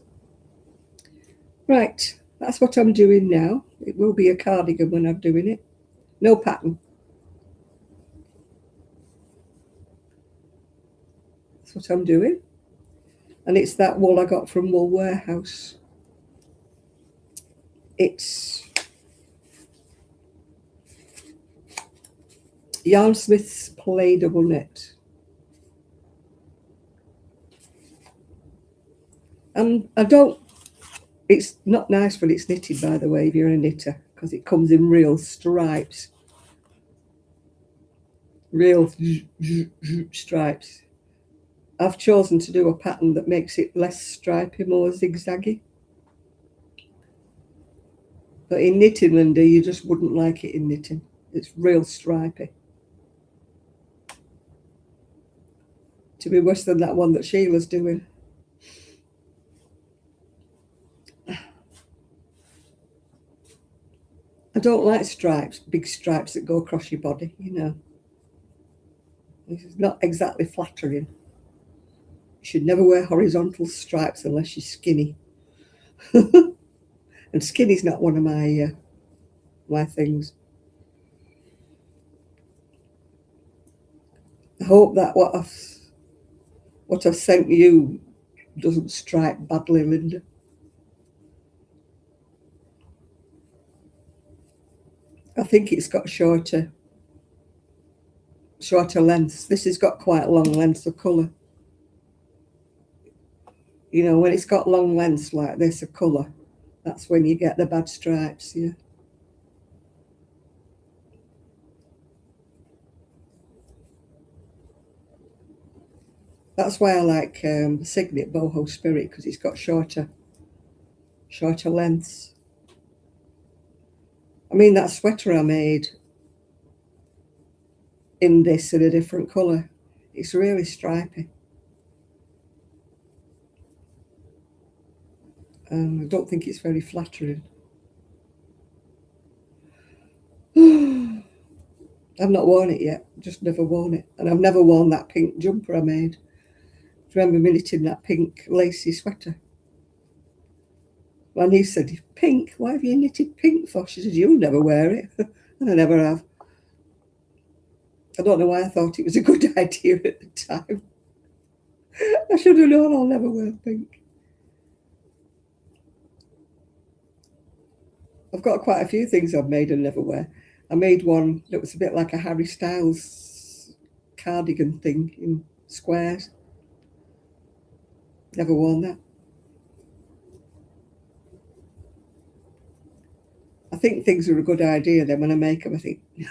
Right, that's what I'm doing now. It will be a cardigan when I'm doing it. No pattern. That's what I'm doing. And it's that wool I got from Wool Warehouse. It's Yarnsmith's Play Double Knit. And it's not nice when it's knitted, by the way, if you're a knitter, because it comes in real stripes. Real stripes. I've chosen to do a pattern that makes it less stripy, more zigzaggy. But in knitting, Linda, you just wouldn't like it in knitting. It's real stripy. To be worse than that one that Sheila's doing. I don't like stripes, big stripes that go across your body, you know. It's not exactly flattering. You should never wear horizontal stripes unless you're skinny. And skinny's not one of my things. I hope that what I've sent you doesn't stripe badly, Linda. I think it's got shorter lengths. This has got quite long lengths of colour. You know, when it's got long lengths like this of colour, that's when you get the bad stripes, yeah. That's why I like Signet Boho Spirit, because it's got shorter lengths. I mean, that sweater I made in this in a different colour, it's really stripy. I don't think it's very flattering. I've not worn it yet, just never worn it. And I've never worn that pink jumper I made. Do you remember me knitting that pink lacy sweater? My niece said, "Pink? Why have you knitted pink for?" She said, "You'll never wear it." And I never have. I don't know why I thought it was a good idea at the time. I should have known I'll never wear pink. I've got quite a few things I've made and never wear. I made one that was a bit like a Harry Styles cardigan thing in squares. Never worn that. I think things are a good idea, then when I make them I think, no.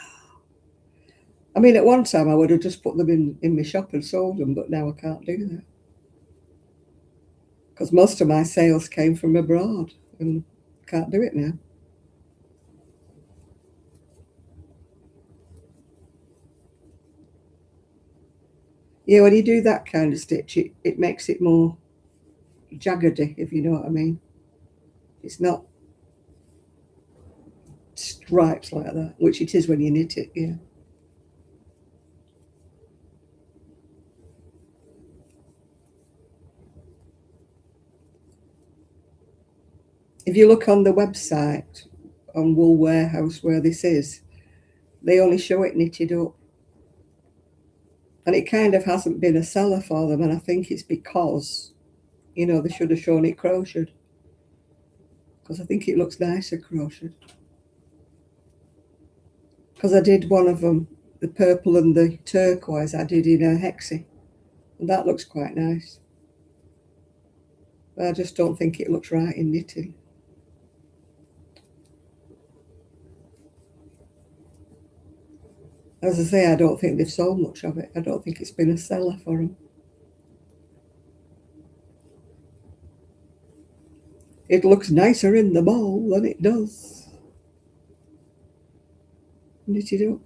I mean, at one time I would have just put them in my shop and sold them, but now I can't do that. Because most of my sales came from abroad and I can't do it now. Yeah, when you do that kind of stitch, it makes it more jaggedy, if you know what I mean. It's not stripes like that, which it is when you knit it, yeah. If you look on the website, on Wool Warehouse, where this is, they only show it knitted up. And it kind of hasn't been a seller for them, and I think it's because, you know, they should have shown it crocheted. Because I think it looks nicer crocheted. Because I did one of them, the purple and the turquoise, I did in a hexie. And that looks quite nice. But I just don't think it looks right in knitting. As I say, I don't think they've sold much of it. I don't think it's been a seller for them. It looks nicer in the ball than it does knitted up.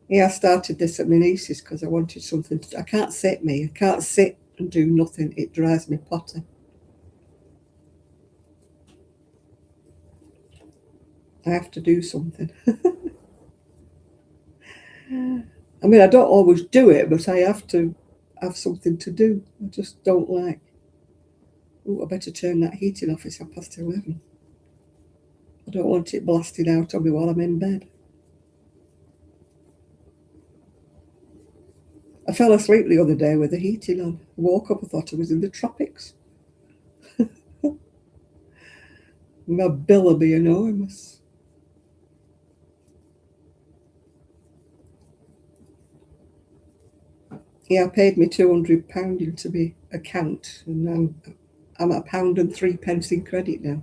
Yeah, I started this at my niece's because I wanted something to, I can't sit and do nothing. It drives me potty. I have to do something. I mean, I don't always do it, but I have to have something to do. I just don't like. Oh, I better turn that heating off. It's 11:30. I don't want it blasting out on me while I'm in bed. I fell asleep the other day with the heating on. I woke up, I thought I was in the tropics. My bill will be enormous. Yeah, I paid me £200 into my account, and I'm at £1.03 in credit now.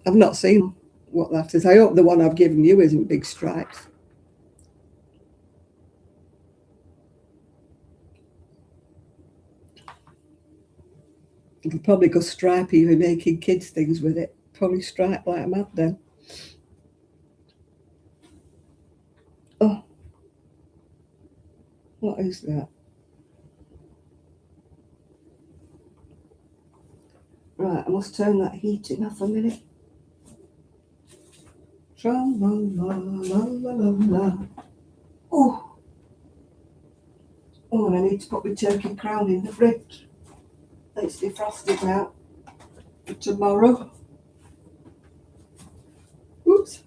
I've not seen what that is. I hope the one I've given you isn't big stripes. It'll probably go stripey if you're making kids things with it. Probably stripe like mad then. Oh, what is that? Right, I must turn that heating off a minute. Tra-la-la-la-la-la-la. Oh, and I need to put my turkey crown in the fridge. It's defrosted now for tomorrow. Oops.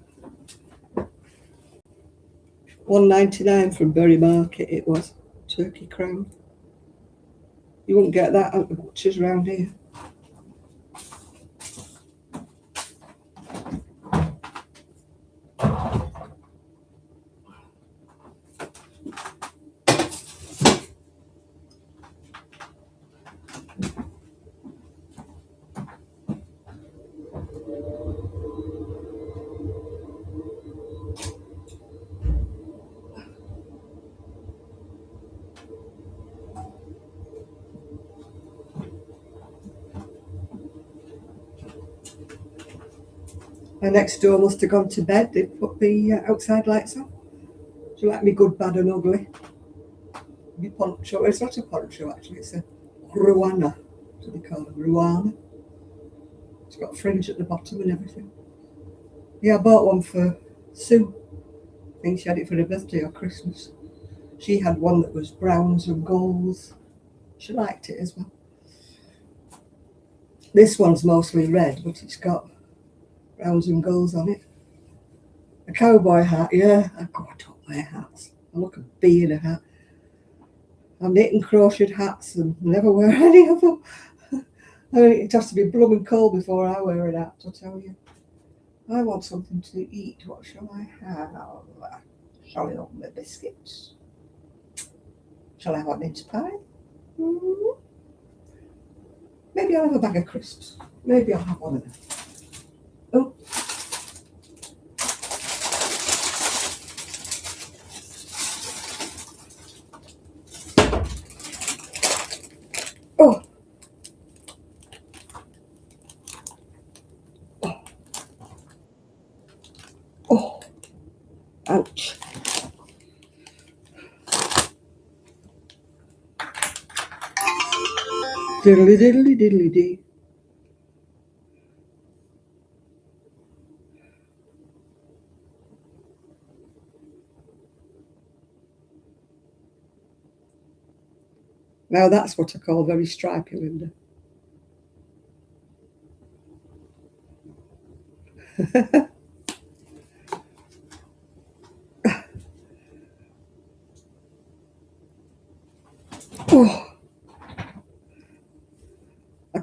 £1.99 from Bury Market it was. Turkey crown. You won't get that at the butchers around here. My next door must have gone to bed. They put the outside lights on. Do you like me good, bad and ugly? My poncho. It's not a poncho actually, it's a ruana. That's what they call it, ruana. It's got a fringe at the bottom and everything. Yeah, I bought one for Sue. I think she had it for her birthday or Christmas. She had one that was browns and golds. She liked it as well. This one's mostly red, but it's got browns and golds on it. A cowboy hat, yeah. I don't wear hats. I look a bee in a hat. I'm knitting crocheted hats and never wear any of them. I mean, it has to be blooming cold before I wear a hat, I'll tell you. I want something to eat. What shall I have? Shall I open my biscuits? Shall I have a mince pie? Maybe I'll have a bag of crisps. Maybe I'll have one of them. Oh. Oh. Oh. Ouch. Diddly diddly diddly dee. Now that's what I call very stripy, Linda. Oh.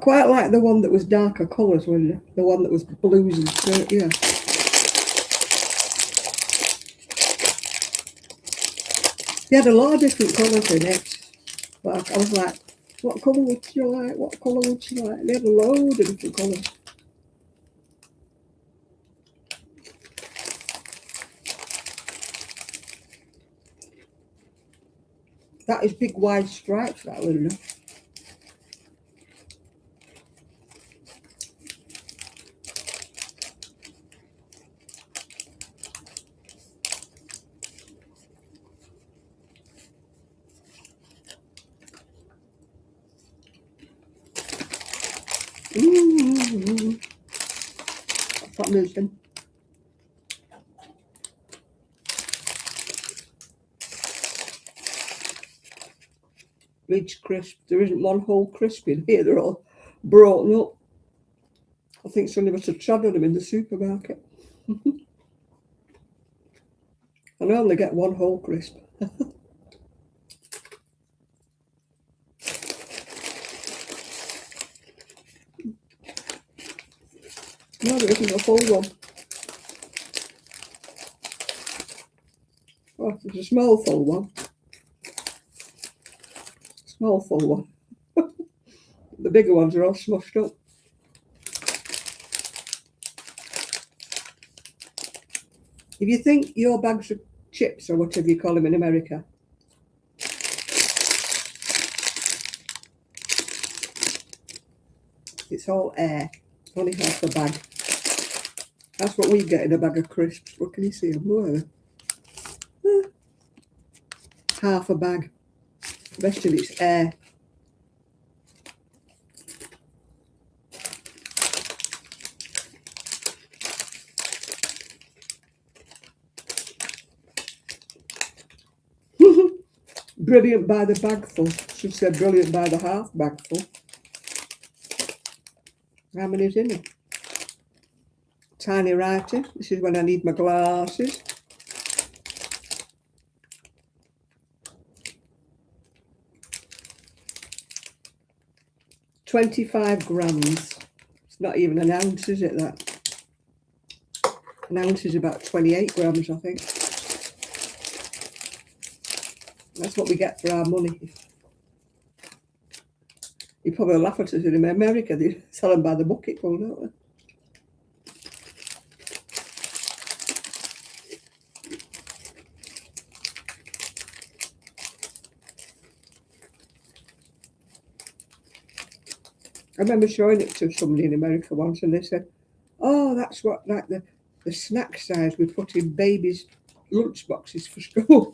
quite like the one that was darker colours, when the one that was blues and straight, yeah. They had a lot of different colours in it. But I was like, what colour would you like? What colour would you like? They had a load of different colours. That is big wide stripes, that, Linda. That's what I'm using. Ridge crisp. There isn't one whole crisp in here. They're all broken up. I think somebody must have trodden them in the supermarket. And I only get one whole crisp. No, there isn't a full one. Oh, there's a small full one. Small full one. The bigger ones are all smushed up. If you think your bags of chips, or whatever you call them in America, it's all air, only half a bag. That's what we get in a bag of crisps. What can you see them? Where? Half a bag. The rest of it's air. Brilliant by the bagful. Should say brilliant by the half bagful. How many's in it? Tiny writing. This is when I need my glasses. 25 grams. It's not even an ounce, is it, that? An ounce is about 28 grams, I think. That's what we get for our money. You probably laugh at us in America. They sell them by the bucketful, don't they? I remember showing it to somebody in America once, and they said, "Oh, that's what, like the snack size we put in babies' lunch boxes for school."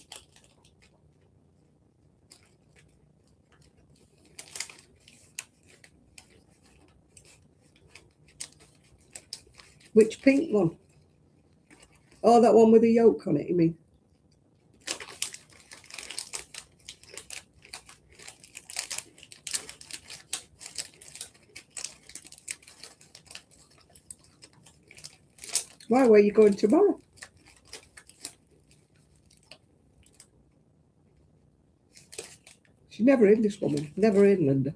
Which pink one? Oh, that one with the yolk on it, you mean? Why, where are you going tomorrow? She's never in, this woman. Never in, Linda.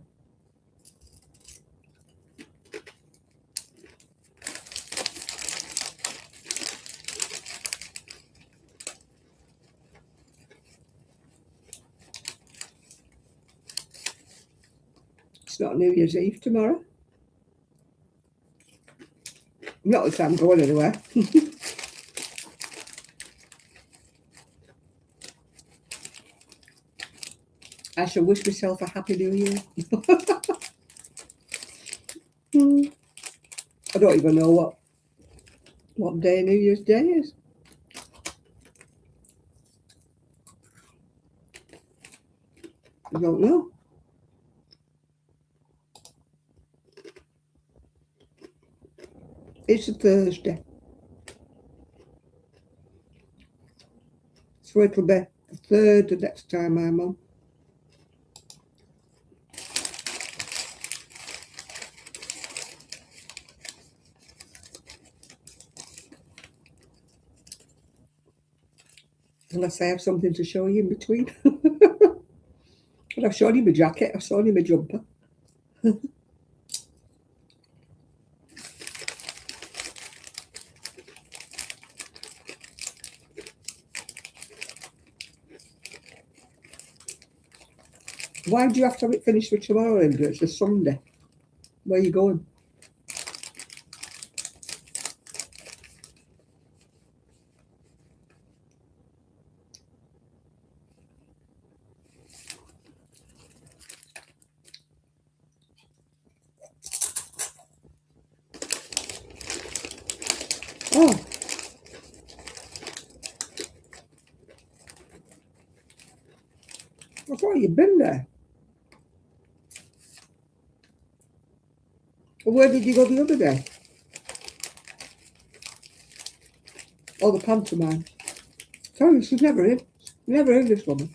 It's not New Year's Eve tomorrow. Not that I'm going anywhere. I shall wish myself a happy New Year. I don't even know what day New Year's Day is. I don't know. It's a Thursday. So it'll be the 3rd the next time I'm on. Unless I have something to show you in between. But I've shown you my jacket, I've shown you my jumper. Why do you have to have it finished for tomorrow, Linda? It's a Sunday. Where are you going? Oh, I thought you'd been there. Well, where did you go the other day? Oh, the pantomime. Tell you, she's never in. Never in, this woman.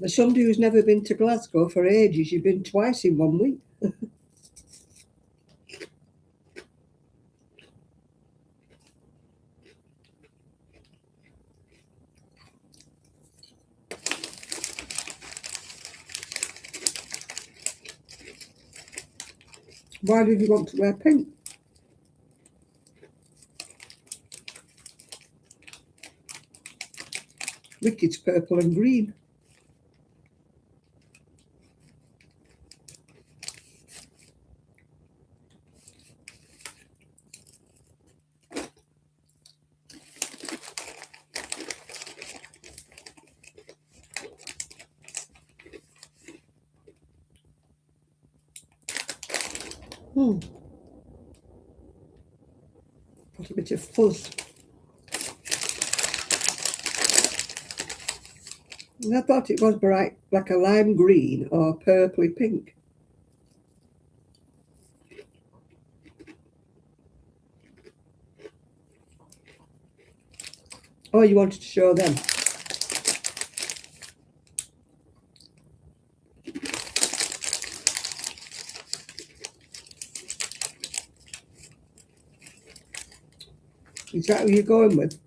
There's somebody who's never been to Glasgow for ages. You've been twice in 1 week. Why did you want to wear pink? Ricky's purple and green. Got a bit of fuzz. And I thought it was bright, like a lime green or purpley pink. Oh, you wanted to show them? Is that who you're going with?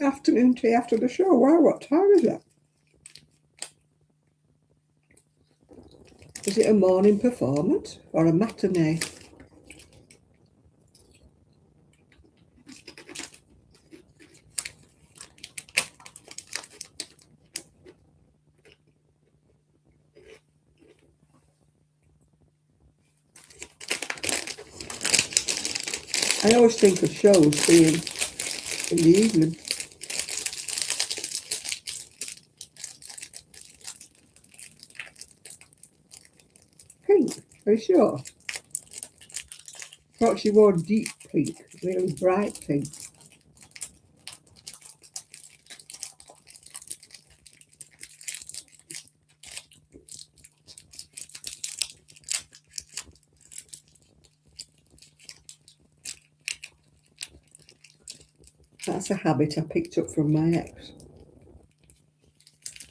Afternoon tea after the show. Wow, what time is it? Is it a morning performance or a matinee? I always think of shows being in the evening. Pink, are you sure? Thought she wore deep pink, really bright pink. That's a habit I picked up from my ex.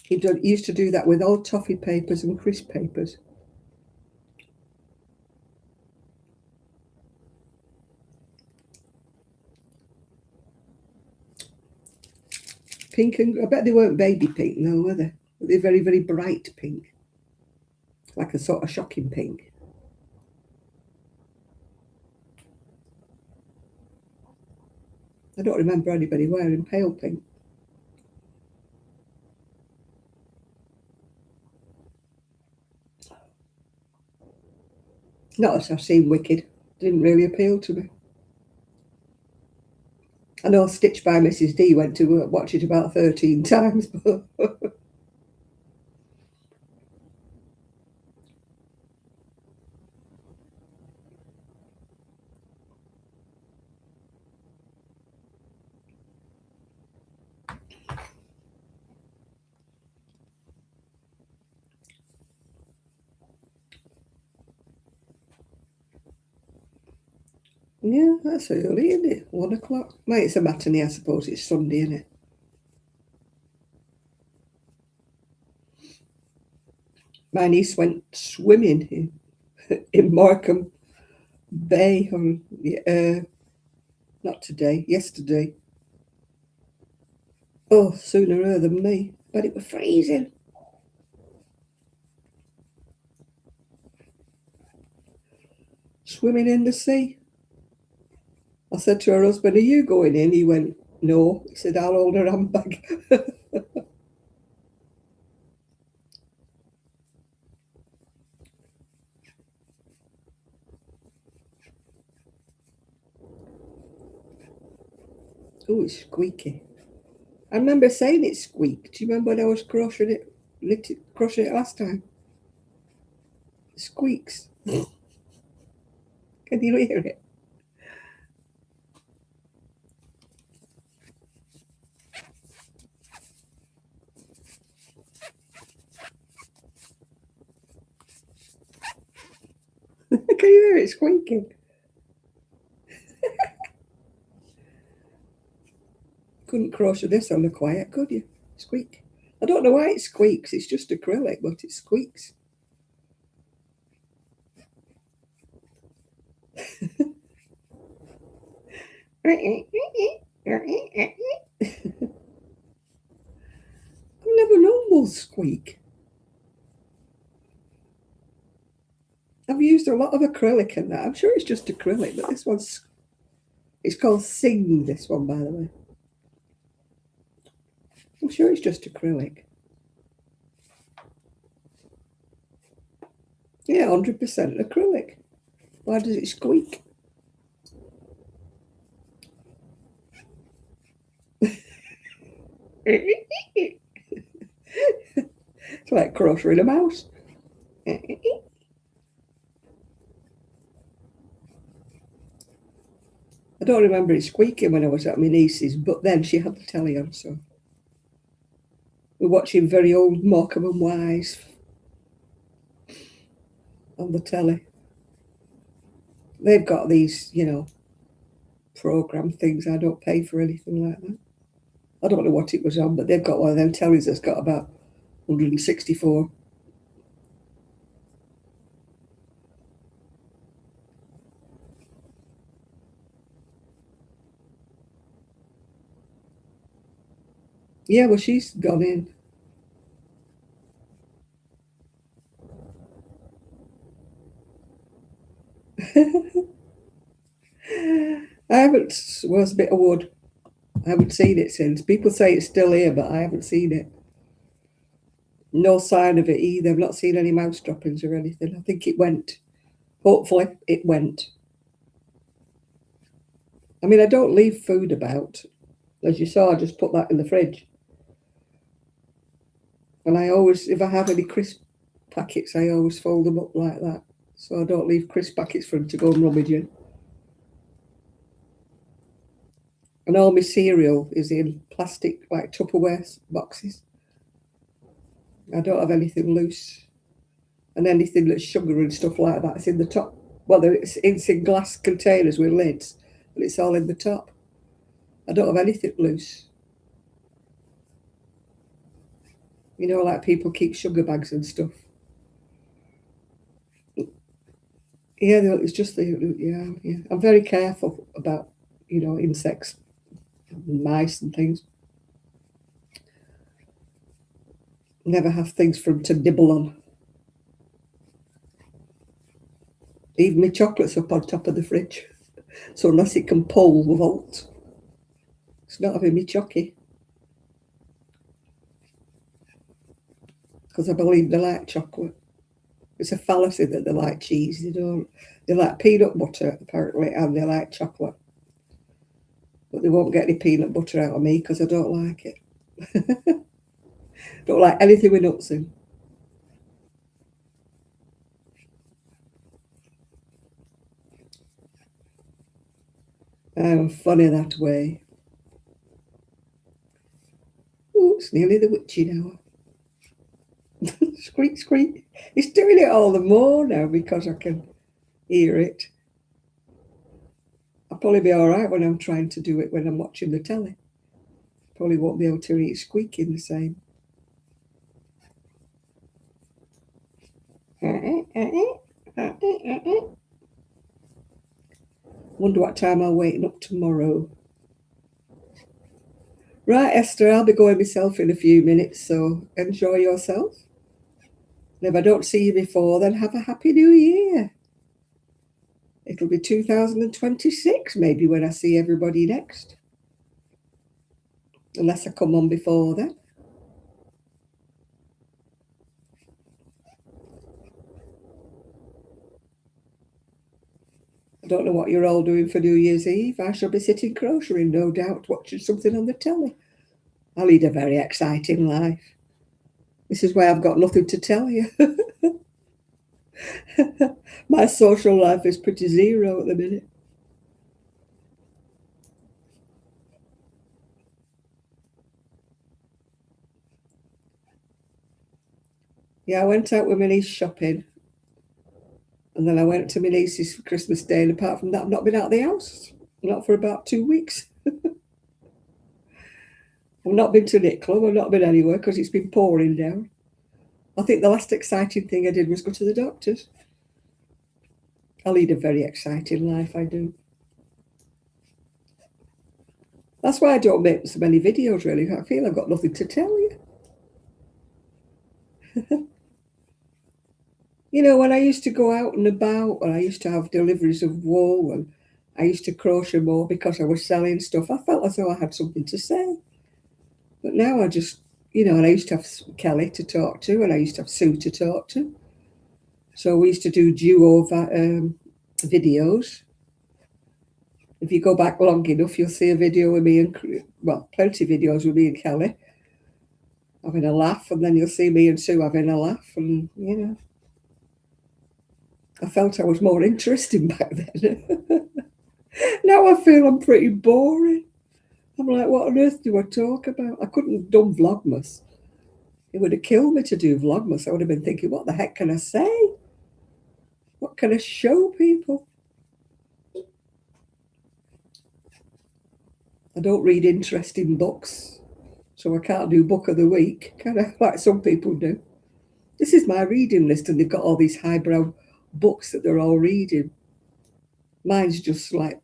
He used to do that with old toffee papers and crisp papers. Pink, and I bet they weren't baby pink, no, were they? But they're very, very bright pink. Like a sort of shocking pink. I don't remember anybody wearing pale pink. Not as I've seen Wicked. Didn't really appeal to me. I know Stitched by Mrs. D went to watch it about 13 times, but Yeah, that's early, isn't it? 1 o'clock. Well, it's a matinee, I suppose. It's Sunday, isn't it? My niece went swimming in Morecambe Bay on not today, yesterday. Oh, sooner than me, but it was freezing. Swimming in the sea. I said to her husband, "Are you going in?" He went, "No." He said, "I'll hold her handbag." Oh, it's squeaky. I remember saying it squeaked. Do you remember when I was crocheting it last time? It squeaks. Can you hear it? Can you hear it squeaking? Couldn't crochet this on the quiet, could you? Squeak. I don't know why it squeaks. It's just acrylic, but it squeaks. I've never known one squeak. I've used a lot of acrylic in that. I'm sure it's just acrylic, but this one's, it's called Sing, this one, by the way. I'm sure it's just acrylic. Yeah, 100% acrylic. Why does it squeak? It's like crocheting a mouse. I don't remember it squeaking when I was at my niece's, but then she had the telly on, so we're watching very old Morecambe and Wise on the telly. They've got these, program things. I don't pay for anything like that. I don't know what it was on, but they've got one of them tellies that's got about 164. Yeah, well, she's gone in. I haven't, well, it's a bit of wood. I haven't seen it since. People say it's still here, but I haven't seen it. No sign of it either. I've not seen any mouse droppings or anything. I think it went. Hopefully, it went. I mean, I don't leave food about. As you saw, I just put that in the fridge. And I always, if I have any crisp packets, I always fold them up like that. So I don't leave crisp packets for them to go and rummage in. And all my cereal is in plastic, like Tupperware boxes. I don't have anything loose. And anything that's sugar and stuff like that is in the top. Well, it's in glass containers with lids, and it's all in the top. I don't have anything loose. Like people keep sugar bags and stuff. Yeah, it's just yeah. I'm very careful about, insects, and mice and things. Never have things for them to nibble on. Even my chocolate's up on top of the fridge. So unless it can pull the vault, it's not having me chocky. Because I believe they like chocolate. It's a fallacy that they like cheese. They don't. They like peanut butter, apparently, and they like chocolate. But they won't get any peanut butter out of me because I don't like it. Don't like anything with nuts in. I'm funny that way. Oh, it's nearly the witching hour. Squeak, squeak. It's doing it all the more now because I can hear it. I'll probably be all right when I'm trying to do it when I'm watching the telly. Probably won't be able to read squeaking the same. Wonder what time I'll waken up tomorrow. Right, Esther, I'll be going myself in a few minutes, so enjoy yourself. And if I don't see you before, then have a happy new year. It'll be 2026 maybe when I see everybody next. Unless I come on before then. I don't know what you're all doing for New Year's Eve. I shall be sitting crocheting, no doubt, watching something on the telly. I lead a very exciting life. This is why I've got nothing to tell you. My social life is pretty zero at the minute. Yeah, I went out with my niece shopping. And then I went to my niece's for Christmas Day. And apart from that, I've not been out of the house. Not for about 2 weeks. I've not been to Knit Club. I've not been anywhere because it's been pouring down. I think the last exciting thing I did was go to the doctor's. I lead a very exciting life, I do. That's why I don't make so many videos, really. I feel I've got nothing to tell you. You know, when I used to go out and about, and I used to have deliveries of wool, and I used to crochet more because I was selling stuff, I felt as though I had something to say. But now I just, and I used to have Kelly to talk to, and I used to have Sue to talk to. So we used to do duo videos. If you go back long enough, you'll see a video with me and, plenty of videos with me and Kelly having a laugh, and then you'll see me and Sue having a laugh, and, I felt I was more interesting back then. Now I feel I'm pretty boring. I'm like, what on earth do I talk about? I couldn't have done Vlogmas. It would have killed me to do Vlogmas. I would have been thinking, what the heck can I say? What can I show people? I don't read interesting books, so I can't do book of the week, can I? Like some people do. This is my reading list, and they've got all these highbrow books that they're all reading. Mine's just like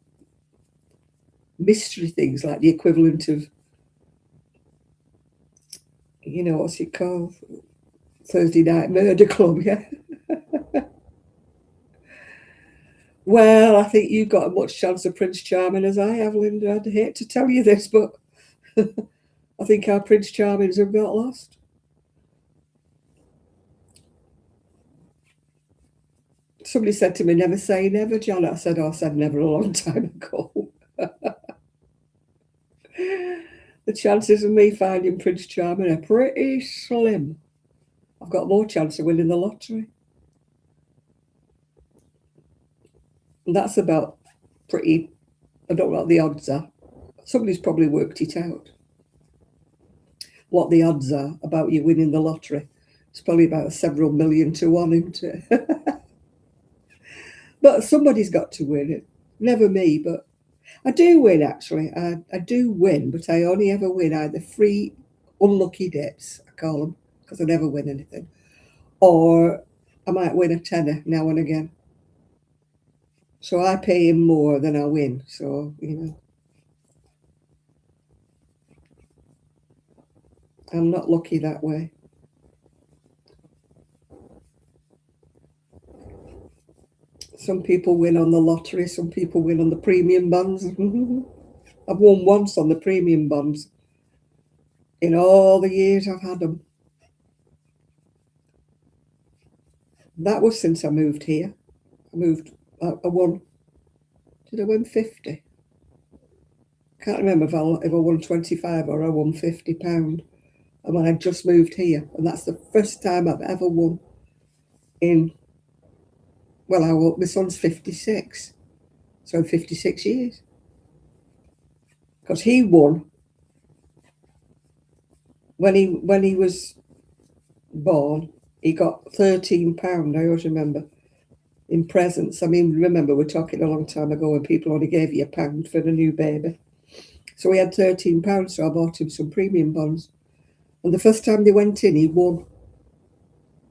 mystery things, like the equivalent of, what's it called? Thursday Night Murder Club, yeah. Well, I think you've got as much chance of Prince Charming as I have, Linda. I'd hate to tell you this, but I think our Prince Charmings have got lost. Somebody said to me, never say never, John. I said, I said never a long time ago. The chances of me finding Prince Charming are pretty slim. I've got more chance of winning the lottery. And that's about pretty, I don't know what the odds are. Somebody's probably worked it out. What the odds are about you winning the lottery. It's probably about several million to 1, isn't it? But somebody's got to win it. Never me, but I do win, actually. I do win, but I only ever win either free unlucky dips, I call them, because I never win anything, or I might win a tenner now and again. So I pay him more than I win. So, I'm not lucky that way. Some people win on the lottery. Some people win on the premium bonds. I've won once on the premium bonds in all the years I've had them. That was since I moved here. I won. Did I win 50? Can't remember if I won 25 or I won £50. And when I just moved here, and that's the first time I've ever won in, my son's 56, so 56 years. Because he won when he was born. He got £13. I always remember. in presents. I mean, remember, we're talking a long time ago when people only gave you £1 for the new baby. So he had £13, so I bought him some premium bonds. And the first time they went in, he won.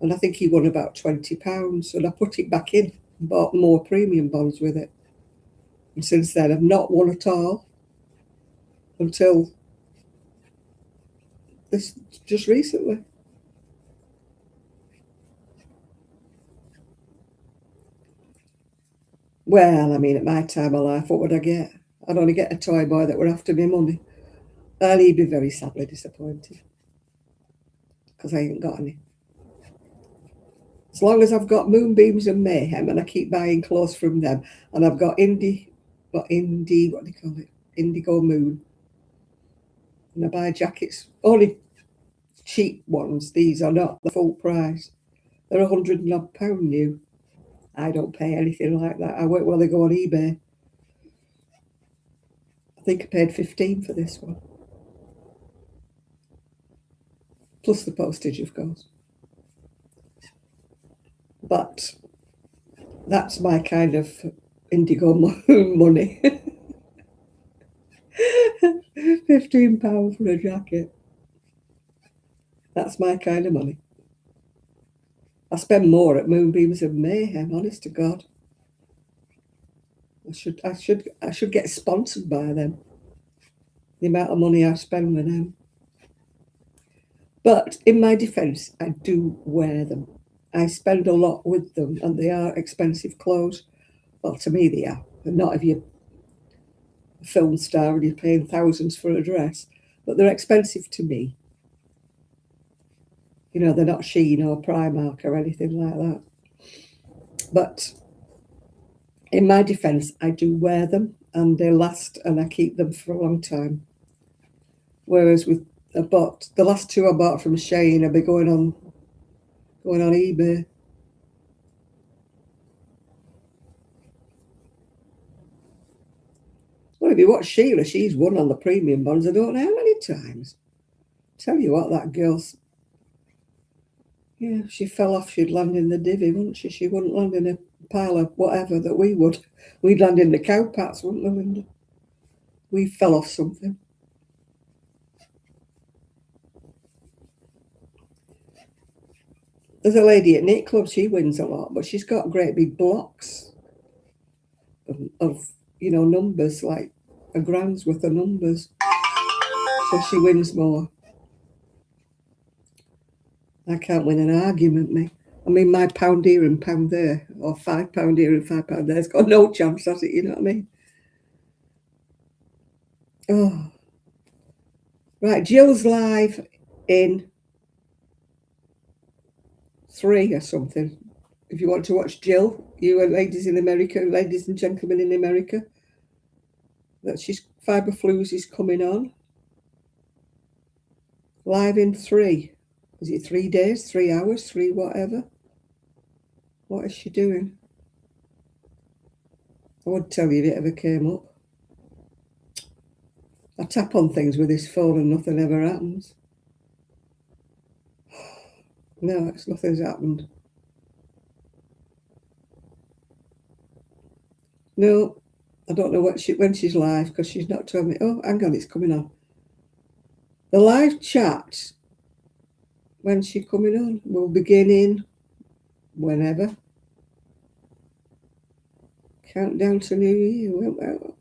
And I think he won about £20. And I put it back in and bought more premium bonds with it. And since then, I've not won at all until this just recently. Well, I mean, at my time of life, what would I get? I'd only get a toy boy that were after me money. And he'd be very sadly disappointed because I ain't got any. As long as I've got Moonbeams and Mayhem and I keep buying clothes from them, and I've got what do you call it? Indigo Moon. And I buy jackets, only cheap ones. These are not the full price. They're £100 and odd new. I don't pay anything like that. I wait while they go on eBay. I think I paid 15 for this one. Plus the postage, of course. But that's my kind of indigo money. £15 for a jacket. That's my kind of money. I spend more at Moonbeams and Mayhem, honest to God. I should get sponsored by them. The amount of money I spend with them. But in my defence, I do wear them. I spend a lot with them, and they are expensive clothes. Well, to me they are. But not if you're a film star and you're paying thousands for a dress. But they're expensive to me. You know, they're not Shein or Primark or anything like that. But in my defence, I do wear them, and they last, and I keep them for a long time. Whereas with the last two I bought from Shein, I'll be going on eBay. Well, if you watch Sheila, she's won on the premium bonds I don't know how many times. Tell you what, that girl's... Yeah, she fell off, she'd land in the divvy, wouldn't she? She wouldn't land in a pile of whatever that we would. We'd land in the cowpats, wouldn't we, Linda? We fell off something. There's a lady at Knit Club, she wins a lot, but she's got great big blocks of numbers, like a grand's worth of numbers. So she wins more. I can't win an argument, me. I mean, my pound here and pound there, or £5 here and £5 there, it's got no chance at it, you know what I mean? Oh. Right, Jill's live in 3 or something. If you want to watch Jill, you and ladies and gentlemen in America, that she's Fibre Flues is coming on. Live in 3. Is it 3 days, 3 hours, 3 whatever? What is she doing? I would tell you if it ever came up. I tap on things with this phone and nothing ever happens. No, nothing's happened. No, I don't know when she's live because she's not told me. Oh, hang on, it's coming on. The live chat, when's she coming on? Will begin in whenever. Countdown to New Year. Well,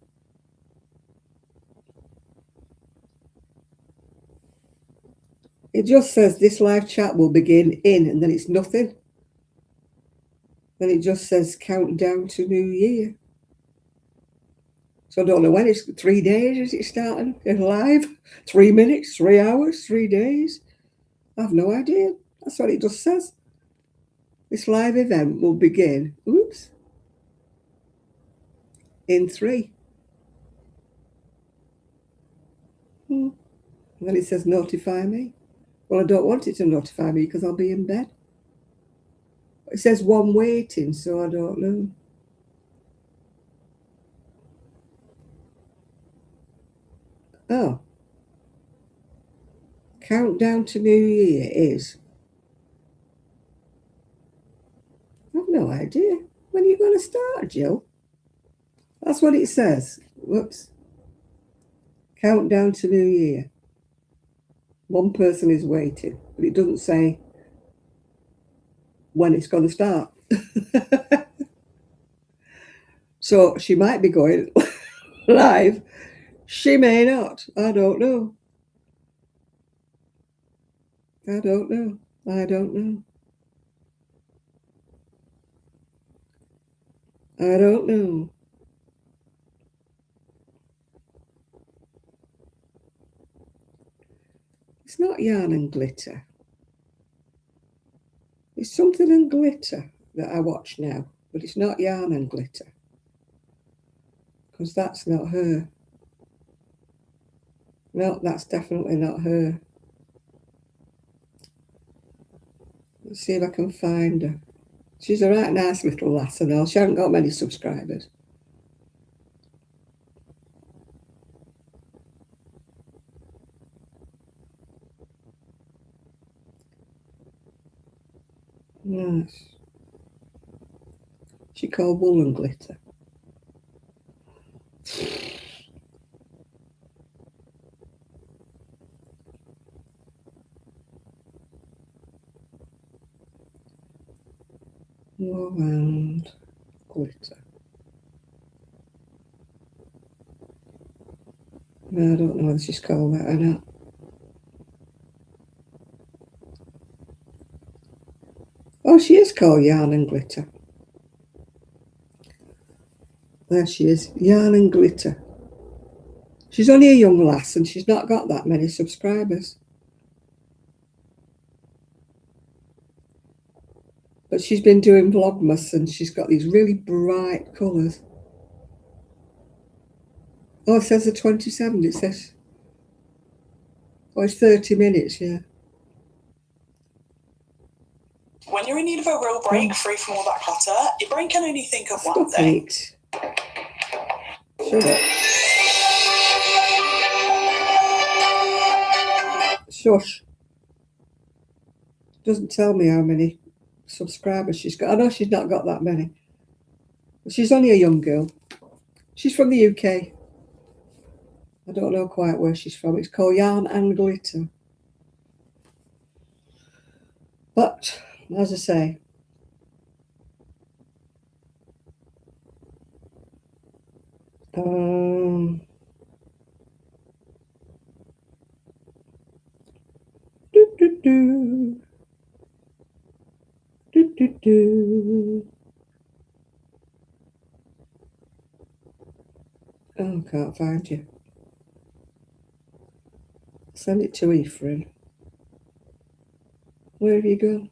it just says this live chat will begin in, and then it's nothing. Then it just says countdown to New Year. So I don't know when. It's 3 days, is it starting? It's live? 3 minutes, 3 hours, 3 days? I have no idea. That's what it just says. This live event will begin, in 3. And then it says notify me. Well, I don't want it to notify me because I'll be in bed. It says 1 waiting, so I don't know. Oh. Countdown to New Year is... I have no idea. When are going to start, Jill? That's what it says. Whoops. Countdown to New Year. One person is waiting, but it doesn't say when it's going to start. So she might be going live. She may not. I don't know. I don't know. I don't know. I don't know. It's not yarn and glitter. It's something and glitter that I watch now, but it's not yarn and glitter. Because that's not her. No, that's definitely not her. Let's see if I can find her. She's a right nice little lass and all. She hasn't got many subscribers. Nice. She called wool and glitter. Wool and glitter. I don't know whether she's called that or not. Oh, she is called Yarn and Glitter. There she is, Yarn and Glitter. She's only a young lass and she's not got that many subscribers. But she's been doing Vlogmas and she's got these really bright colours. Oh, it says the 27th, it says. Oh, it's 30 minutes, yeah. When you're in need of a real break, free from all that clutter, your brain can only think of one thing. Shut up. Shush. Doesn't tell me how many subscribers she's got. I know she's not got that many. But she's only a young girl. She's from the UK. I don't know quite where she's from. It's called Yarn and Glitter. But, as I say, do, do, do. Do, do, do. Oh, can't find you. Send it to Ephraim. Where have you gone?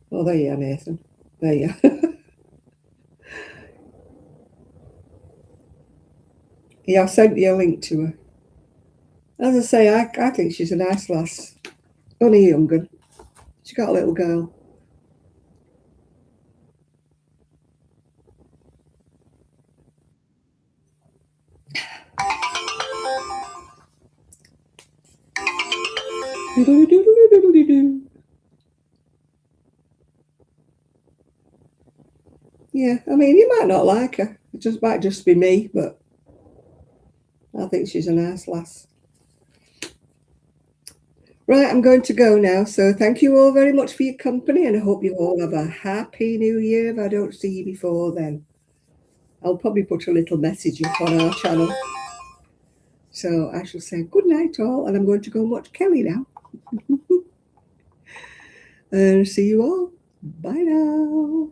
Oh, there you are, Nathan. There you are. Yeah, I sent you a link to her. As I say, I think she's a nice lass. Only a young one. She's got a little girl. Yeah, I mean, you might not like her. It might just be me, but I think she's a nice lass. Right, I'm going to go now. So thank you all very much for your company, and I hope you all have a happy new year if I don't see you before then. I'll probably put a little message up on our channel. So I shall say good night all, and I'm going to go and watch Kelly now. And see you all. Bye now.